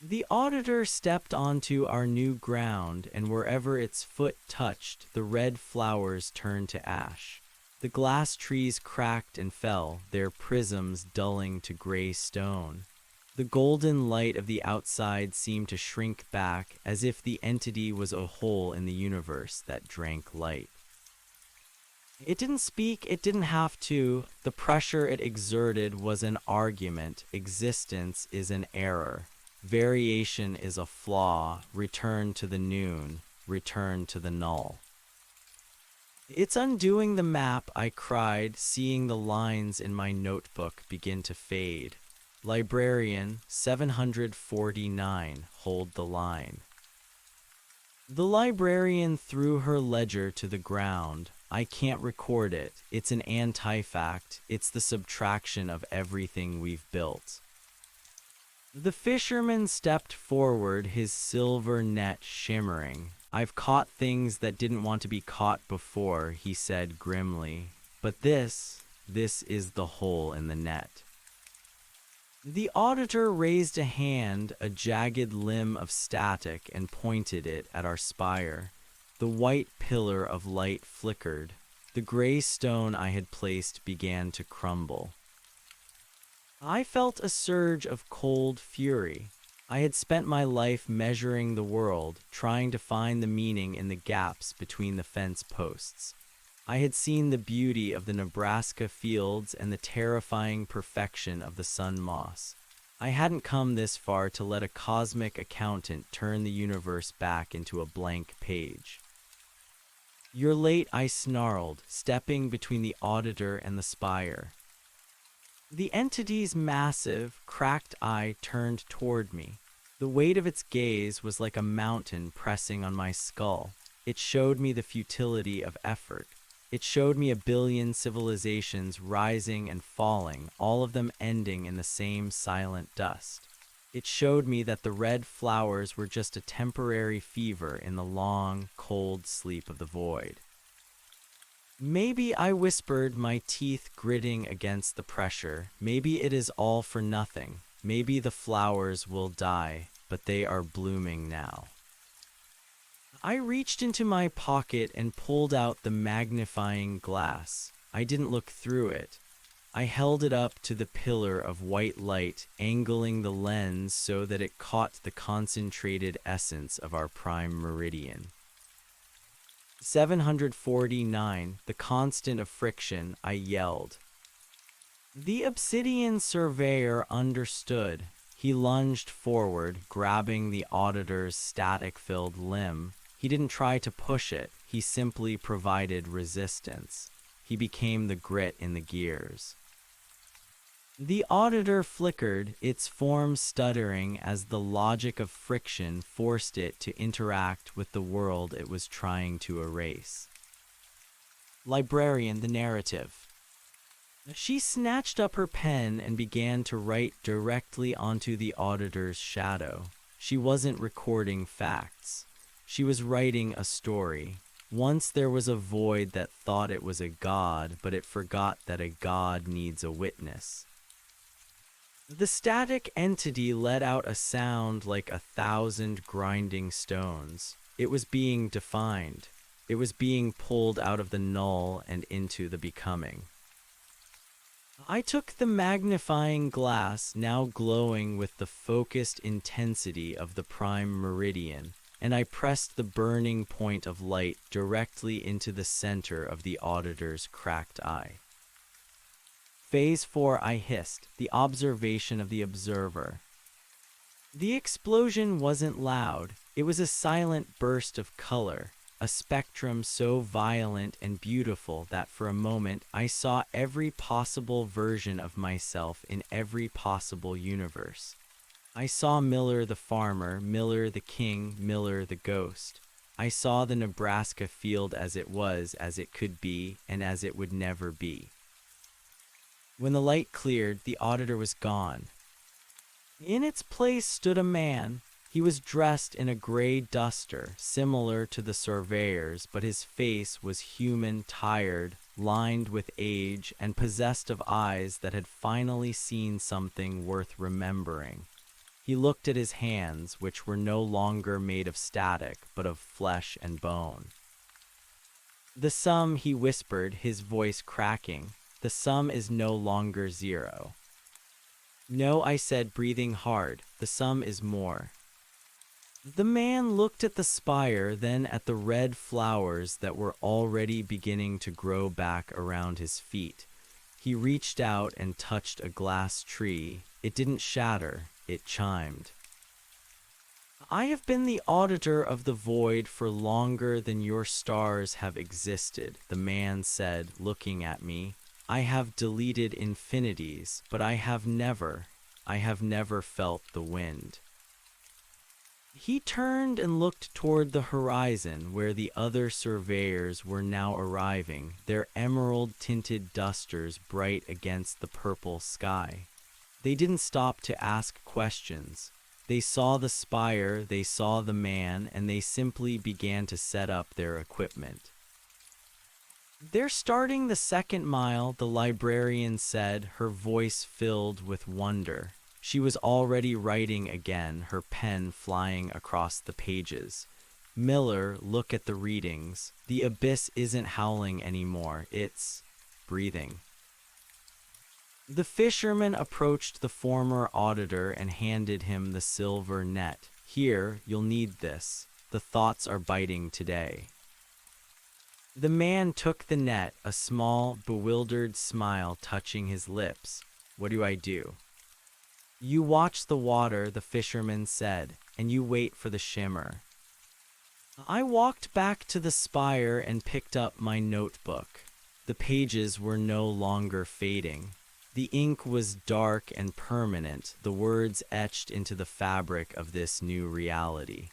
The auditor stepped onto our new ground, and wherever its foot touched, the red flowers turned to ash. The glass trees cracked and fell, their prisms dulling to gray stone. The golden light of the outside seemed to shrink back, as if the entity was a hole in the universe that drank light. It didn't speak, it didn't have to. The pressure it exerted was an argument. Existence is an error. Variation is a flaw. Return to the noon. Return to the null. "It's undoing the map," I cried, seeing the lines in my notebook begin to fade. Librarian 749, hold the line. The librarian threw her ledger to the ground. "I can't record it. It's an anti-fact. It's the subtraction of everything we've built." The fisherman stepped forward, his silver net shimmering. "I've caught things that didn't want to be caught before," he said grimly. "But this is the hole in the net." The auditor raised a hand, a jagged limb of static, and pointed it at our spire. The white pillar of light flickered. The gray stone I had placed began to crumble. I felt a surge of cold fury. I had spent my life measuring the world, trying to find the meaning in the gaps between the fence posts. I had seen the beauty of the Nebraska fields and the terrifying perfection of the sun moss. I hadn't come this far to let a cosmic accountant turn the universe back into a blank page. "You're late," I snarled, stepping between the auditor and the spire. The entity's massive, cracked eye turned toward me. The weight of its gaze was like a mountain pressing on my skull. It showed me the futility of effort. It showed me a billion civilizations rising and falling, all of them ending in the same silent dust. It showed me that the red flowers were just a temporary fever in the long, cold sleep of the void. "Maybe," I whispered, my teeth gritting against the pressure, "maybe it is all for nothing. Maybe the flowers will die, but they are blooming now." I reached into my pocket and pulled out the magnifying glass. I didn't look through it. I held it up to the pillar of white light, angling the lens so that it caught the concentrated essence of our prime meridian. 749, the constant of friction, I yelled. The obsidian surveyor understood. He lunged forward, grabbing the auditor's static-filled limb. He didn't try to push it, he simply provided resistance. He became the grit in the gears. The auditor flickered, its form stuttering as the logic of friction forced it to interact with the world it was trying to erase. Librarian, the narrative. She snatched up her pen and began to write directly onto the auditor's shadow. She wasn't recording facts. She was writing a story. Once there was a void that thought it was a god, but it forgot that a god needs a witness. The static entity let out a sound like 1,000 grinding stones. It was being defined. It was being pulled out of the null and into the becoming. I took the magnifying glass, now glowing with the focused intensity of the prime meridian, and I pressed the burning point of light directly into the center of the auditor's cracked eye. Phase 4, I hissed, the observation of the observer. The explosion wasn't loud. It was a silent burst of color, a spectrum so violent and beautiful that for a moment I saw every possible version of myself in every possible universe. I saw Miller the farmer, Miller the king, Miller the ghost. I saw the Nebraska field as it was, as it could be, and as it would never be. When the light cleared, the auditor was gone. In its place stood a man. He was dressed in a gray duster, similar to the surveyor's, but his face was human, tired, lined with age, and possessed of eyes that had finally seen something worth remembering. He looked at his hands, which were no longer made of static, but of flesh and bone. "The sum," he whispered, his voice cracking, "the sum is no longer 0. "No," I said, breathing hard, "the sum is more." The man looked at the spire, then at the red flowers that were already beginning to grow back around his feet. He reached out and touched a glass tree. It didn't shatter, it chimed. "I have been the auditor of the void for longer than your stars have existed," the man said, looking at me. "I have deleted infinities, but I have never felt the wind." He turned and looked toward the horizon where the other surveyors were now arriving, their emerald-tinted dusters bright against the purple sky. They didn't stop to ask questions. They saw the spire, they saw the man, and they simply began to set up their equipment. "They're starting the second mile," the librarian said, her voice filled with wonder. She was already writing again, her pen flying across the pages. "Miller, look at the readings. The abyss isn't howling anymore, it's breathing." The fisherman approached the former auditor and handed him the silver net. "Here, you'll need this. The thoughts are biting today." The man took the net, a small, bewildered smile touching his lips. "What do I do?" "You watch the water," the fisherman said, "and you wait for the shimmer." I walked back to the spire and picked up my notebook. The pages were no longer fading. The ink was dark and permanent, the words etched into the fabric of this new reality.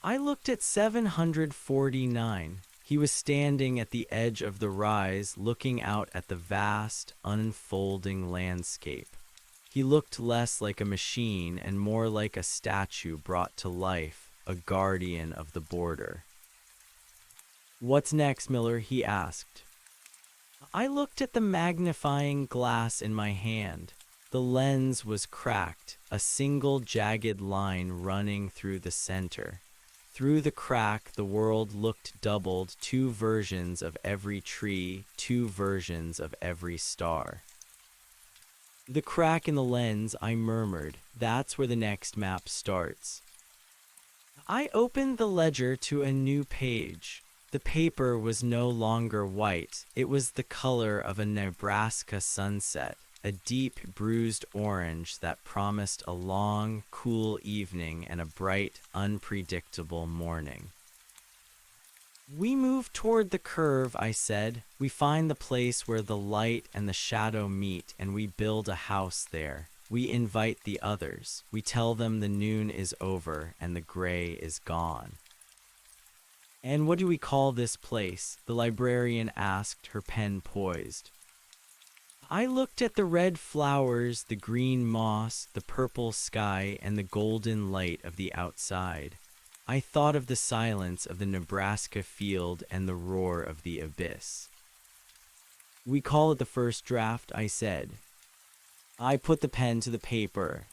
I looked at 749. He was standing at the edge of the rise, looking out at the vast, unfolding landscape. He looked less like a machine and more like a statue brought to life, a guardian of the border. "What's next, Miller?" he asked. I looked at the magnifying glass in my hand. The lens was cracked, a single jagged line running through the center. Through the crack, the world looked doubled, 2 versions of every tree, 2 versions of every star. "The crack in the lens," I murmured. "That's where the next map starts." I opened the ledger to a new page. The paper was no longer white. It was the color of a Nebraska sunset, a deep, bruised orange that promised a long, cool evening and a bright, unpredictable morning. "We move toward the curve," I said. "We find the place where the light and the shadow meet, and we build a house there. We invite the others. We tell them the noon is over and the gray is gone." "And what do we call this place?" the librarian asked, her pen poised. I looked at the red flowers, the green moss, the purple sky, and the golden light of the outside. I thought of the silence of the Nebraska field and the roar of the abyss. "We call it the first draft," I said. I put the pen to the paper.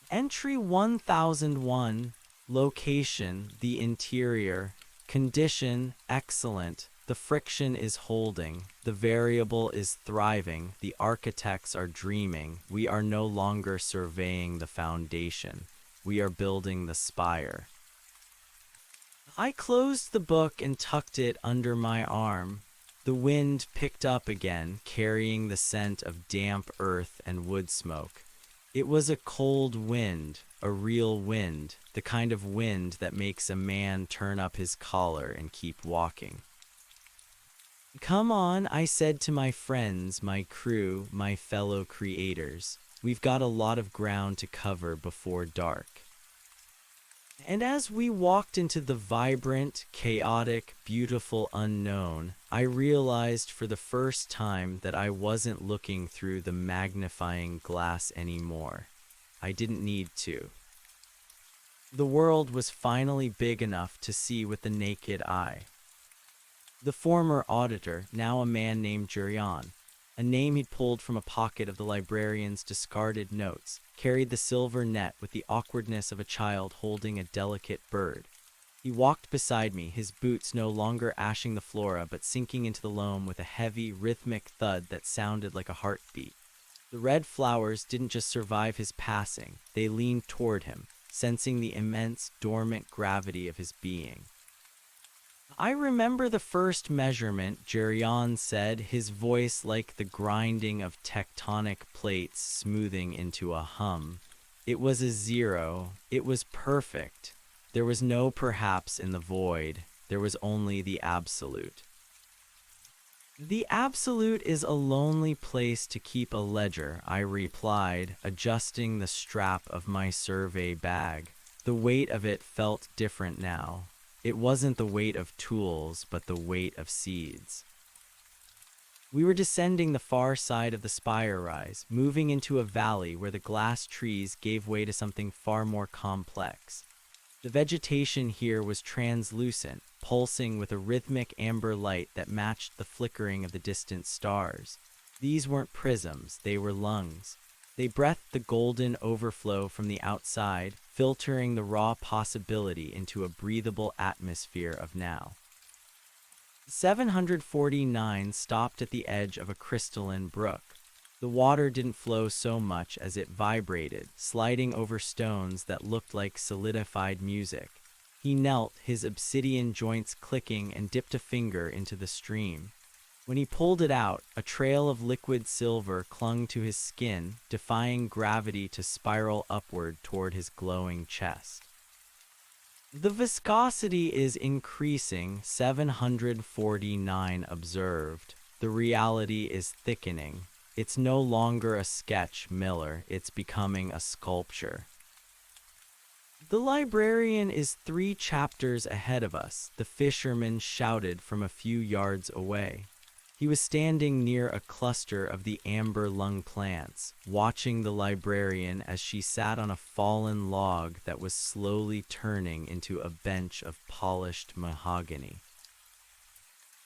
"Entry 1001, location, the interior, condition, excellent. The friction is holding, the variable is thriving, the architects are dreaming. We are no longer surveying the foundation. We are building the spire." I closed the book and tucked it under my arm. The wind picked up again, carrying the scent of damp earth and wood smoke. It was a cold wind, a real wind, the kind of wind that makes a man turn up his collar and keep walking. "Come on," I said to my friends, my crew, my fellow creators. "We've got a lot of ground to cover before dark." And as we walked into the vibrant, chaotic, beautiful unknown, I realized for the first time that I wasn't looking through the magnifying glass anymore. I didn't need to. The world was finally big enough to see with the naked eye. The former auditor, now a man named Jurian, a name he'd pulled from a pocket of the librarian's discarded notes, carried the silver net with the awkwardness of a child holding a delicate bird. He walked beside me, his boots no longer ashing the flora but sinking into the loam with a heavy, rhythmic thud that sounded like a heartbeat. The red flowers didn't just survive his passing, they leaned toward him, sensing the immense, dormant gravity of his being. "I remember the first measurement," Jerion said, his voice like the grinding of tectonic plates smoothing into a hum. "It was a 0. It was perfect. There was no perhaps in the void. There was only the absolute." "The absolute is a lonely place to keep a ledger," I replied, adjusting the strap of my survey bag. The weight of it felt different now. It wasn't the weight of tools, but the weight of seeds. We were descending the far side of the spire rise, moving into a valley where the glass trees gave way to something far more complex. The vegetation here was translucent, pulsing with a rhythmic amber light that matched the flickering of the distant stars. These weren't prisms, they were lungs. They breathed the golden overflow from the outside, filtering the raw possibility into a breathable atmosphere of now. 749 stopped at the edge of a crystalline brook. The water didn't flow so much as it vibrated, sliding over stones that looked like solidified music. He knelt, his obsidian joints clicking, and dipped a finger into the stream. When he pulled it out, a trail of liquid silver clung to his skin, defying gravity to spiral upward toward his glowing chest. "The viscosity is increasing," 749 observed. "The reality is thickening. It's no longer a sketch, Miller. It's becoming a sculpture." "The librarian is 3 chapters ahead of us," the fisherman shouted from a few yards away. He was standing near a cluster of the amber lung plants, watching the librarian as she sat on a fallen log that was slowly turning into a bench of polished mahogany.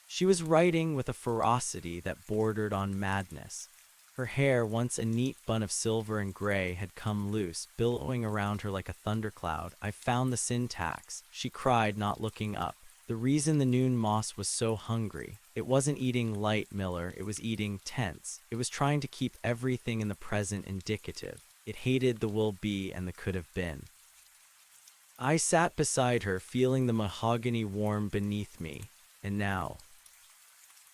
She was writing with a ferocity that bordered on madness. Her hair, once a neat bun of silver and gray, had come loose, billowing around her like a thundercloud. "I found the syntax," she cried, not looking up. "The reason the noon moss was so hungry. It wasn't eating light, Miller, it was eating tense. It was trying to keep everything in the present indicative. It hated the will be and the could have been." I sat beside her, feeling the mahogany warm beneath me.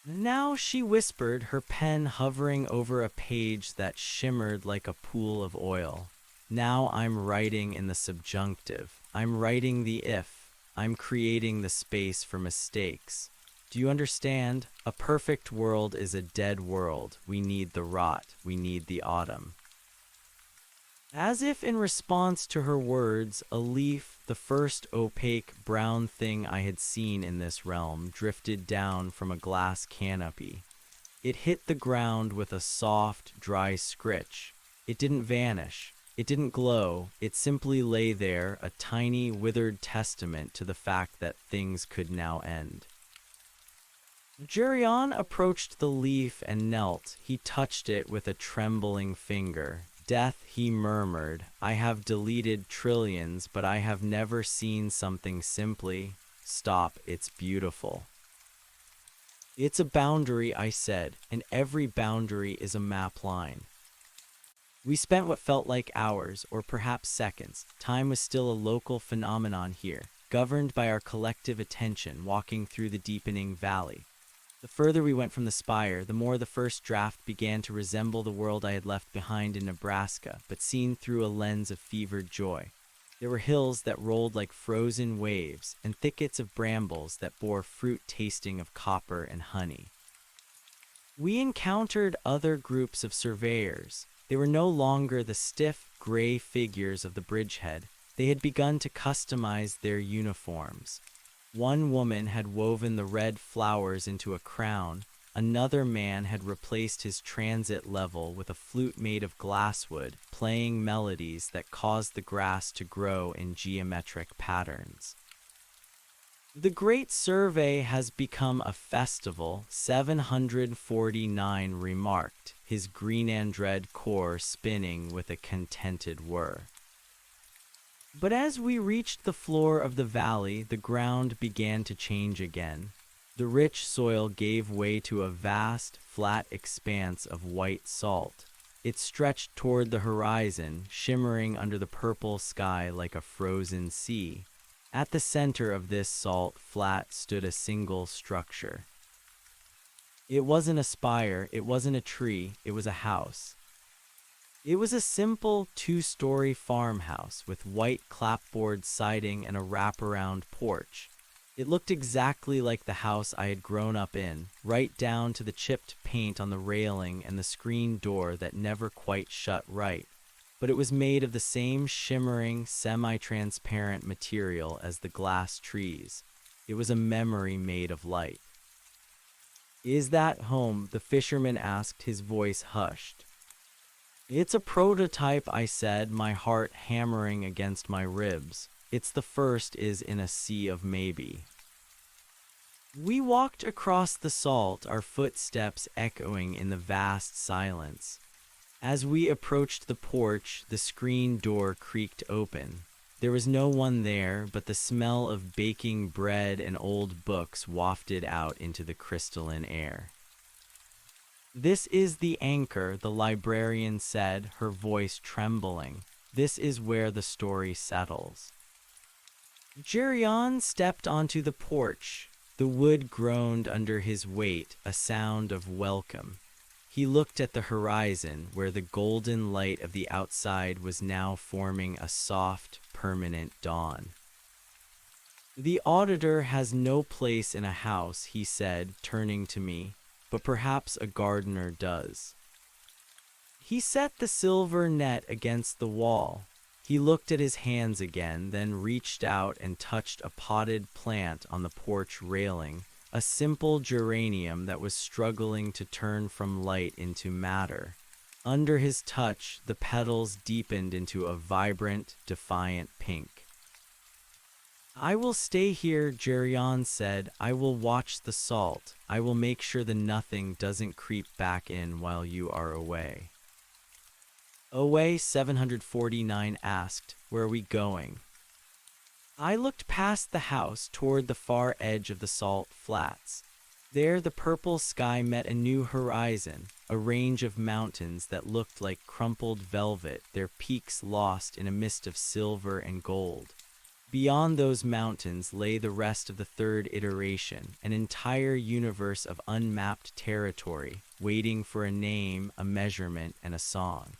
Now, she whispered, her pen hovering over a page that shimmered like a pool of oil. "Now I'm writing in the subjunctive. I'm writing the if. I'm creating the space for mistakes. Do you understand? A perfect world is a dead world. We need the rot. We need the autumn." As if in response to her words, a leaf, the first opaque brown thing I had seen in this realm, drifted down from a glass canopy. It hit the ground with a soft, dry scritch. It didn't vanish. It didn't glow. It simply lay there, a tiny, withered testament to the fact that things could now end. Jurian approached the leaf and knelt. He touched it with a trembling finger. "Death," he murmured. "I have deleted trillions, but I have never seen something simply. Stop, it's beautiful." "It's a boundary," I said, "and every boundary is a map line." We spent what felt like hours, or perhaps seconds. Time was still a local phenomenon here, governed by our collective attention walking through the deepening valley. The further we went from the spire, the more the first draft began to resemble the world I had left behind in Nebraska, but seen through a lens of fevered joy. There were hills that rolled like frozen waves, and thickets of brambles that bore fruit tasting of copper and honey. We encountered other groups of surveyors. They were no longer the stiff, gray figures of the bridgehead. They had begun to customize their uniforms. One woman had woven the red flowers into a crown. Another man had replaced his transit level with a flute made of glasswood, playing melodies that caused the grass to grow in geometric patterns. The Great Survey has become a festival, 749 remarked, his green-and-red core spinning with a contented whir. But as we reached the floor of the valley, the ground began to change again. The rich soil gave way to a vast, flat expanse of white salt. It stretched toward the horizon, shimmering under the purple sky like a frozen sea. At the center of this salt flat stood a single structure. It wasn't a spire, it wasn't a tree, it was a house. It was a simple two-story farmhouse with white clapboard siding and a wraparound porch. It looked exactly like the house I had grown up in, right down to the chipped paint on the railing and the screen door that never quite shut right. But it was made of the same shimmering, semi-transparent material as the glass trees. It was a memory made of light. "Is that home?" the fisherman asked, his voice hushed. "It's a prototype," I said, my heart hammering against my ribs. "It's the first is in a sea of maybe." We walked across the salt, our footsteps echoing in the vast silence. As we approached the porch, the screen door creaked open. There was no one there, but the smell of baking bread and old books wafted out into the crystalline air. "This is the anchor," the librarian said, her voice trembling. "This is where the story settles." Jerion stepped onto the porch. The wood groaned under his weight, a sound of welcome. He looked at the horizon, where the golden light of the outside was now forming a soft, permanent dawn. "The auditor has no place in a house," he said, turning to me. "But perhaps a gardener does." He set the silver net against the wall. He looked at his hands again, then reached out and touched a potted plant on the porch railing, a simple geranium that was struggling to turn from light into matter. Under his touch, the petals deepened into a vibrant, defiant pink. "I will stay here," Jerion said. "I will watch the salt. I will make sure the nothing doesn't creep back in while you are away." "Away?" 749 asked. "Where are we going?" I looked past the house toward the far edge of the salt flats. There the purple sky met a new horizon, a range of mountains that looked like crumpled velvet, their peaks lost in a mist of silver and gold. Beyond those mountains lay the rest of the third iteration, an entire universe of unmapped territory, waiting for a name, a measurement, and a song.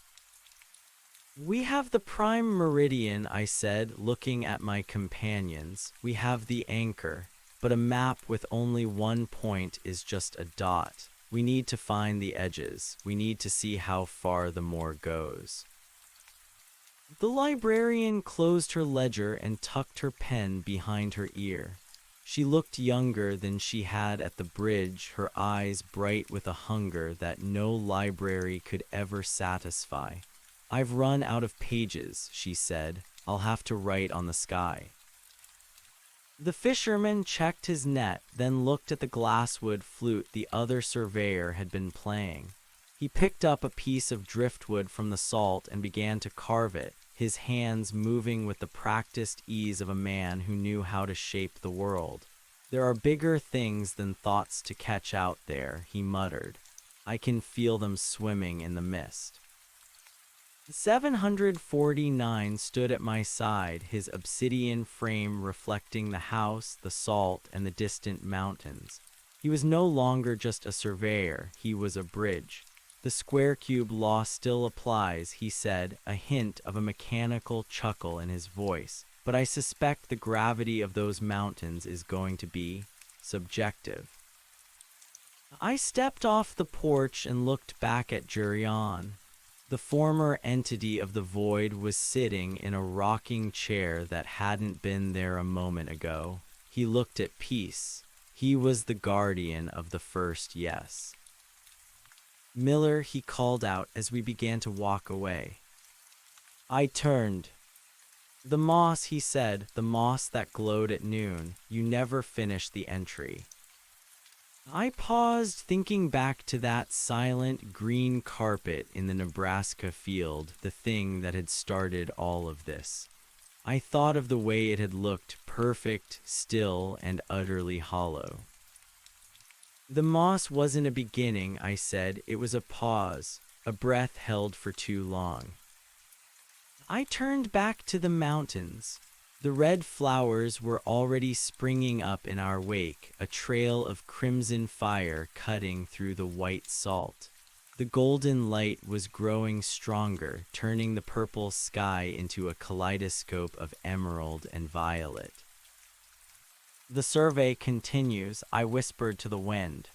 "We have the prime meridian," I said, looking at my companions. "We have the anchor, but a map with only one point is just a dot. We need to find the edges. We need to see how far the moor goes." The librarian closed her ledger and tucked her pen behind her ear. She looked younger than she had at the bridge, her eyes bright with a hunger that no library could ever satisfy. "I've run out of pages," she said. "I'll have to write on the sky." The fisherman checked his net, then looked at the glasswood flute the other surveyor had been playing. He picked up a piece of driftwood from the salt and began to carve it, his hands moving with the practiced ease of a man who knew how to shape the world. "There are bigger things than thoughts to catch out there," he muttered. "I can feel them swimming in the mist." 749 stood at my side, his obsidian frame reflecting the house, the salt, and the distant mountains. He was no longer just a surveyor, he was a bridge. The square cube law still applies, he said, a hint of a mechanical chuckle in his voice. But I suspect the gravity of those mountains is going to be subjective. I stepped off the porch and looked back at Jurian. The former entity of the void was sitting in a rocking chair that hadn't been there a moment ago. He looked at peace. He was the guardian of the first yes. Miller, he called out as we began to walk away. I turned. The moss, he said, the moss that glowed at noon. You never finished the entry. I paused, thinking back to that silent green carpet in the Nebraska field, the thing that had started all of this. I thought of the way it had looked, perfect, still, and utterly hollow. The moss wasn't a beginning, I said. It was a pause, a breath held for too long. I turned back to the mountains. The red flowers were already springing up in our wake, a trail of crimson fire cutting through the white salt. The golden light was growing stronger, turning the purple sky into a kaleidoscope of emerald and violet. The survey continues, I whispered to the wind.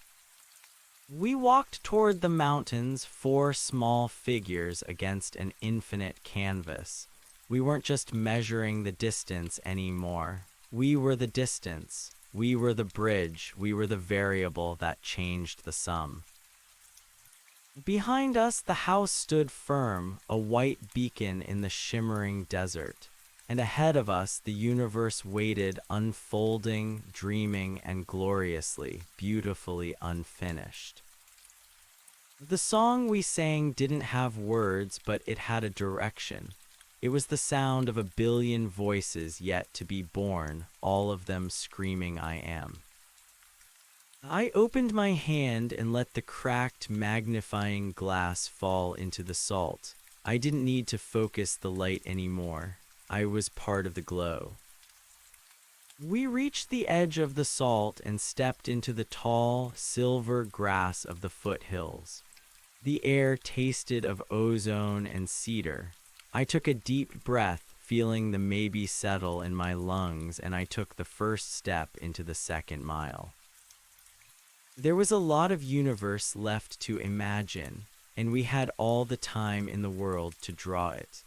We walked toward the mountains, 4 small figures against an infinite canvas. We weren't just measuring the distance anymore. We were the distance. We were the bridge. We were the variable that changed the sum. Behind us, the house stood firm, a white beacon in the shimmering desert. And ahead of us, the universe waited, unfolding, dreaming, and gloriously, beautifully unfinished. The song we sang didn't have words, but it had a direction. It was the sound of 1 billion voices yet to be born, all of them screaming I am. I opened my hand and let the cracked magnifying glass fall into the salt. I didn't need to focus the light anymore. I was part of the glow. We reached the edge of the salt and stepped into the tall, silver grass of the foothills. The air tasted of ozone and cedar. I took a deep breath, feeling the maybe settle in my lungs, and I took the first step into the second mile. There was a lot of universe left to imagine, and we had all the time in the world to draw it.